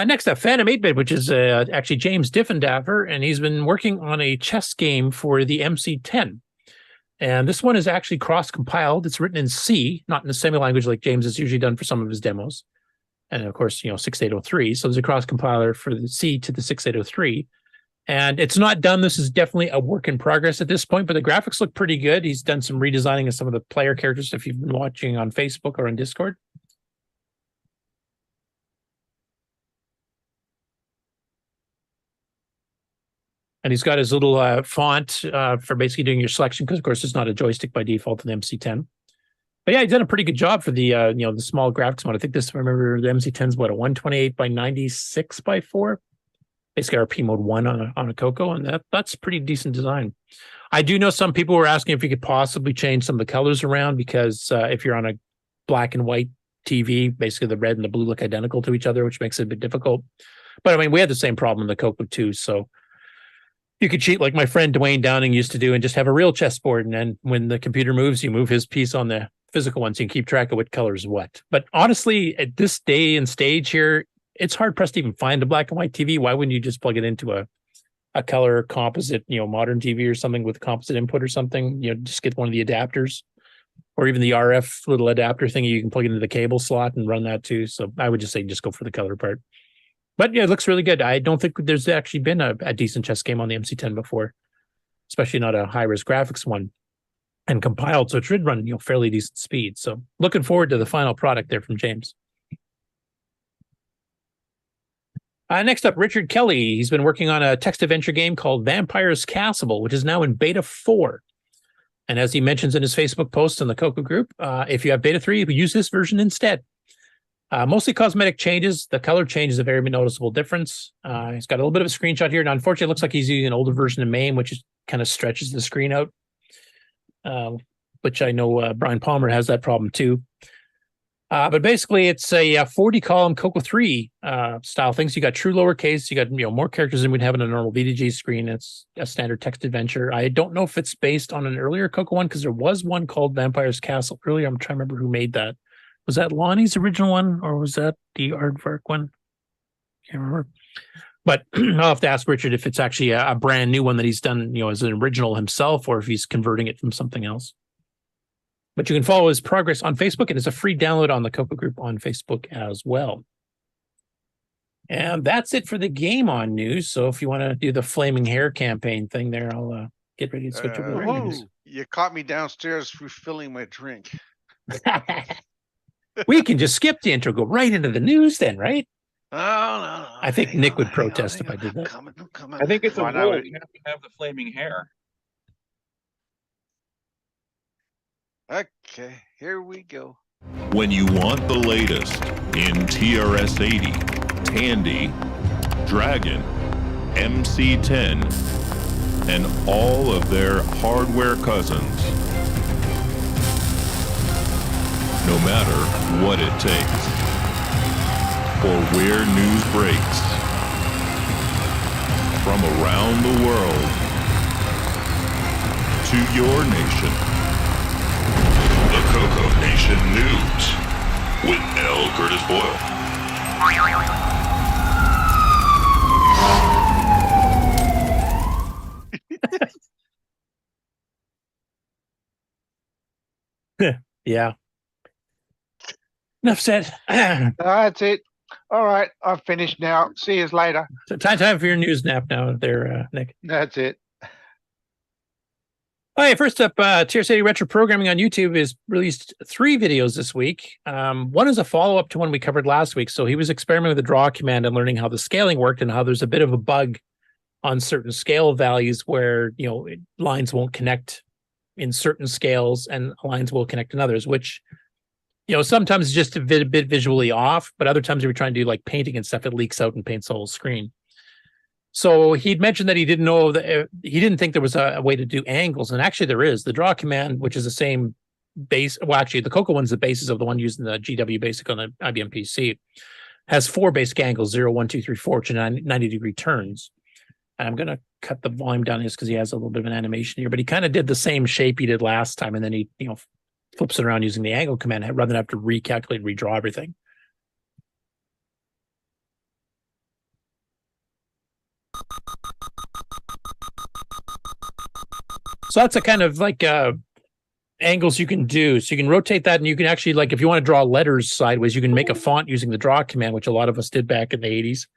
Next up, Phantom 8-Bit, which is actually James Diffendafer, and he's been working on a chess game for the MC-10. And this one is actually cross-compiled. It's written in C, not in the semi-language like James has usually done for some of his demos. And of course, 6803. So there's a cross-compiler for the C to the 6803. And it's not done. This is definitely a work in progress at this point, but the graphics look pretty good. He's done some redesigning of some of the player characters if you've been watching on Facebook or on Discord. And he's got his little font for basically doing your selection, because of course it's not a joystick by default in the MC10. But yeah, he's done a pretty good job for the the small graphics mode. I think this, I remember the MC10's what, a 128 by 96 by 4, basically RP mode 1 on a CoCo, and that's pretty decent design. I do know some people were asking if you could possibly change some of the colors around, because if you're on a black and white TV, basically the red and the blue look identical to each other, which makes it a bit difficult. But I mean, we had the same problem in the CoCo too, so you could cheat like my friend Dwayne Downing used to do and just have a real chessboard, and then when the computer moves, you move his piece on the physical one so you can keep track of what color is what. But honestly, at this day and stage here, it's hard pressed to even find a black and white TV. Why wouldn't you just plug it into a color composite, modern TV or something with composite input or something? Just get one of the adapters, or even the RF little adapter thing. You can plug it into the cable slot and run that too. So I would just say just go for the color part. But yeah, it looks really good. I don't think there's actually been a decent chess game on the MC10 before, especially not a high-res graphics one, and compiled, so it should run fairly decent speed. So looking forward to the final product there from James. Next up, Richard Kelly. He's been working on a text adventure game called Vampire's Castle, which is now in beta 4. And as he mentions in his Facebook post in the CoCo group, if you have beta 3, use this version instead. Mostly cosmetic changes. The color change is a very noticeable difference. He's got a little bit of a screenshot here. Now, unfortunately, it looks like he's using an older version of MAME, which kind of stretches the screen out, which I know Brian Palmer has that problem too. But basically, it's a 40-column CoCo 3 style thing. So you got true lowercase. You got more characters than we'd have on a normal VDG screen. It's a standard text adventure. I don't know if it's based on an earlier CoCo one, because there was one called Vampire's Castle earlier. I'm trying to remember who made that. Was that Lonnie's original one, or was that the Aardvark one? Can't remember. But I'll have to ask Richard if it's actually a brand new one that he's done, as an original himself, or if he's converting it from something else. But you can follow his progress on Facebook, and it's a free download on the CoCo group on Facebook as well. And that's it for the game on news. So if you want to do the flaming hair campaign thing there, I'll get ready to switch over to the news. You caught me downstairs refilling my drink. We can just skip the intro, go right into the news then, right? No. I think Nick would protest if I did that. I think it's a rule. You have to have the flaming hair. Okay, here we go. When you want the latest in TRS80, Tandy, Dragon, MC10, and all of their hardware cousins, no matter what it takes, or where news breaks, from around the world to your nation. The CoCo Nation News with L Curtis Boyle. Yeah. Enough said. That's it. All right, I've finished now. See you later. So time for your news nap now there, Nick. That's it. All right, first up, TRS80 Retroprogramming on YouTube has released 3 videos this week. One is a follow-up to one we covered last week. So he was experimenting with the draw command and learning how the scaling worked, and how there's a bit of a bug on certain scale values where, lines won't connect in certain scales and lines will connect in others, which, sometimes it's just a bit visually off, but other times if you're trying to do like painting and stuff, it leaks out and paints the whole screen. So he'd mentioned that he didn't know that he didn't think there was a way to do angles, and actually there is. The draw command, which is the same base. Well, actually, the CoCo one's the basis of the one using the GW Basic on the IBM PC. Has 4 basic angles: 0, 1, 2, 3, 4, which are 90-degree turns. And I'm gonna cut the volume down just because he has a little bit of an animation here, but he kind of did the same shape he did last time, and then he flips it around using the angle command rather than have to recalculate, redraw everything. So that's a kind of like angles you can do. So you can rotate that, and you can actually, like, if you want to draw letters sideways, you can make a font using the draw command, which a lot of us did back in the 80s.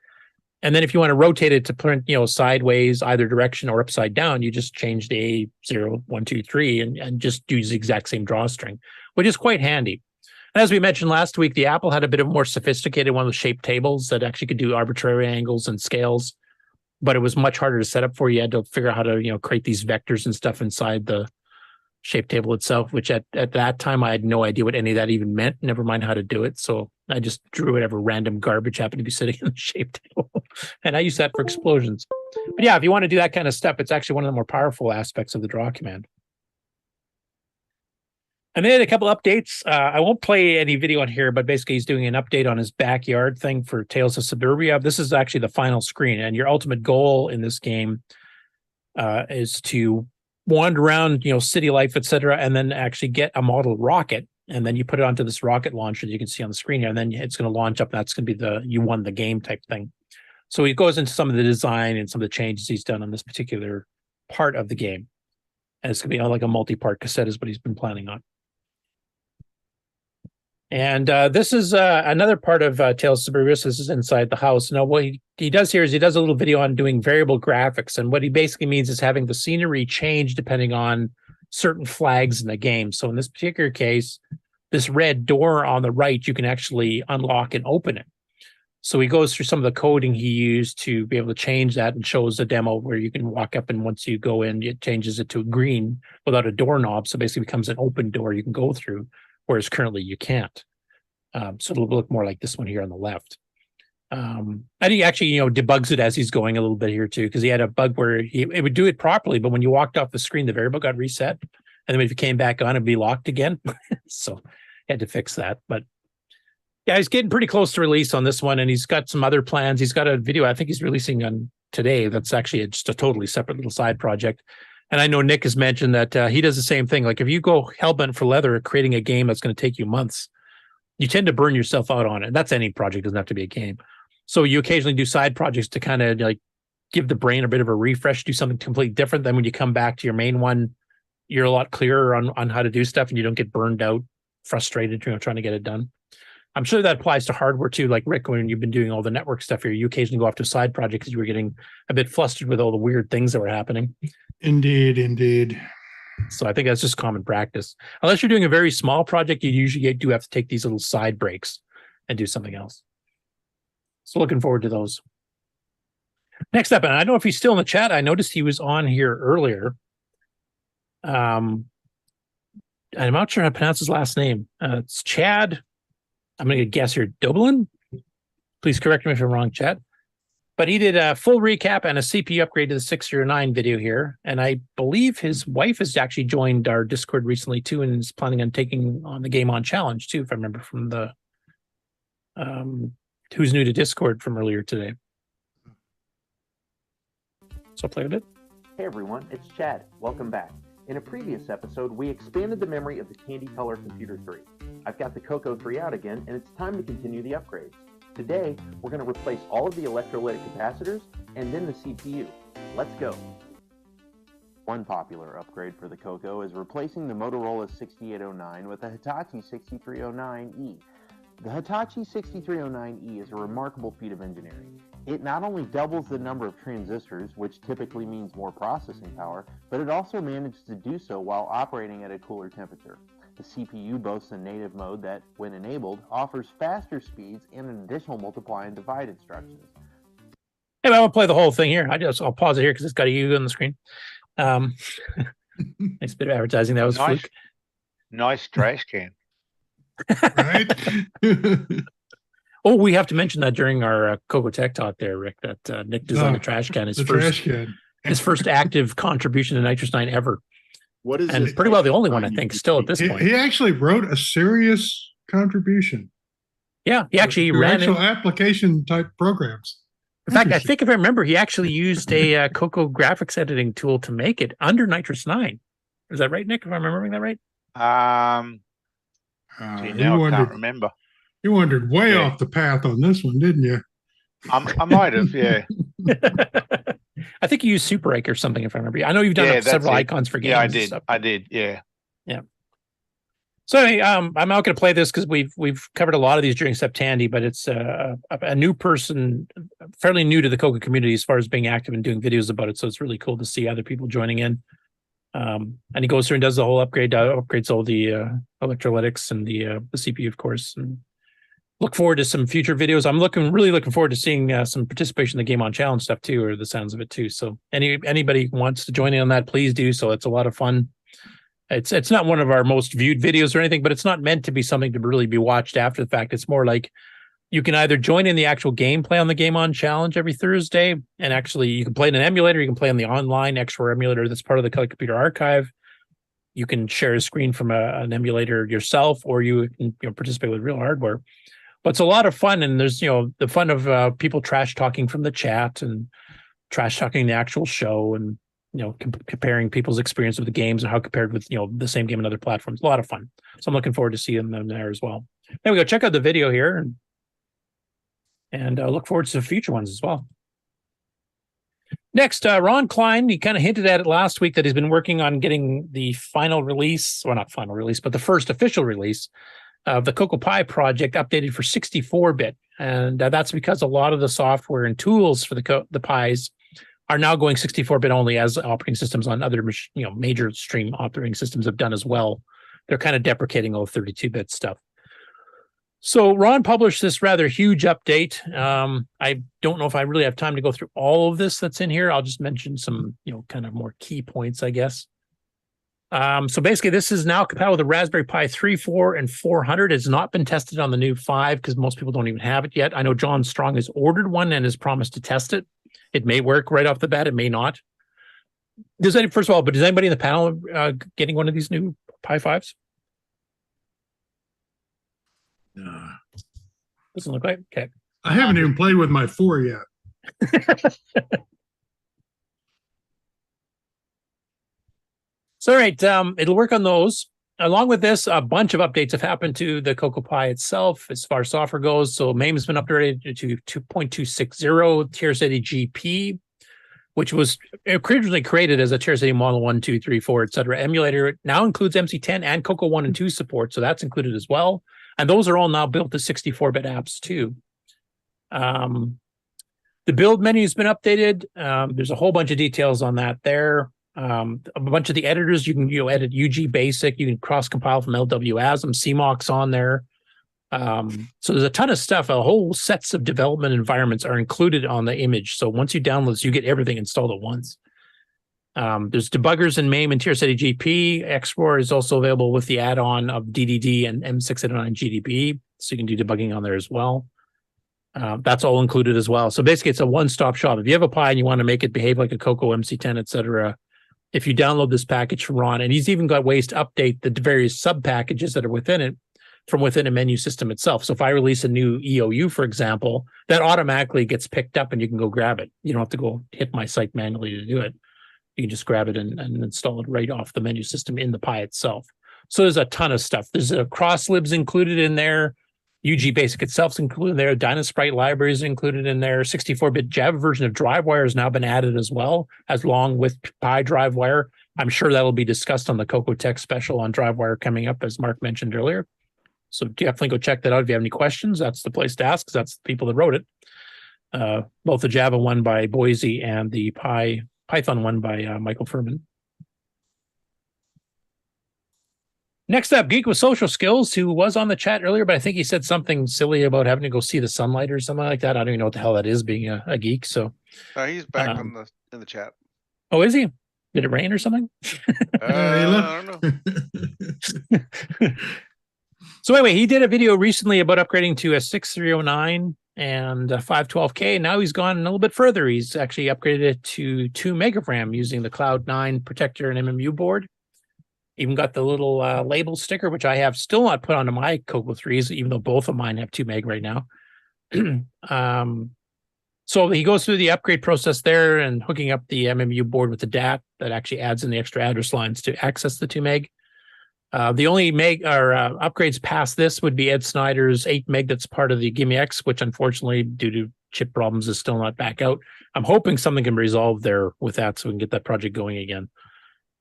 And then if you want to rotate it to print, sideways, either direction or upside down, you just change the A0, 1, 2, 3 and just use the exact same drawstring, which is quite handy. And as we mentioned last week, the Apple had a bit of more sophisticated one of the shape tables that actually could do arbitrary angles and scales, but it was much harder to set up for. You had to figure out how to, create these vectors and stuff inside the shape table itself, which at that time I had no idea what any of that even meant, never mind how to do it. So I just drew whatever random garbage happened to be sitting in the shape table. And I use that for explosions. But yeah, if you want to do that kind of stuff, it's actually one of the more powerful aspects of the draw command. And they had a couple updates. I won't play any video on here, but basically he's doing an update on his backyard thing for Tales of Suburbia. This is actually the final screen, and your ultimate goal in this game is to wander around, city life, etc., and then actually get a model rocket, and then you put it onto this rocket launcher that you can see on the screen here, and then it's going to launch up. That's going to be you won the game type thing. So he goes into some of the design and some of the changes he's done on this particular part of the game, and it's going to be like a multi-part cassette is what he's been planning on. And this is another part of Tales of Suburbia. This is inside the house. Now, what he does here is he does a little video on doing variable graphics. And what he basically means is having the scenery change depending on certain flags in the game. So in this particular case, this red door on the right, you can actually unlock and open it. So he goes through some of the coding he used to be able to change that, and shows a demo where you can walk up, and once you go in, it changes it to green without a doorknob. So basically it becomes an open door you can go through, whereas currently you can't. So it'll look more like this one here on the left. And he actually, debugs it as he's going a little bit here too, because he had a bug where it would do it properly, but when you walked off the screen, the variable got reset, and then if you came back on, it'd be locked again. So he had to fix that. But yeah, he's getting pretty close to release on this one, and he's got some other plans. He's got a video I think he's releasing on today that's actually just a totally separate little side project. And I know Nick has mentioned that he does the same thing. Like if you go hellbent for leather at creating a game that's going to take you months, you tend to burn yourself out on it. That's any project, doesn't have to be a game. So you occasionally do side projects to kind of like give the brain a bit of a refresh, do something completely different. Then when you come back to your main one, you're a lot clearer on how to do stuff, and you don't get burned out, frustrated, trying to get it done. I'm sure that applies to hardware too. Like Rick, when you've been doing all the network stuff here, you occasionally go off to a side project because you were getting a bit flustered with all the weird things that were happening. Indeed. So I think that's just common practice. Unless you're doing a very small project, you usually do have to take these little side breaks and do something else. So looking forward to those. Next up, and I don't know if he's still in the chat. I noticed he was on here earlier. I'm not sure how to pronounce his last name. It's Chad. I'm going to guess here, Dublin. Please correct me if I'm wrong, Chad. But he did a full recap and a CPU upgrade to the 609 video here. And I believe his wife has actually joined our Discord recently too, and is planning on taking on the Game On Challenge too, if I remember from the Who's New to Discord from earlier today. So I'll play with it. Hey everyone, it's Chad. Welcome back. In a previous episode, we expanded the memory of the Candy Color Computer 3. I've got the CoCo 3 out again, and it's time to continue the upgrades. Today, we're going to replace all of the electrolytic capacitors and then the CPU. Let's go. One popular upgrade for the CoCo is replacing the Motorola 6809 with the Hitachi 6309E. The Hitachi 6309E is a remarkable feat of engineering. It not only doubles the number of transistors, which typically means more processing power, but it also manages to do so while operating at a cooler temperature. The CPU boasts a native mode that, when enabled, offers faster speeds and an additional multiply and divide instructions. Hey, I won't play the whole thing here. I'll pause it here because it's got a U on the screen. Nice bit of advertising. That was nice. Fluke. Nice trash can. Right? Oh, we have to mention that during our CoCoTECH talk there, Rick, that Nick designed a trash can. His first active contribution to Nitrous 9 ever. What is and it? pretty well the only one, I think, still at this point. He actually wrote a serious contribution. Yeah, he actually ran actual application type programs. In fact, I think if I remember, he actually used a CoCo graphics editing tool to make it under Nitrous 9. Is that right, Nick? If I'm remembering that right? I can't remember. You wandered way off the path on this one, didn't you? I might have, yeah. I think you used Super Ike or something, if I remember. I know you've done several icons for games. Yeah, I did. Yeah. Yeah. So anyway, I'm not going to play this because we've covered a lot of these during Septandy, but it's a new person, fairly new to the CoCo community as far as being active and doing videos about it. So it's really cool to see other people joining in. And he goes through and does the whole upgrades all the electrolytics and the CPU, of course. And look forward to some future videos. I'm really looking forward to seeing some participation in the Game On Challenge stuff too, or the sounds of it too. So anybody who wants to join in on that, please do so. It's a lot of fun. It's not one of our most viewed videos or anything, but it's not meant to be something to really be watched after the fact. It's more like you can either join in the actual gameplay on the Game On Challenge every Thursday, and actually you can play in an emulator, you can play on the online X4 emulator that's part of the Computer Archive. You can share a screen from an emulator yourself, or you can participate with real hardware. But it's a lot of fun, and there's the fun of people trash talking from the chat and trash talking the actual show, and comparing people's experience with the games and how compared with the same game on other platforms. A lot of fun. So I'm looking forward to seeing them there as well. There we go. Check out the video here, and look forward to future ones as well. Next, Ron Klein. He kind of hinted at it last week that he's been working on getting the final release, or not final release, but the first official release of the CoCoPI project updated for 64-bit, and that's because a lot of the software and tools for the Pis are now going 64-bit only, as operating systems on other major stream operating systems have done as well. They're kind of deprecating all 32-bit stuff. So Ron published this rather huge update. I don't know if I really have time to go through all of this that's in here. I'll just mention some kind of more key points, I guess. So basically, this is now compatible with the Raspberry Pi 3, 4, and 400. It's not been tested on the new 5 because most people don't even have it yet. I know John Strong has ordered one and has promised to test it. It may work right off the bat. It may not. First of all, but is anybody in the panel getting one of these new Pi 5s? Doesn't look like. Okay. I haven't even played with my 4 yet. So, all right, it'll work on those. Along with this, a bunch of updates have happened to the CoCoPI itself as far as software goes. So MAME has been upgraded to 2.260 TRS80 GP, which was originally created as a TRS80 Model 1, 2, 3, 4, etc. emulator. It now includes MC10 and CoCo 1 and 2 support, so that's included as well. And those are all now built to 64-bit apps too. The build menu has been updated. There's a whole bunch of details on that there. A bunch of the editors, you can edit UG Basic, you can cross compile from LWASM, CMOX on there. So there's a ton of stuff. A whole sets of development environments are included on the image. So once you download this, you get everything installed at once. There's debuggers in MAME and TRS80 GP. Explorer is also available with the add-on of DDD and M689 GDB, so you can do debugging on there as well. That's all included as well. So basically, it's a one-stop shop. If you have a Pi and you want to make it behave like a CoCo MC10, etc., if you download this package from Ron, and he's even got ways to update the various sub-packages that are within it from within a menu system itself. So if I release a new EOU, for example, that automatically gets picked up and you can go grab it. You don't have to go hit my site manually to do it. You can just grab it and install it right off the menu system in the Pi itself. So there's a ton of stuff. There's a cross-libs included in there. UG Basic itself is included in there. Dynasprite library is included in there. 64-bit Java version of DriveWire has now been added as well, as long with Pi DriveWire. I'm sure that'll be discussed on the CoCoTECH special on DriveWire coming up, as Mark mentioned earlier. So definitely go check that out if you have any questions. That's the place to ask, because that's the people that wrote it. Both the Java one by Boise and the Python one by Michael Furman. Next up, Geek with Social Skills, who was on the chat earlier, but I think he said something silly about having to go see the sunlight or something like that. I don't even know what the hell that is, being a geek. So he's back in the chat. Oh, is he? Did it rain or something? I don't know. So anyway, he did a video recently about upgrading to a 6309 and a 512K. Now he's gone a little bit further. He's actually upgraded it to 2 meg of RAM using the Cloud9 Protector and MMU board. Even got the little label sticker, which I have still not put onto my CoCo 3s, even though both of mine have 2 meg right now. So he goes through the upgrade process there and hooking up the MMU board with the DAT that actually adds in the extra address lines to access the 2 meg. The only upgrades past this would be Ed Snyder's 8 meg that's part of the Gimme X, which unfortunately, due to chip problems, is still not back out. I'm hoping something can resolve there with that so we can get that project going again.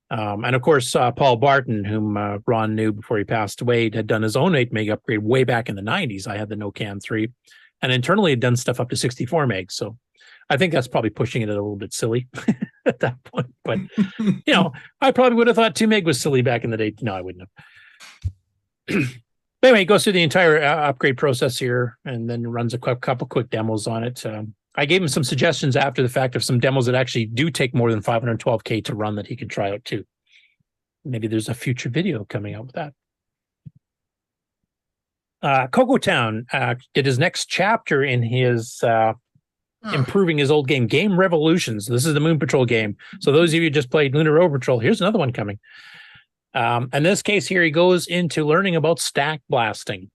And of course, Paul Barton, whom Ron knew before he passed away, had done his own 8 meg upgrade way back in the 90s. I had the NoCan 3, and internally had done stuff up to 64 meg. So I think that's probably pushing it a little bit silly at that point. But, I probably would have thought 2 meg was silly back in the day. No, I wouldn't have. But anyway, it goes through the entire upgrade process here and then runs a couple quick demos on it. I gave him some suggestions after the fact of some demos that actually do take more than 512K to run that he could try out too. Maybe there's a future video coming out with that. Coco Town did his next chapter in his improving his old game Revolutions. This is the Moon Patrol game. So those of you who just played Lunar Rover Patrol, here's another one coming. In this case here, he goes into learning about stack blasting.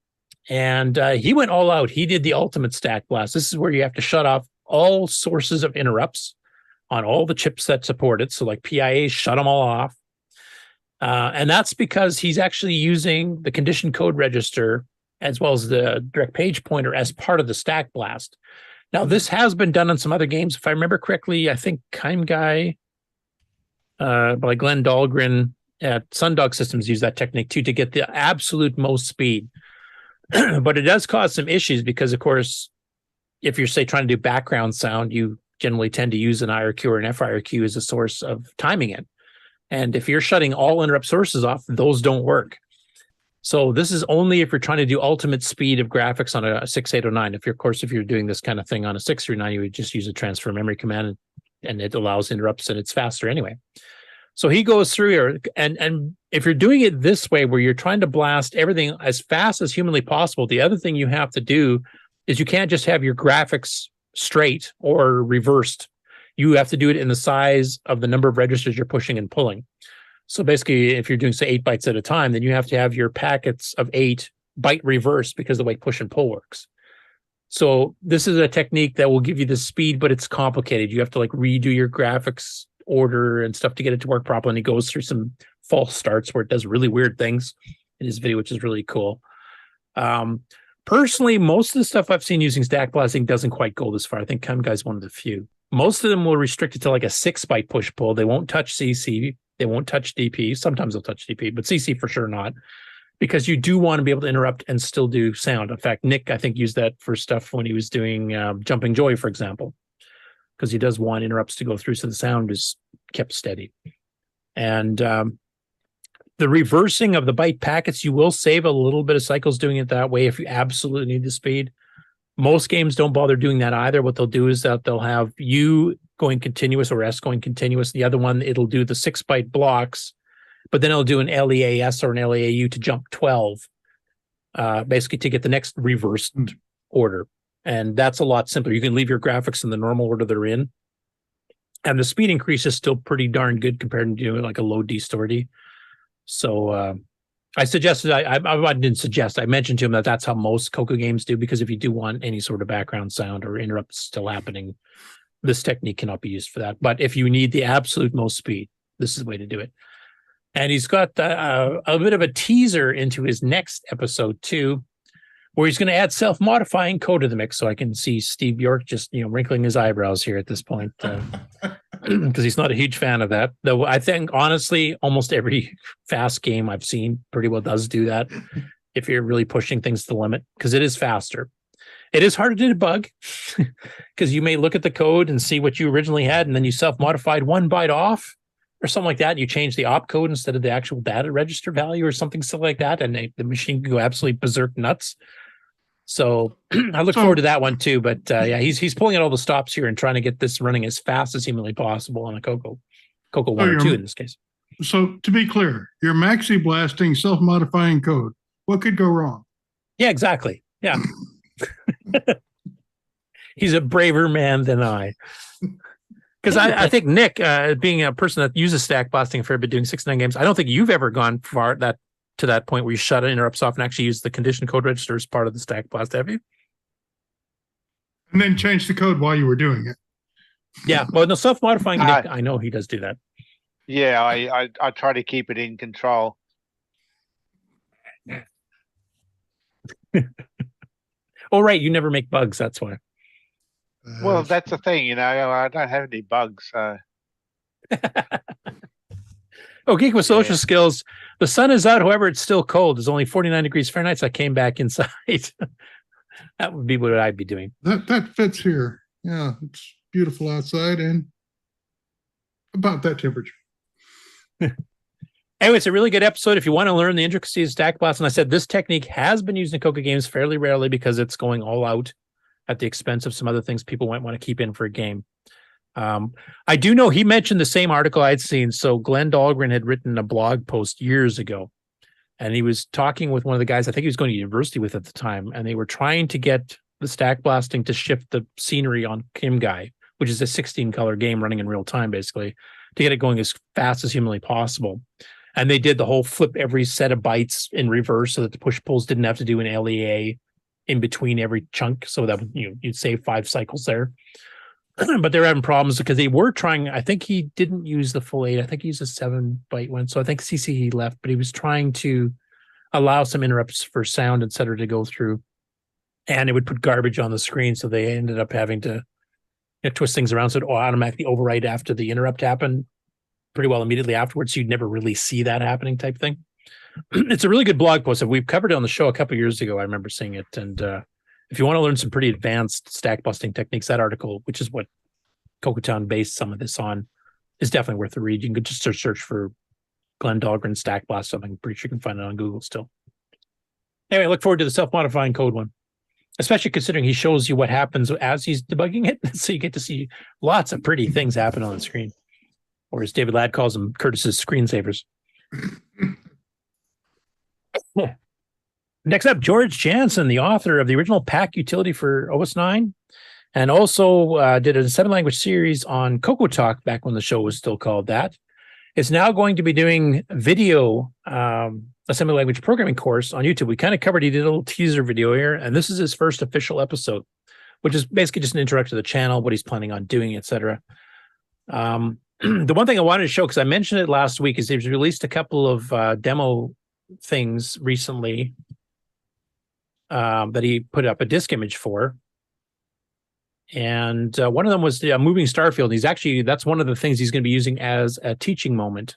And he went all out. He did the ultimate stack blast. This is where you have to shut off all sources of interrupts on all the chips that support it. So like PIA, shut them all off. And that's because he's actually using the condition code register as well as the direct page pointer as part of the stack blast. Now, this has been done on some other games. If I remember correctly, I think Kime Guy by Glenn Dahlgren at Sundog Systems used that technique too to get the absolute most speed. But it does cause some issues because, of course, if you're, say, trying to do background sound, you generally tend to use an IRQ or an FIRQ as a source of timing it. And if you're shutting all interrupt sources off, those don't work. So this is only if you're trying to do ultimate speed of graphics on a 6809. If you're doing this kind of thing on a 639, you would just use a transfer memory command and it allows interrupts and it's faster anyway. So he goes through here, and if you're doing it this way, where you're trying to blast everything as fast as humanly possible, the other thing you have to do is you can't just have your graphics straight or reversed. You have to do it in the size of the number of registers you're pushing and pulling. So basically, if you're doing, say, 8 bytes at a time, then you have to have your packets of 8 byte reversed because of the way push and pull works. So this is a technique that will give you the speed, but it's complicated. You have to redo your graphics order and stuff to get it to work properly. And he goes through some false starts where it does really weird things in his video, which is really cool. Personally, most of the stuff I've seen using stack blasting doesn't quite go this far. I think Chem Guy's one of the few. Most of them will restrict it to a 6 byte push pull. They won't touch CC. They won't touch DP. Sometimes they'll touch DP, but CC for sure not, because you do want to be able to interrupt and still do sound. In fact, Nick, I think, used that for stuff when he was doing Jumping Joy, for example, because he does want interrupts to go through so the sound is kept steady. And the reversing of the byte packets, you will save a little bit of cycles doing it that way if you absolutely need the speed. Most games don't bother doing that either. What they'll do is that they'll have U going continuous or S going continuous. The other one, it'll do the 6 byte blocks, but then it'll do an LEAS or an LEAU to jump 12, basically to get the next reversed order. And that's a lot simpler. You can leave your graphics in the normal order they're in. And the speed increase is still pretty darn good compared to doing a low D story. So I suggested, I didn't suggest, I mentioned to him that that's how most CoCo games do, because if you do want any sort of background sound or interrupts still happening, this technique cannot be used for that. But if you need the absolute most speed, this is the way to do it. And he's got a bit of a teaser into his next episode too, where he's going to add self-modifying code to the mix. So I can see Steve York just, wrinkling his eyebrows here at this point, because he's not a huge fan of that. Though I think, honestly, almost every fast game I've seen pretty well does do that if you're really pushing things to the limit, because it is faster. It is harder to debug because you may look at the code and see what you originally had, and then you self-modified 1 byte off or something like that. And you change the opcode instead of the actual data register value or something silly like that, and the machine can go absolutely berserk nuts. So I look forward to that one too. But yeah, he's pulling out all the stops here and trying to get this running as fast as humanly possible on a CoCo 1 or 2 in this case. So to be clear, you're maxi blasting self-modifying code. What could go wrong? Yeah, exactly. Yeah. He's a braver man than I. Because I think Nick, being a person that uses stack blasting a fair bit doing 6-9 games, I don't think you've ever gone far to that point where you shut interrupts off and actually use the condition code register as part of the stack blast, have you? And then change the code while you were doing it. Yeah, well, no, self-modifying, Nick, I know he does do that. Yeah, I try to keep it in control. Oh, right, you never make bugs, that's why. Well, that's the thing, I don't have any bugs. So. Oh, Geek with social skills. The sun is out, however, it's still cold. It's only 49 degrees Fahrenheit, so I came back inside. That would be what I'd be doing. That fits here. Yeah, it's beautiful outside and about that temperature. Anyway, it's a really good episode. If you want to learn the intricacies of Stack Blast, and I said this technique has been used in CoCo games fairly rarely because it's going all out at the expense of some other things people might want to keep in for a game. I do know he mentioned the same article I'd seen. So Glenn Dahlgren had written a blog post years ago, and he was talking with one of the guys I think he was going to university with at the time, and they were trying to get the stack blasting to shift the scenery on Kim Guy, which is a 16-color game running in real time, basically, to get it going as fast as humanly possible. And they did the whole flip every set of bytes in reverse so that the push-pulls didn't have to do an LEA in between every chunk, so that you'd save 5 cycles there. But they were having problems because they were trying. I think he didn't use the full 8. I think he used a 7-byte one. So I think CC left, but he was trying to allow some interrupts for sound, et cetera, to go through. And it would put garbage on the screen. So they ended up having to twist things around so it automatically overwrite after the interrupt happened pretty well immediately afterwards. So you'd never really see that happening type thing. It's a really good blog post. We've covered it on the show a couple of years ago. I remember seeing it. And if you want to learn some pretty advanced stack busting techniques, that article, which is what CoCoTown based some of this on, is definitely worth a read. You can just search for Glenn Dahlgren stack blast something. I'm pretty sure you can find it on Google still. Anyway, I look forward to the self-modifying code one, especially considering he shows you what happens as he's debugging it. So you get to see lots of pretty things happen on the screen. Or as David Ladd calls them, Curtis's screensavers. Next up, George Jansen, the author of the original Pac utility for OS9, and also did a 7-language series on CoCoTalk back when the show was still called that. Is now going to be doing video assembly language programming course on YouTube. We kind of covered, he did a little teaser video here, and this is his first official episode, which is basically just an introduction to the channel, what he's planning on doing, etc. The one thing I wanted to show, because I mentioned it last week, is he's released a couple of demo things recently that he put up a disk image for. And one of them was the moving Starfield. That's one of the things he's going to be using as a teaching moment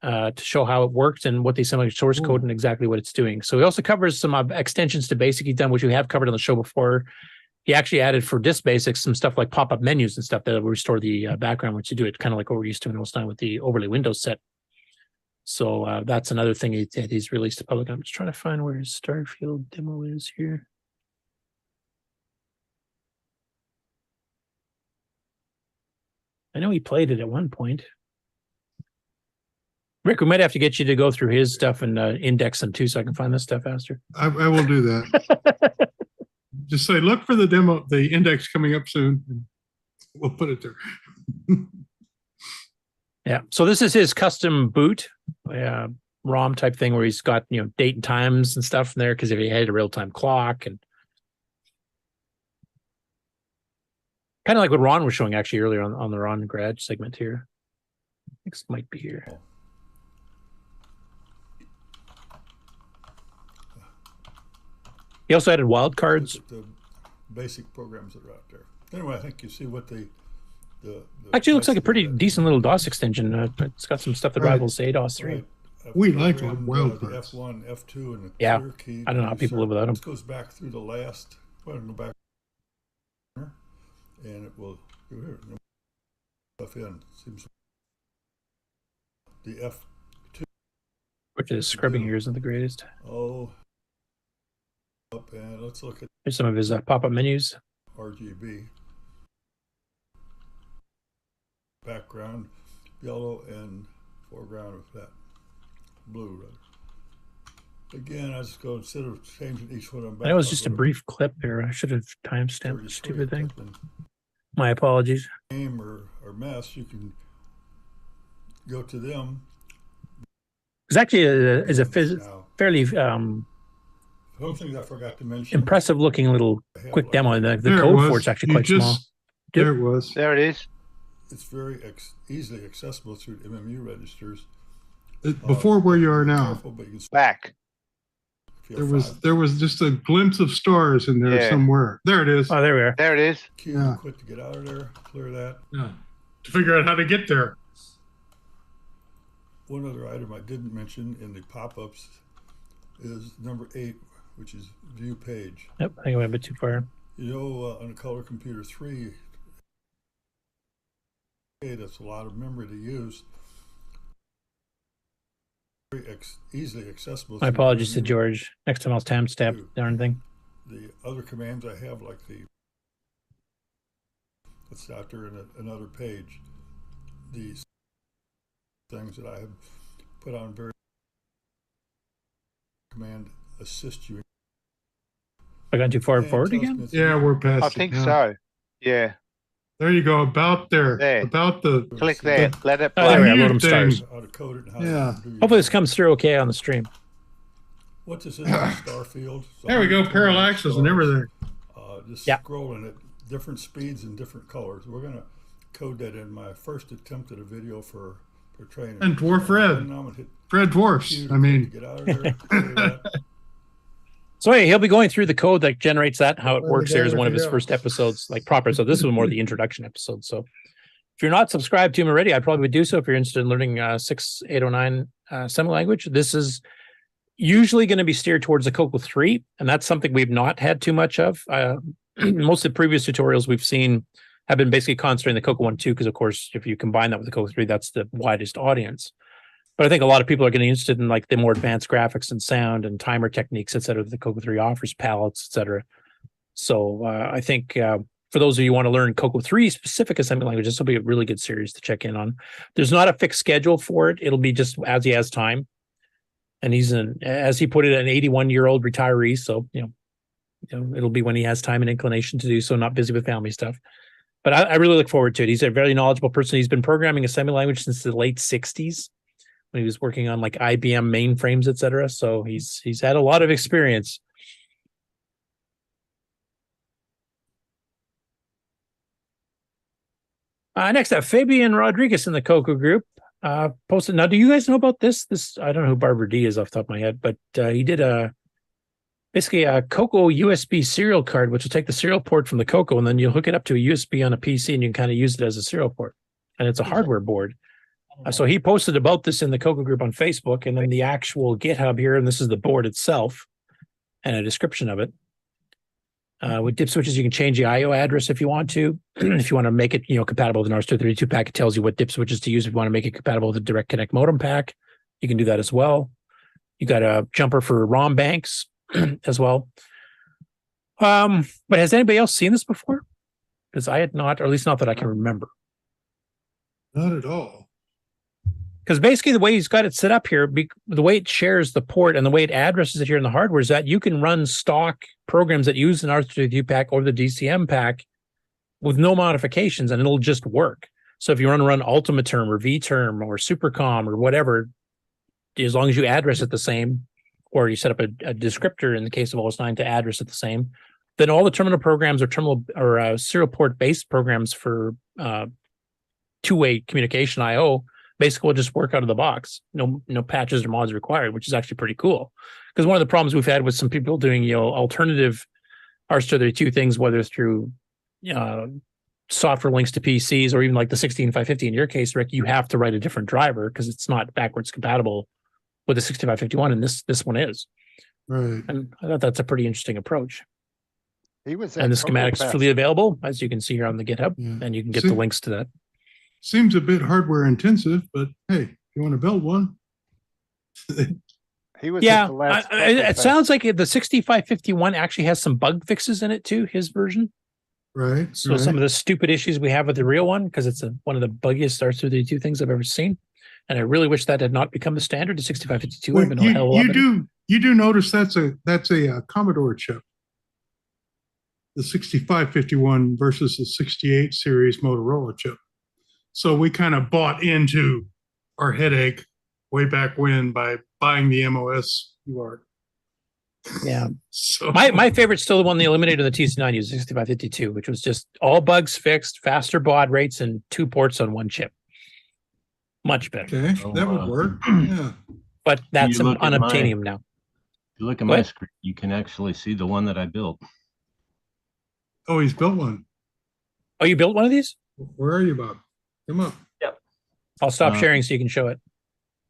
to show how it worked and what the assembly source code and exactly what it's doing. So he also covers some extensions to BASIC he's done, which we have covered on the show before. He actually added for disk basics some stuff like pop-up menus and stuff that will restore the background once you do it, kind of like what we're used to in OS9 with the overlay Windows set. So that's another thing he's released to public. I'm just trying to find where his Starfield demo is here. I know he played it at one point. Rick, we might have to get you to go through his stuff and index them too, so I can find this stuff faster. I will do that. Just say, look for the demo, the index coming up soon. And we'll put it there. Yeah. So this is his custom boot ROM type thing where he's got, date and times and stuff in there because if he had a real-time clock and kind of like what Ron was showing actually earlier on the Ron Grad segment here. I think this might be here. He also added wildcards. The basic programs that are out there. Anyway, I think you see what the actually looks like a pretty decent little DOS extension. It's got some stuff that rivals ADOS 3. Right. We like wildcards. The F1, F2, and the clear key. I don't know how people live without them. This goes back through the last. Well, go back, and it will go here. Stuff in. Seems the F2. Which is scrubbing here isn't the greatest. Oh. Up and let's look at. Here's some of his pop-up menus. RGB. Background yellow and foreground of that blue. Again, I just go instead of changing each one. That was just a brief clip there. I should have timestamped the stupid thing. My apologies. Game or mess, you can go to them. It's actually is a fairly one thing I forgot to mention. impressive looking little quick demo. And the code for it's actually quite small. There it was. There it is. It's very easily accessible through MMU registers. Before where you are now. Back. There was just a glimpse of stars in there somewhere. There it is. Oh, there we are. There it is. Quick to get out of there. Clear that. Yeah. To figure out how to get there. one other item I didn't mention in the pop-ups is number 8, which is view page. Yep, I think I went a bit too far. You know, on a Color Computer 3, that's a lot of memory to use. Very easily accessible. My apologies to George. Next time I'll timestamp darn thing. The other commands I have, like that's out there in another page. These things that I have put on very command assist you. I got too far forward again? Yeah, we're past I it think now. so. Yeah. There you go. About there. There. About the Click there. Let it Oh, play. there we are. mute Load 'em stars. thing. How to code it and how Yeah. to do your Hopefully this comes through okay on the stream. What's this in the star field? So There we go. 128 Parallaxes and stars. everything. Just Yeah. scrolling at different speeds and different colors. We're gonna code that in my first attempt at a video for training. And Dwarf Red. And I'm gonna hit Fred Dwarfs. Q I mean, to get out of there. Clear that. So hey, he'll be going through the code that generates that, how it Well, works the there guy is one of with his the first episodes, like proper. So this was more the introduction episode. So if you're not subscribed to him already, I probably would do so if you're interested in learning 6809 assembly language. This is usually going to be steered towards the CoCo 3, and that's something we've not had too much of. Most of the previous tutorials we've seen have been basically concentrating the CoCo 1 2, because of course, if you combine that with the CoCo 3, that's the widest audience. But I think a lot of people are getting interested in like the more advanced graphics and sound and timer techniques, et cetera, that the CoCo 3 offers, palettes, et cetera. So I think for those of you who want to learn CoCo 3 specific assembly language, this will be a really good series to check in on. There's not a fixed schedule for it. It'll be just as he has time. And he's as he put it, an 81-year-old retiree. So, you know, it'll be when he has time and inclination to do so, not busy with family stuff. But I really look forward to it. He's a very knowledgeable person. He's been programming assembly language since the late 60s. When he was working on like IBM mainframes, et cetera. So he's had a lot of experience. Next up, Fabian Rodreguez in the CoCo group posted. Now, do you guys know about this? I don't know who Barbara D is off the top of my head, but he did basically a CoCo USB serial card, which will take the serial port from the CoCo, and then you'll hook it up to a USB on a PC, and you can kind of use it as a serial port. And it's a hardware board. So he posted about this in the CoCo group on Facebook, and then the actual GitHub here, and this is the board itself and a description of it. With dip switches, you can change the IO address if you want to. If you want to make it, compatible with an RS-232 pack, it tells you what dip switches to use. If you want to make it compatible with a direct connect modem pack, you can do that as well. You got a jumper for ROM banks as well. But has anybody else seen this before? Because I had not, or at least not that I can remember. not at all. Because basically the way he's got it set up here, the way it shares the port and the way it addresses it here in the hardware is that you can run stock programs that use an RS-232 pack or the DCM pack with no modifications, and it'll just work. So if you want to run Ultimate Term or VTerm or Supercom or whatever, as long as you address it the same, or you set up a descriptor in the case of OS9 to address it the same, then all the terminal programs or serial port based programs for two-way communication IO basically will just work out of the box. No patches or mods required, which is actually pretty cool. Because one of the problems we've had with some people doing alternative RS-232 things, whether through software links to PCs or even like the 16550 in your case, Rick, you have to write a different driver because it's not backwards compatible with the 6551, and this one is. Right. And I thought that's a pretty interesting approach. He was And the schematic's CoCoFest. freely available, as you can see here on the GitHub, and you can get the links to that. Seems a bit hardware intensive, but hey, if you want to build one. He was Yeah, at the last it CoCoFest. sounds like the 6551 actually has some bug fixes in it too, his version. Right. So some of the stupid issues we have with the real one, because it's one of the buggiest RS-232 things I've ever seen. And I really wish that had not become the standard. The 6552 would have been a hell of a lot better. You do notice that's a Commodore chip. The 6551 versus the 68 series Motorola chip. So we kind of bought into our headache way back when by buying the MOS UART. Yeah. So My favorite's still the one they eliminated in the TC9 used 6552, which was just all bugs fixed, faster baud rates, and 2 ports on 1 chip. Much better. Okay, that would work. Yeah. But that's You look at unobtainium my- now. If you look at Go my ahead. screen, you can actually see the one that I built. Oh, he's built one. Oh, you built one of these? Where are you, Bob? Come up. I'll stop Uh, sharing so you can show it.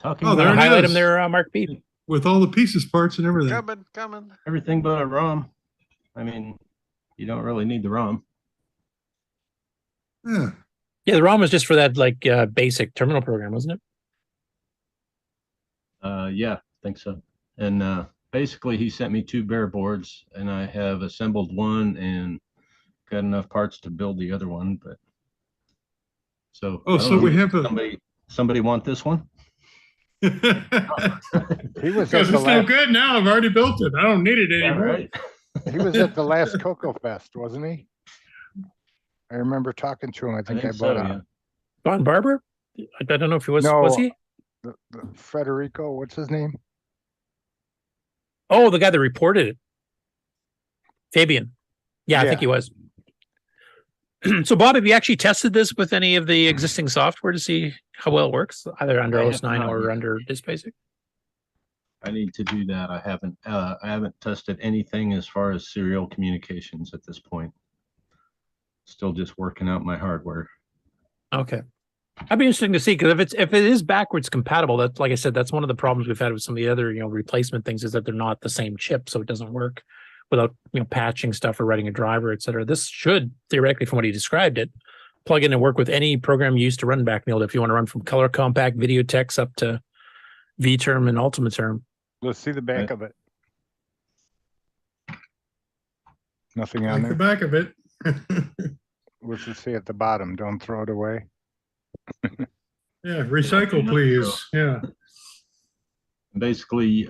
Talking Oh, about there it highlight is. them there, Mark B. With all the pieces, parts, and everything. Coming. everything but a ROM. I mean, you don't really need the ROM. Yeah. Yeah, the ROM was just for that like basic terminal program, wasn't it? Yeah, I think so. And basically, he sent me 2 bare boards, and I have assembled one and got enough parts to build the other one. But so, Oh, I don't so know, we have a. somebody want this one? He was at Because the it's no last. good now. I've already built it. I don't need it Yeah, anymore. right. He was at the last CoCo Fest, wasn't he? I remember talking to him. I think I so, bought a. yeah. Don Barber? I don't know if he was. No. Was he? The Federico, what's his name? Oh, the guy that reported it. Fabian. Yeah, I think he was. So, Bob, have you actually tested this with any of the existing software to see how well it works, either under I have OS 9 not or yet. under DisBasic? I need to do that. I haven't tested anything as far as serial communications at this point. Still just working out my hardware. Okay. I'd be interesting to see, because if it is backwards compatible, that's, like I said, that's one of the problems we've had with some of the other replacement things, is that they're not the same chip, so it doesn't work without patching stuff or writing a driver, etc. This should theoretically, from what he described it, plug in and work with any program you used to run back in the old. If you want to run from color compact video text up to vTerm and Ultimate Term. Let's see the back of it. Nothing on Like the there. back of it. What's it say at the bottom? Don't throw it away. Yeah, recycle, please. Yeah. Basically, you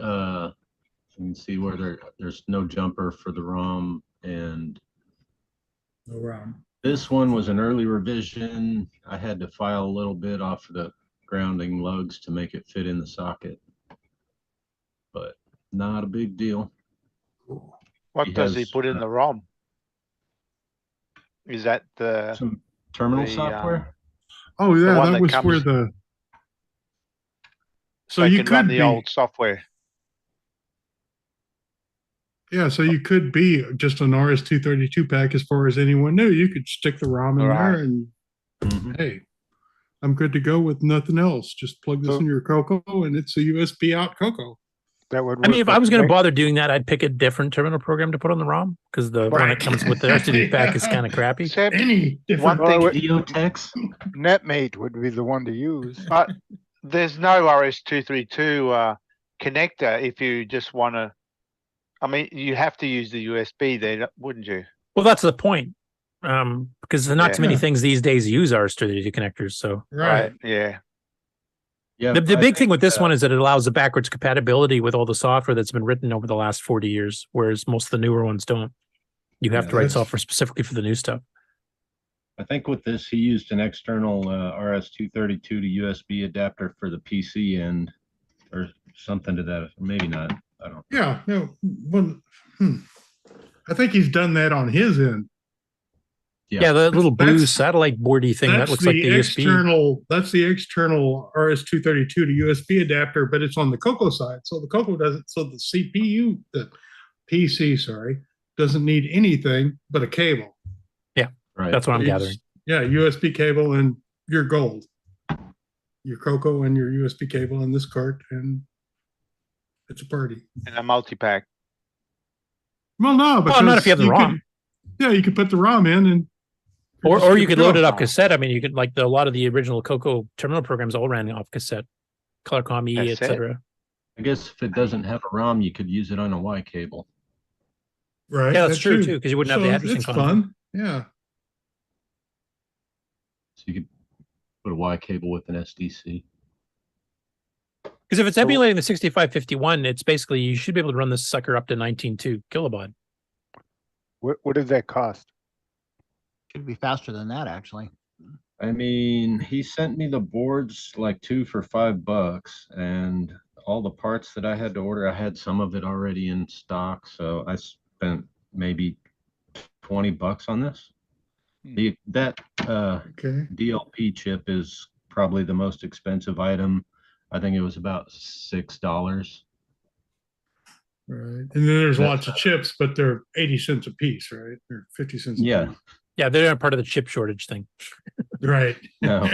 can see where there's no jumper for the ROM, and No ROM. this one was an early revision. I had to file a little bit off of the grounding lugs to make it fit in the socket, but not a big deal. What does he put in the ROM? Is that the some terminal the, software? Oh yeah, one that that was comes- where the. So they you can run could the be, old software? yeah. So you could be just an RS-232 pack as far as anyone knew. You could stick the ROM in Right. there, and Mm-hmm. hey, I'm good to go with nothing else. Just plug this So- in your CoCo, and it's a USB out CoCo. That would. I mean, work if I with was going to the- bother doing that, I'd pick a different terminal program to put on the ROM, because the one that Right. comes with the RCD pack is kind of crappy. Except Any different. one thing, Well, Geotex? Netmate would be the one to use. but there's no RS-232 connector if you just want to. I mean, you have to use the USB there, wouldn't you? Well, that's the point. Because not too many Yeah. things these days use RS-232 connectors. So Right. Yeah. Yeah. the I big thing think, with this one is that it allows the backwards compatibility with all the software that's been written over the last 40 years, whereas most of the newer ones don't. You have Yeah, to write that's- software specifically for the new stuff. I think with this, he used an external RS-232 to USB adapter for the PC end, or something to that. Maybe not. I don't. Yeah. No. Well, I think he's done that on his end. Yeah, the little blue That's- satellite boardy thing that That's looks like the USB. external. That's the external RS-232 to USB adapter, but it's on the CoCo side. So the CoCo doesn't. So the CPU, the PC, sorry, doesn't need anything but a cable. Right. That's what I'm It's- gathering. Yeah, USB cable, and you're gold. Your CoCo and your USB cable in this cart, and it's a party. And a multi-pack. Well, no, because Well, not if you have the could- ROM. Yeah, you could put the ROM in, and Or just you good could to load go. it off cassette. I mean, you could a lot of the original CoCo terminal programs all ran off cassette, ColorCom E, That's it. etc. I guess if it doesn't have a ROM, you could use it on a Y cable. Right. Yeah, that's true, too, 'cause you wouldn't have the addressing It's content. fun. Yeah. So you could put a Y cable with an SDC. Because if it's emulating the 6551, it's basically you should be able to run this sucker up to 19.2 kilobaud. What did that cost? Should be faster than that, actually. I mean, he sent me the boards like 2 for $5, and all the parts that I had to order, I had some of it already in stock, so I spent maybe $20 on this. That Okay. DLP chip is probably the most expensive item. I think it was about $6. Right. And then there's lots of chips, but they're 80 cents a piece, right? Or 50 cents a Yeah. piece. Yeah, they're not part of the chip shortage thing. Right. No.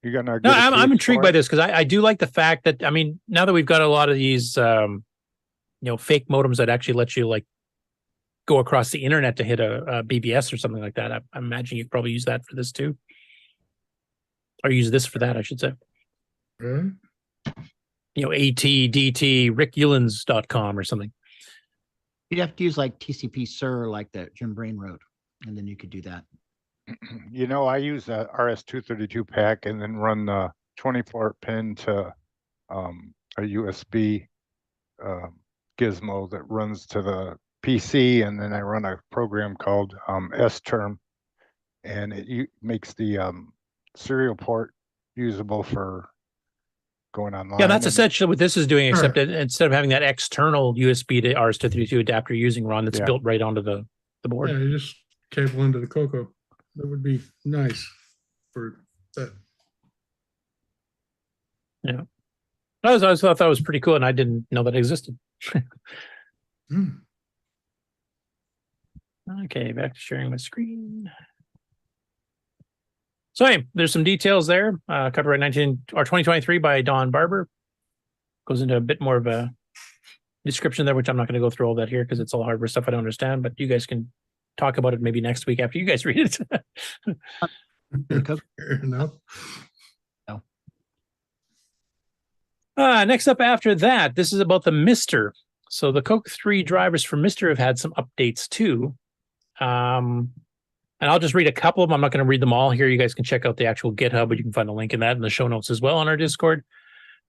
You gonna No, get a I'm case intrigued for by it? this because I do like the fact that, I mean, now that we've got a lot of these, fake modems that actually let you like go across the internet to hit a BBS or something like that. I imagine you could probably use that for this too, or use this for that, I should say. Right. ATDT, RickEulens.com or something. You'd have to use like TCP SIR, like that Jim Brain wrote, and then you could do that. I use a RS-232 pack and then run the 24 pin to a USB gizmo that runs to the PC, and then I run a program called S-Term, and it makes the serial port usable for going online. Yeah, that's essentially what this is doing, except Sure. instead of having that external USB to RS-232 adapter you're using, Ron, that's Yeah. built right onto the board. Yeah, you just cable into the CoCo. That would be nice for that. Yeah. I always thought that was pretty cool, and I didn't know that existed. Okay, back to sharing my screen. So anyway, there's some details there. Copyright 2023 by Don Barber. Goes into a bit more of a description there, which I'm not going to go through all that here because it's all hardware stuff I don't understand, but you guys can talk about it maybe next week after you guys read it. Fair enough. Next up after that, this is about the Mister. So the Coke 3 drivers for Mister have had some updates too. And I'll just read a couple of them. I'm not going to read them all here. You guys can check out the actual GitHub, but you can find a link in that in the show notes as well on our Discord.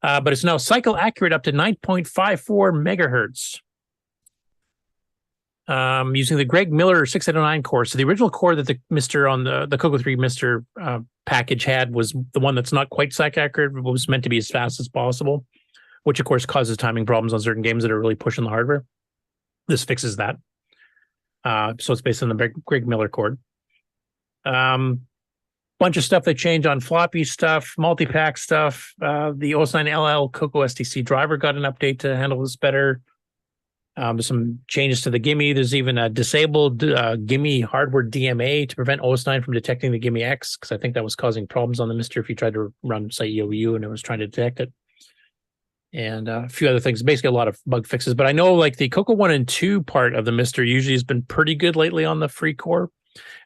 But it's now cycle accurate up to 9.54 megahertz. Using the Greg Miller 609 core. So the original core that the Mister on the CoCo 3 Mister package had was the one that's not quite cycle accurate, but was meant to be as fast as possible, which of course causes timing problems on certain games that are really pushing the hardware. This fixes that. So it's based on the Greg Miller core. Bunch of stuff they changed on floppy stuff, multi-pack stuff. The OS9LL CoCo STC driver got an update to handle this better. There's some changes to the Gimme. There's even a disabled Gimme hardware DMA to prevent OS9 from detecting the Gimme X, because I think that was causing problems on the Mister if you tried to run, say, EOU and it was trying to detect it. And a few other things, basically a lot of bug fixes. But I know like the CoCo 1 and 2 part of the Mister usually has been pretty good lately on the free core.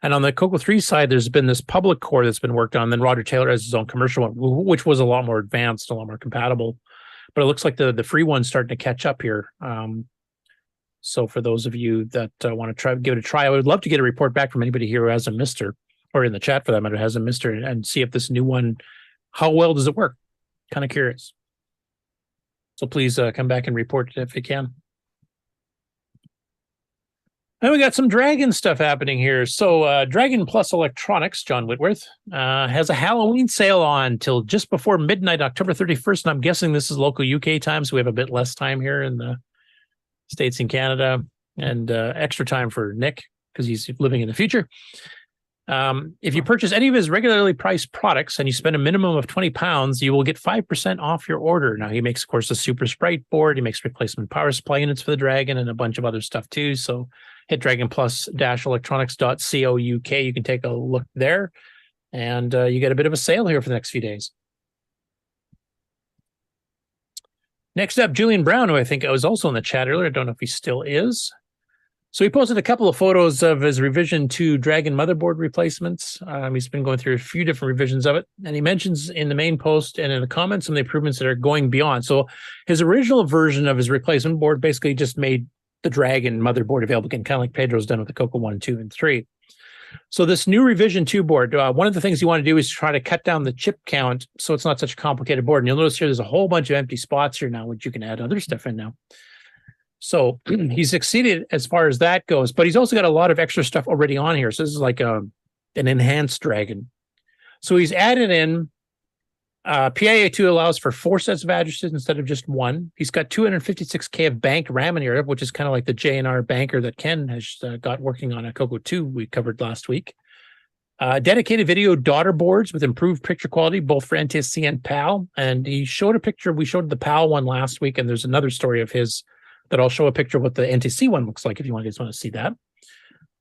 And on the CoCo 3 side, there's been this public core that's been worked on. Then Roger Taylor has his own commercial one, which was a lot more advanced, a lot more compatible. But it looks like the free one's starting to catch up here. So for those of you that want to give it a try, I would love to get a report back from anybody here who has a Mister, or in the chat for that matter, has a Mister, and see if this new one, how well does it work? Kind of curious. So please come back and report it if you can. And we got some Dragon stuff happening here. So Dragon Plus Electronics, John Whitworth, has a Halloween sale on till just before midnight, October 31st. And I'm guessing this is local UK time, so we have a bit less time here in the States and Canada, and extra time for Nick because he's living in the future. If you purchase any of his regularly priced products and you spend a minimum of £20, you will get 5% off your order. Now, he makes, of course, a Super Sprite board. He makes replacement power supply units for the Dragon and a bunch of other stuff, too. So hit dragonplus-electronics.co.uk. You can take a look there, and you get a bit of a sale here for the next few days. Next up, Julian Brown, who I think was also in the chat earlier. I don't know if he still is. So he posted a couple of photos of his revision 2 Dragon motherboard replacements. He's been going through a few different revisions of it. And he mentions in the main post and in the comments some of the improvements that are going beyond. So his original version of his replacement board basically just made the Dragon motherboard available again, kind of like Pedro's done with the CoCo 1, 2, and 3. So this new revision 2 board, one of the things you want to do is try to cut down the chip count so it's not such a complicated board. And you'll notice here there's a whole bunch of empty spots here now, which you can add other stuff in now. So he's succeeded as far as that goes, but he's also got a lot of extra stuff already on here. So this is like an enhanced Dragon. So he's added in PIA2 allows for 4 sets of addresses instead of just 1. He's got 256K of banked RAM in here, which is kind of like the JNR banker that Ken has got working on a CoCo 2 we covered last week. Dedicated video daughter boards with improved picture quality, both for NTSC and PAL. And he showed a picture. We showed the PAL one last week, and there's another story of his that I'll show a picture of what the NTSC one looks like if you guys want to see that.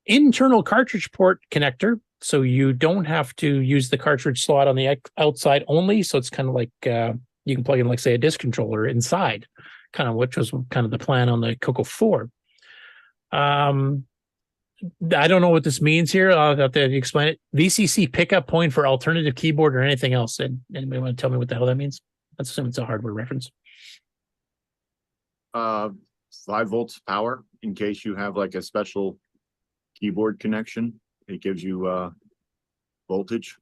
Internal cartridge port connector. So you don't have to use the cartridge slot on the outside only. So it's kind of like you can plug in, like, say, a disc controller inside, kind of, which was kind of the plan on the CoCo 4. I don't know what this means here. I'll have to explain it. VCC pickup point for alternative keyboard or anything else. Anybody want to tell me what the hell that means? Let's assume it's a hardware reference. 5 volts power in case you have like a special keyboard connection. It gives you voltage.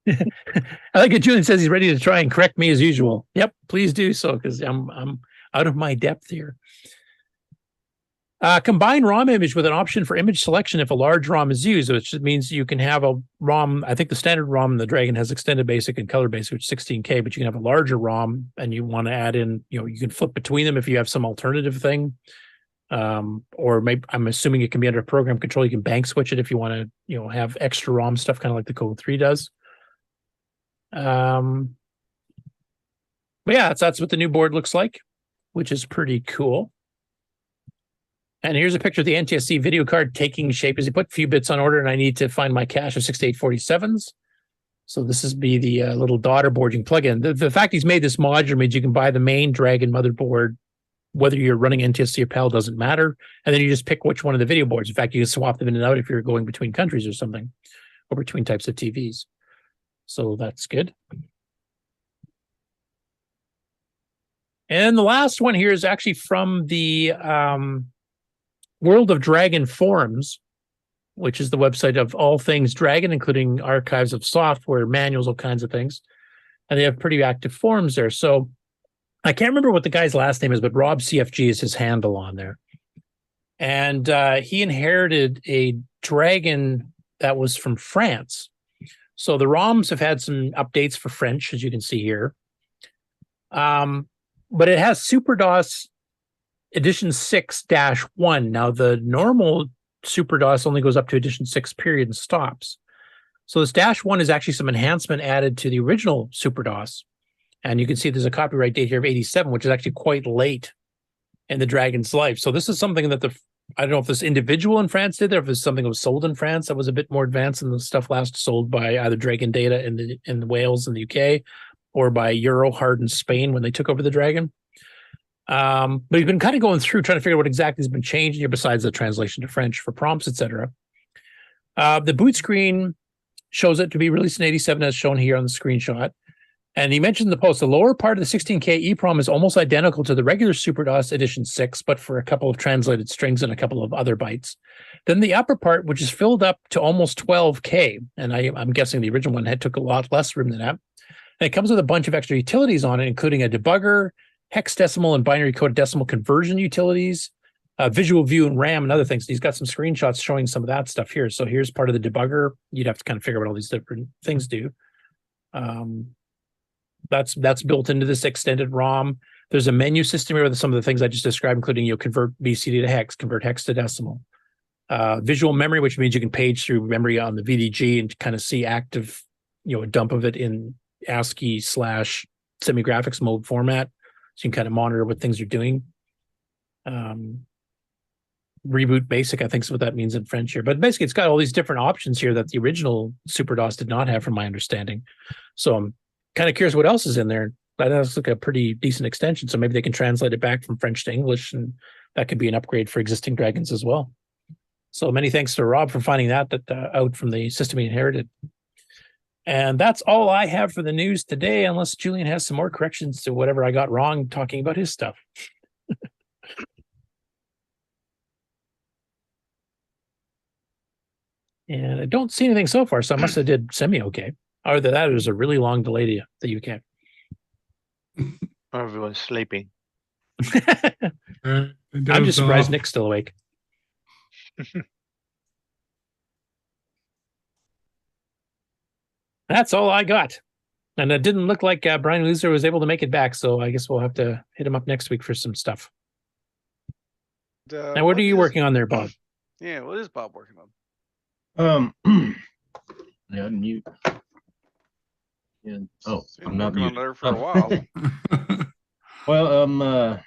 I like it. Julian says he's ready to try and correct me as usual. Yep, please do so, because I'm out of my depth here. Combine ROM image with an option for image selection if a large ROM is used, which means you can have a ROM. I think the standard ROM in the Dragon has extended basic and color basic, which is 16K, but you can have a larger ROM and you want to add in, you can flip between them if you have some alternative thing. Or maybe, I'm assuming it can be under program control. You can bank switch it if you want to, have extra ROM stuff, kind of like the CoCo 3 does. But yeah, that's what the new board looks like, which is pretty cool. And here's a picture of the NTSC video card taking shape as he put a few bits on order, and I need to find my cache of 6847s. So this is the little daughter board you can plug in. The fact he's made this modular means you can buy the main Dragon motherboard, whether you're running NTSC or PAL doesn't matter, and then you just pick which one of the video boards. In fact, you can swap them in and out if you're going between countries or something, or between types of TVs. So that's good. And the last one here is actually from the World of Dragon forums, which is the website of all things Dragon, including archives of software, manuals, all kinds of things. And they have pretty active forums there. So I can't remember what the guy's last name is, but Rob CFG is his handle on there. And he inherited a Dragon that was from France. So the ROMs have had some updates for French, as you can see here. But it has SuperDOS edition 6-1. Now, the normal SuperDOS only goes up to edition 6 period and stops. So this -1 is actually some enhancement added to the original SuperDOS. And you can see there's a copyright date here of 87, which is actually quite late in the Dragon's life. So this is something that I don't know if this individual in France did, or if it's something that was sold in France that was a bit more advanced than the stuff last sold by either Dragon Data in Wales and the UK, or by Eurohard in Spain when they took over the Dragon. But he's been kind of going through trying to figure out what exactly has been changed here besides the translation to French for prompts, etc. The boot screen shows it to be released in 87 as shown here on the screenshot. And he mentioned in the post, the lower part of the 16K EEPROM is almost identical to the regular SuperDOS edition 6, but for a couple of translated strings and a couple of other bytes. Then the upper part, which is filled up to almost 12K, and I'm guessing the original one took a lot less room than that. And it comes with a bunch of extra utilities on it, including a debugger, hexadecimal and binary coded decimal conversion utilities, visual view and RAM and other things. He's got some screenshots showing some of that stuff here. So here's part of the debugger. You'd have to kind of figure out what all these different things do. That's built into this extended ROM. There's a menu system here with some of the things I just described, including convert BCD to hex, convert hex to decimal. Visual memory, which means you can page through memory on the VDG and kind of see active, a dump of it in ASCII/semi-graphics mode format. So you can kind of monitor what things are doing. Reboot basic, I think is what that means in French here. But basically, it's got all these different options here that the original SuperDOS did not have, from my understanding. So I'm kind of curious what else is in there. That looks like a pretty decent extension. So maybe they can translate it back from French to English, and that could be an upgrade for existing Dragons as well. So many thanks to Rob for finding that out from the system he inherited. And that's all I have for the news today, unless Julian has some more corrections to whatever I got wrong talking about his stuff. And I don't see anything so far, so I must have did semi-okay. Either that or there's a really long delay to the UK. Everyone's sleeping. I'm just surprised Nick's still awake. That's all I got. And it didn't look like Brian Loser was able to make it back, so I guess we'll have to hit him up next week for some stuff. Now, what are you working on there, Bob? Yeah, what is Bob working on? Yeah, mute. Yeah. Oh, I'm not working on mute. there for a while. Well, I'm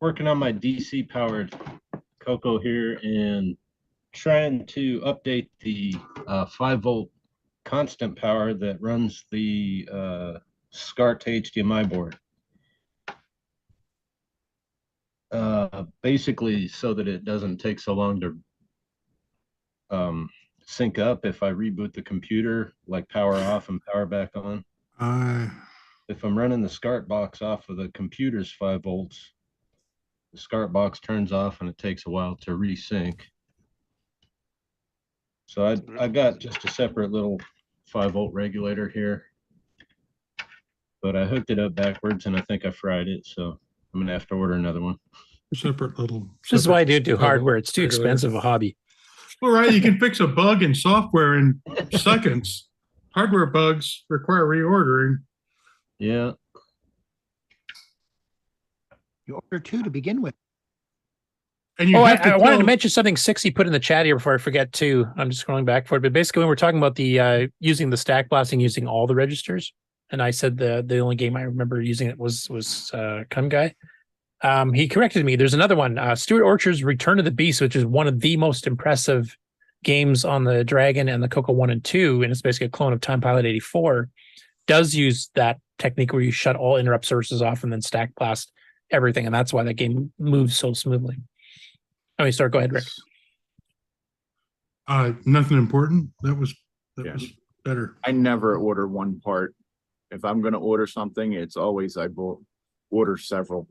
working on my DC powered CoCo here, and trying to update the 5-volt constant power that runs the SCART to HDMI board. Basically, so that it doesn't take so long to sync up if I reboot the computer, like power off and power back on. If I'm running the SCART box off of the computer's 5 volts, the SCART box turns off and it takes a while to resync. So I got just a separate little 5-volt regulator here, but I hooked it up backwards and I think I fried it, so I'm gonna have to order another one. Separate little. This is why I do hardware. It's too expensive a hobby. All right, you can fix a bug in software in seconds. Hardware bugs require reordering. Yeah. You order 2 to begin with. And you I wanted to mention something Sixy put in the chat here before I forget too. I'm just scrolling back for it. But basically, when we're talking about the using the stack blasting using all the registers, and I said the only game I remember using it was Cum Guy. He corrected me. There's another one, Stuart Orchard's Return of the Beast, which is one of the most impressive games on the Dragon and the CoCo 1 and 2, and it's basically a clone of Time Pilot 84. Does use that technique where you shut all interrupt sources off and then stack blast everything, and that's why that game moves so smoothly. Let me start. Go ahead, Rick. Nothing important. That was better. I never order one part. If I'm going to order something, it's always I will order several.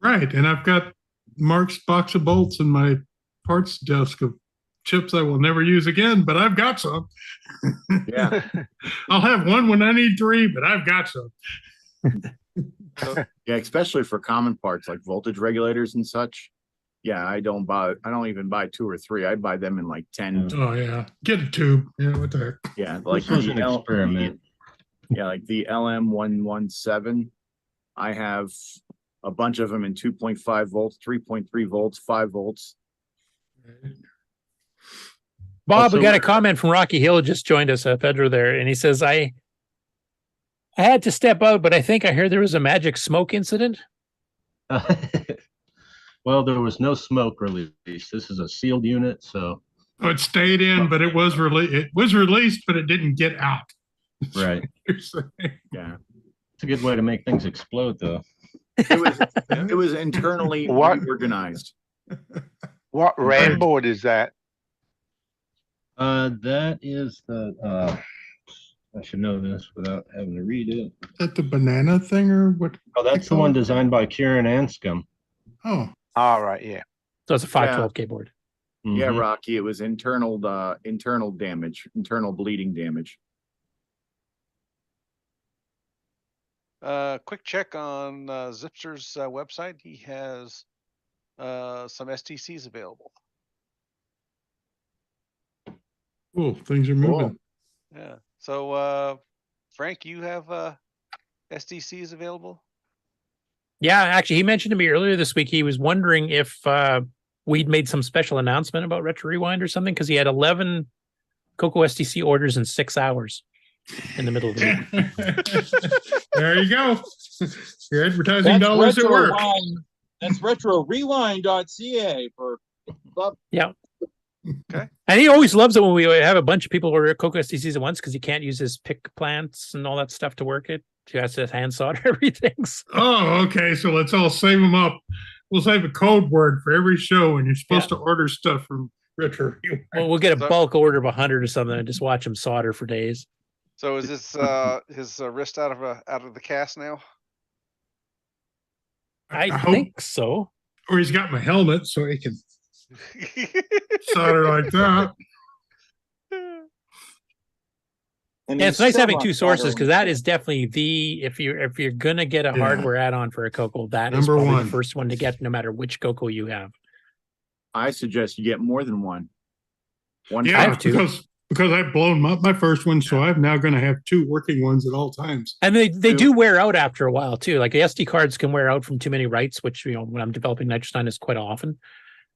Right, and I've got Mark's box of bolts in my parts desk of chips I will never use again, but I've got some. Yeah. I'll have one when I need 3, but I've got some. Yeah, especially for common parts like voltage regulators and such. Yeah, I don't even buy 2 or 3. I buy them in like 10. Oh yeah. Get a tube. Yeah, what the heck? Yeah, like This was an experiment. Yeah, like the LM117. I have a bunch of them in 2.5 volts, 3.3 volts, 5 volts. Bob, we got a comment from Rocky Hill, just joined us, Pedro there, and he says, I had to step out, but I think I heard there was a magic smoke incident. Well, there was no smoke released. This is a sealed unit, so. Oh, it stayed in, but it was released, but it didn't get out. Right. Yeah. It's a good way to make things explode, though. It was internally organized. What RAM board is that? That is the I should know this without having to read it. Is that the banana thing or what? Oh, that's the one designed by Kieran Anscombe. Oh. All right, yeah. So it's a 512K board. Yeah, Rocky. It was internal damage, internal bleeding damage. Quick check on Zipster's website. He has some STCs available. Cool. Things are moving. Cool. Yeah. So, Frank, you have STCs available? Yeah, actually, he mentioned to me earlier this week he was wondering if we'd made some special announcement about Retro Rewind or something, because he had 11 CoCo STC orders in 6 hours in the middle of the week. There you go. Your advertising dollars at work. That's retrorewind.ca for. Yeah. Okay. And he always loves it when we have a bunch of people order CoCo STCs at once, because he can't use his pick plants and all that stuff to work it. He has to hand solder everything. So. Oh, okay. So let's all save them up. We'll save a code word for every show, and you're supposed to order stuff from Retro Rewind. Well, we'll get a bulk order of 100 or something and just watch him solder for days. So is this his wrist out of the cast now? I think so. Or he's got my helmet so he can solder like that. Yeah, it's nice having 2 sources, because that is definitely if you're gonna get a hardware add-on for a CoCo, that is Number probably one. the first one to get, no matter which CoCo you have. I suggest you get more than one. One. Yeah, I have 2. because I've blown up my first one, so I'm now going to have 2 working ones at all times. And they do wear out after a while too. Like the SD cards can wear out from too many writes, which when I'm developing Nitrostine is quite often.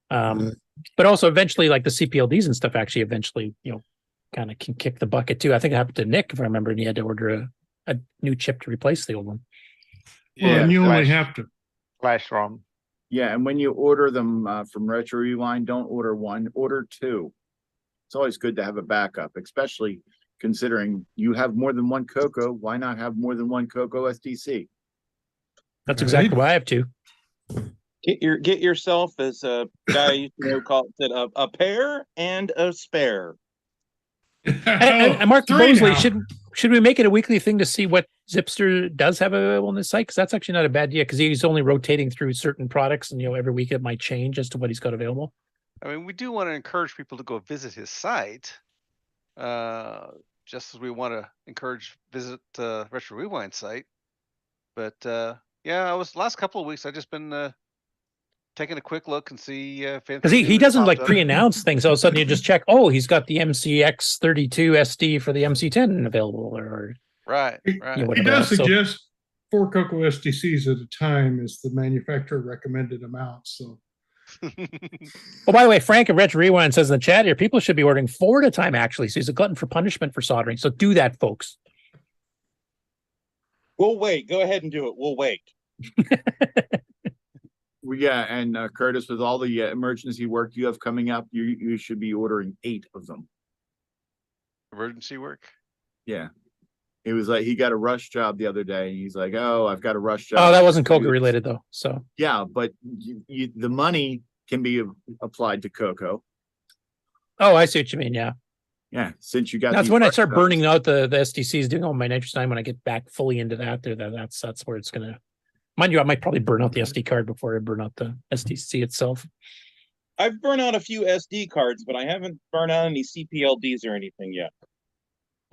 But also eventually, like the CPLDs and stuff, actually eventually kind of can kick the bucket too. I think it happened to Nick, if I remember, and he had to order a new chip to replace the old one. Well, and you only have to flash ROM. Yeah, and when you order them from Retro Rewind, don't order one, order two. It's always good to have a backup, especially considering you have more than one CoCo. Why not have more than one CoCo SDC? That's exactly why I have two. Get yourself, as a guy used to know called it, a pair and a spare. And Mark Mosley, should we make it a weekly thing to see what Zipster does have available on this site? Because that's actually not a bad idea, because he's only rotating through certain products, and every week it might change as to what he's got available. I mean, we do want to encourage people to go visit his site, just as we want to encourage visit Retro Rewind site. But yeah, last couple of weeks I've just been taking a quick look and see because he doesn't like pre-announce things. All of a sudden you just check, oh, he's got the MCX32 SD for the MC10 available, or right. He does suggest 4 CoCo SDCs at a time is the manufacturer recommended amount. So oh, by the way, Frank of Retro Rewind says in the chat here, people should be ordering 4 at a time, actually. So he's a glutton for punishment for soldering. So do that, folks. We'll wait. Go ahead and do it. We'll wait. Yeah, and Curtis, with all the emergency work you have coming up, you should be ordering 8 of them. Emergency work? Yeah. It was like he got a rush job the other day. And he's like, "Oh, I've got a rush job." Oh, that wasn't CoCo related though. So yeah, but the money can be applied to CoCo. Oh, I see what you mean. Yeah. Yeah, since you got that's when I start burning out the SDCs, doing all my nitrous time. When I get back fully into that, that's where it's gonna. Mind you, I might probably burn out the SD card before I burn out the SDC itself. I've burned out a few SD cards, but I haven't burned out any CPLDs or anything yet.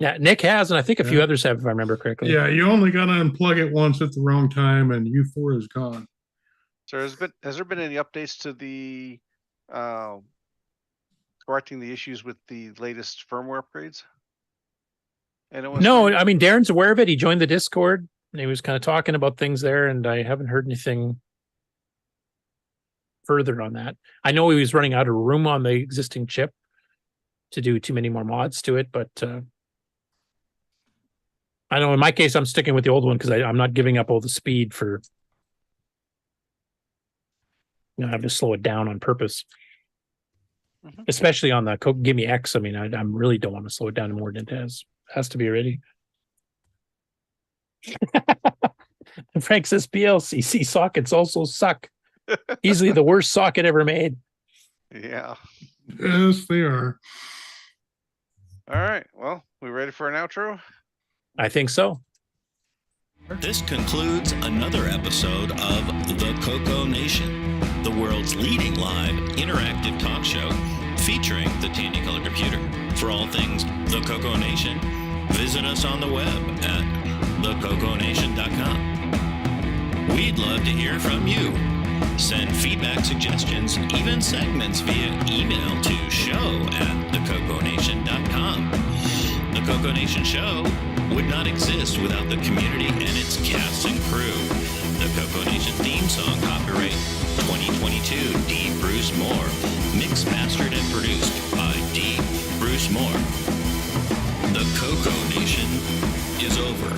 Yeah, Nick has, and I think a few others have, if I remember correctly. Yeah, you only got to unplug it once at the wrong time, and U4 is gone. So has there been any updates to the correcting the issues with the latest firmware upgrades? No, I mean, Darren's aware of it. He joined the Discord, and he was kind of talking about things there, and I haven't heard anything further on that. I know he was running out of room on the existing chip to do too many more mods to it, but I know in my case, I'm sticking with the old one because I'm not giving up all the speed for, I have to slow it down on purpose. Especially on the Gimme X. I mean, I really don't want to slow it down more than it has to be already. Frank says PLCC sockets also suck. Easily the worst socket ever made. Yeah. Yes, they are. All right. Well, we ready for an outro? I think so. This concludes another episode of the CoCo Nation, the world's leading live interactive talk show featuring the Tandy Color Computer. For all things the CoCo Nation, visit us on the web at thecoconation.com. We'd love to hear from you. Send feedback, suggestions, even segments via email to show@thecoconation.com. The CoCo Nation Show would not exist without the community and its cast and crew. The CoCo Nation theme song, copyright 2022, D. Bruce Moore. Mixed, mastered, and produced by D. Bruce Moore. The CoCo Nation is over.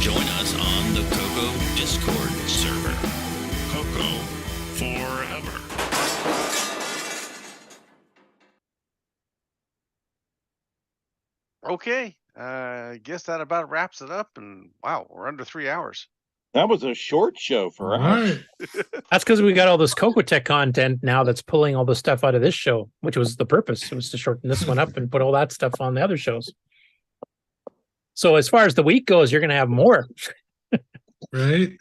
Join us on the CoCo Discord server. CoCo forever. Okay. I guess that about wraps it up. And wow, we're under 3 hours. That was a short show for us. That's because we got all this CoCoTECH content now that's pulling all the stuff out of this show, which was the purpose. It was to shorten this one up and put all that stuff on the other shows. So as far as the week goes, you're going to have more. Right.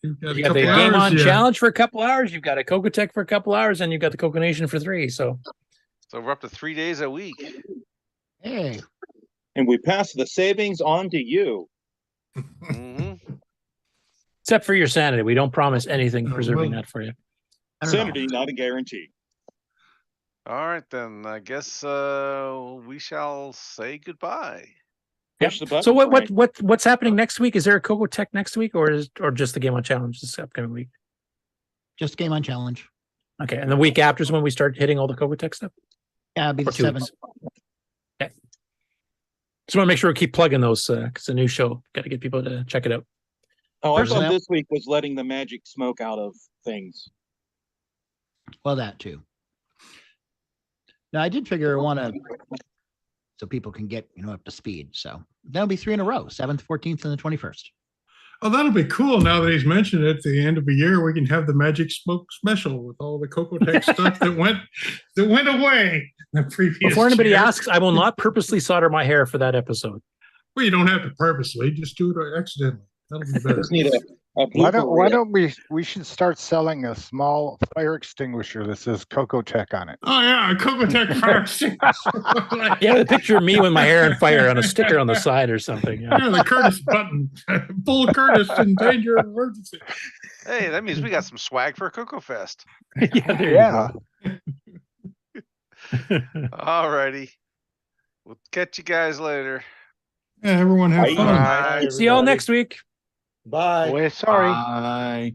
You've got the Game On Challenge for a couple hours. You've got a CoCoTECH for a couple hours, and you've got the CoCo Nation for 3. So we're up to 3 days a week. Hey. And we pass the savings on to you. Except for your sanity. We don't promise anything preserving that for you. Sanity, not a guarantee. All right, then. I guess we shall say goodbye. Yeah. So what's happening next week? Is there a CoCoTECH next week, or just the Game On Challenge this upcoming week? Just Game On Challenge. Okay, and the week after is when we start hitting all the CoCoTECH stuff. Yeah, it'll be the 7th. Okay. Just want to make sure we keep plugging those because it's a new show. Got to get people to check it out. Oh, I Personnel. thought this week was letting the magic smoke out of things. Well, that too. Now, I did figure I want to, so people can get, up to speed. So that'll be 3 in a row, 7th, 14th, and the 21st. Oh, that'll be cool. Now that he's mentioned it, at the end of the year, we can have the Magic Smoke special with all the CoCoTECH stuff that went away in the previous Before anybody year. asks, I will not purposely solder my hair for that episode. Well, you don't have to purposely, just do it accidentally. That'll be better. Just need a Why don't we should start selling a small fire extinguisher that says CoCoTECH on it. Oh yeah, a CoCoTECH fire extinguisher. Yeah, the picture of me with my hair on fire on a sticker on the side or something. Yeah, the Curtis button. Full Curtis in danger of emergency. Hey, that means we got some swag for CoCo Fest. Yeah, there you go. All righty. We'll catch you guys later. Yeah, everyone have fun. Bye, See y'all everybody. next week. Bye. We're sorry. Bye.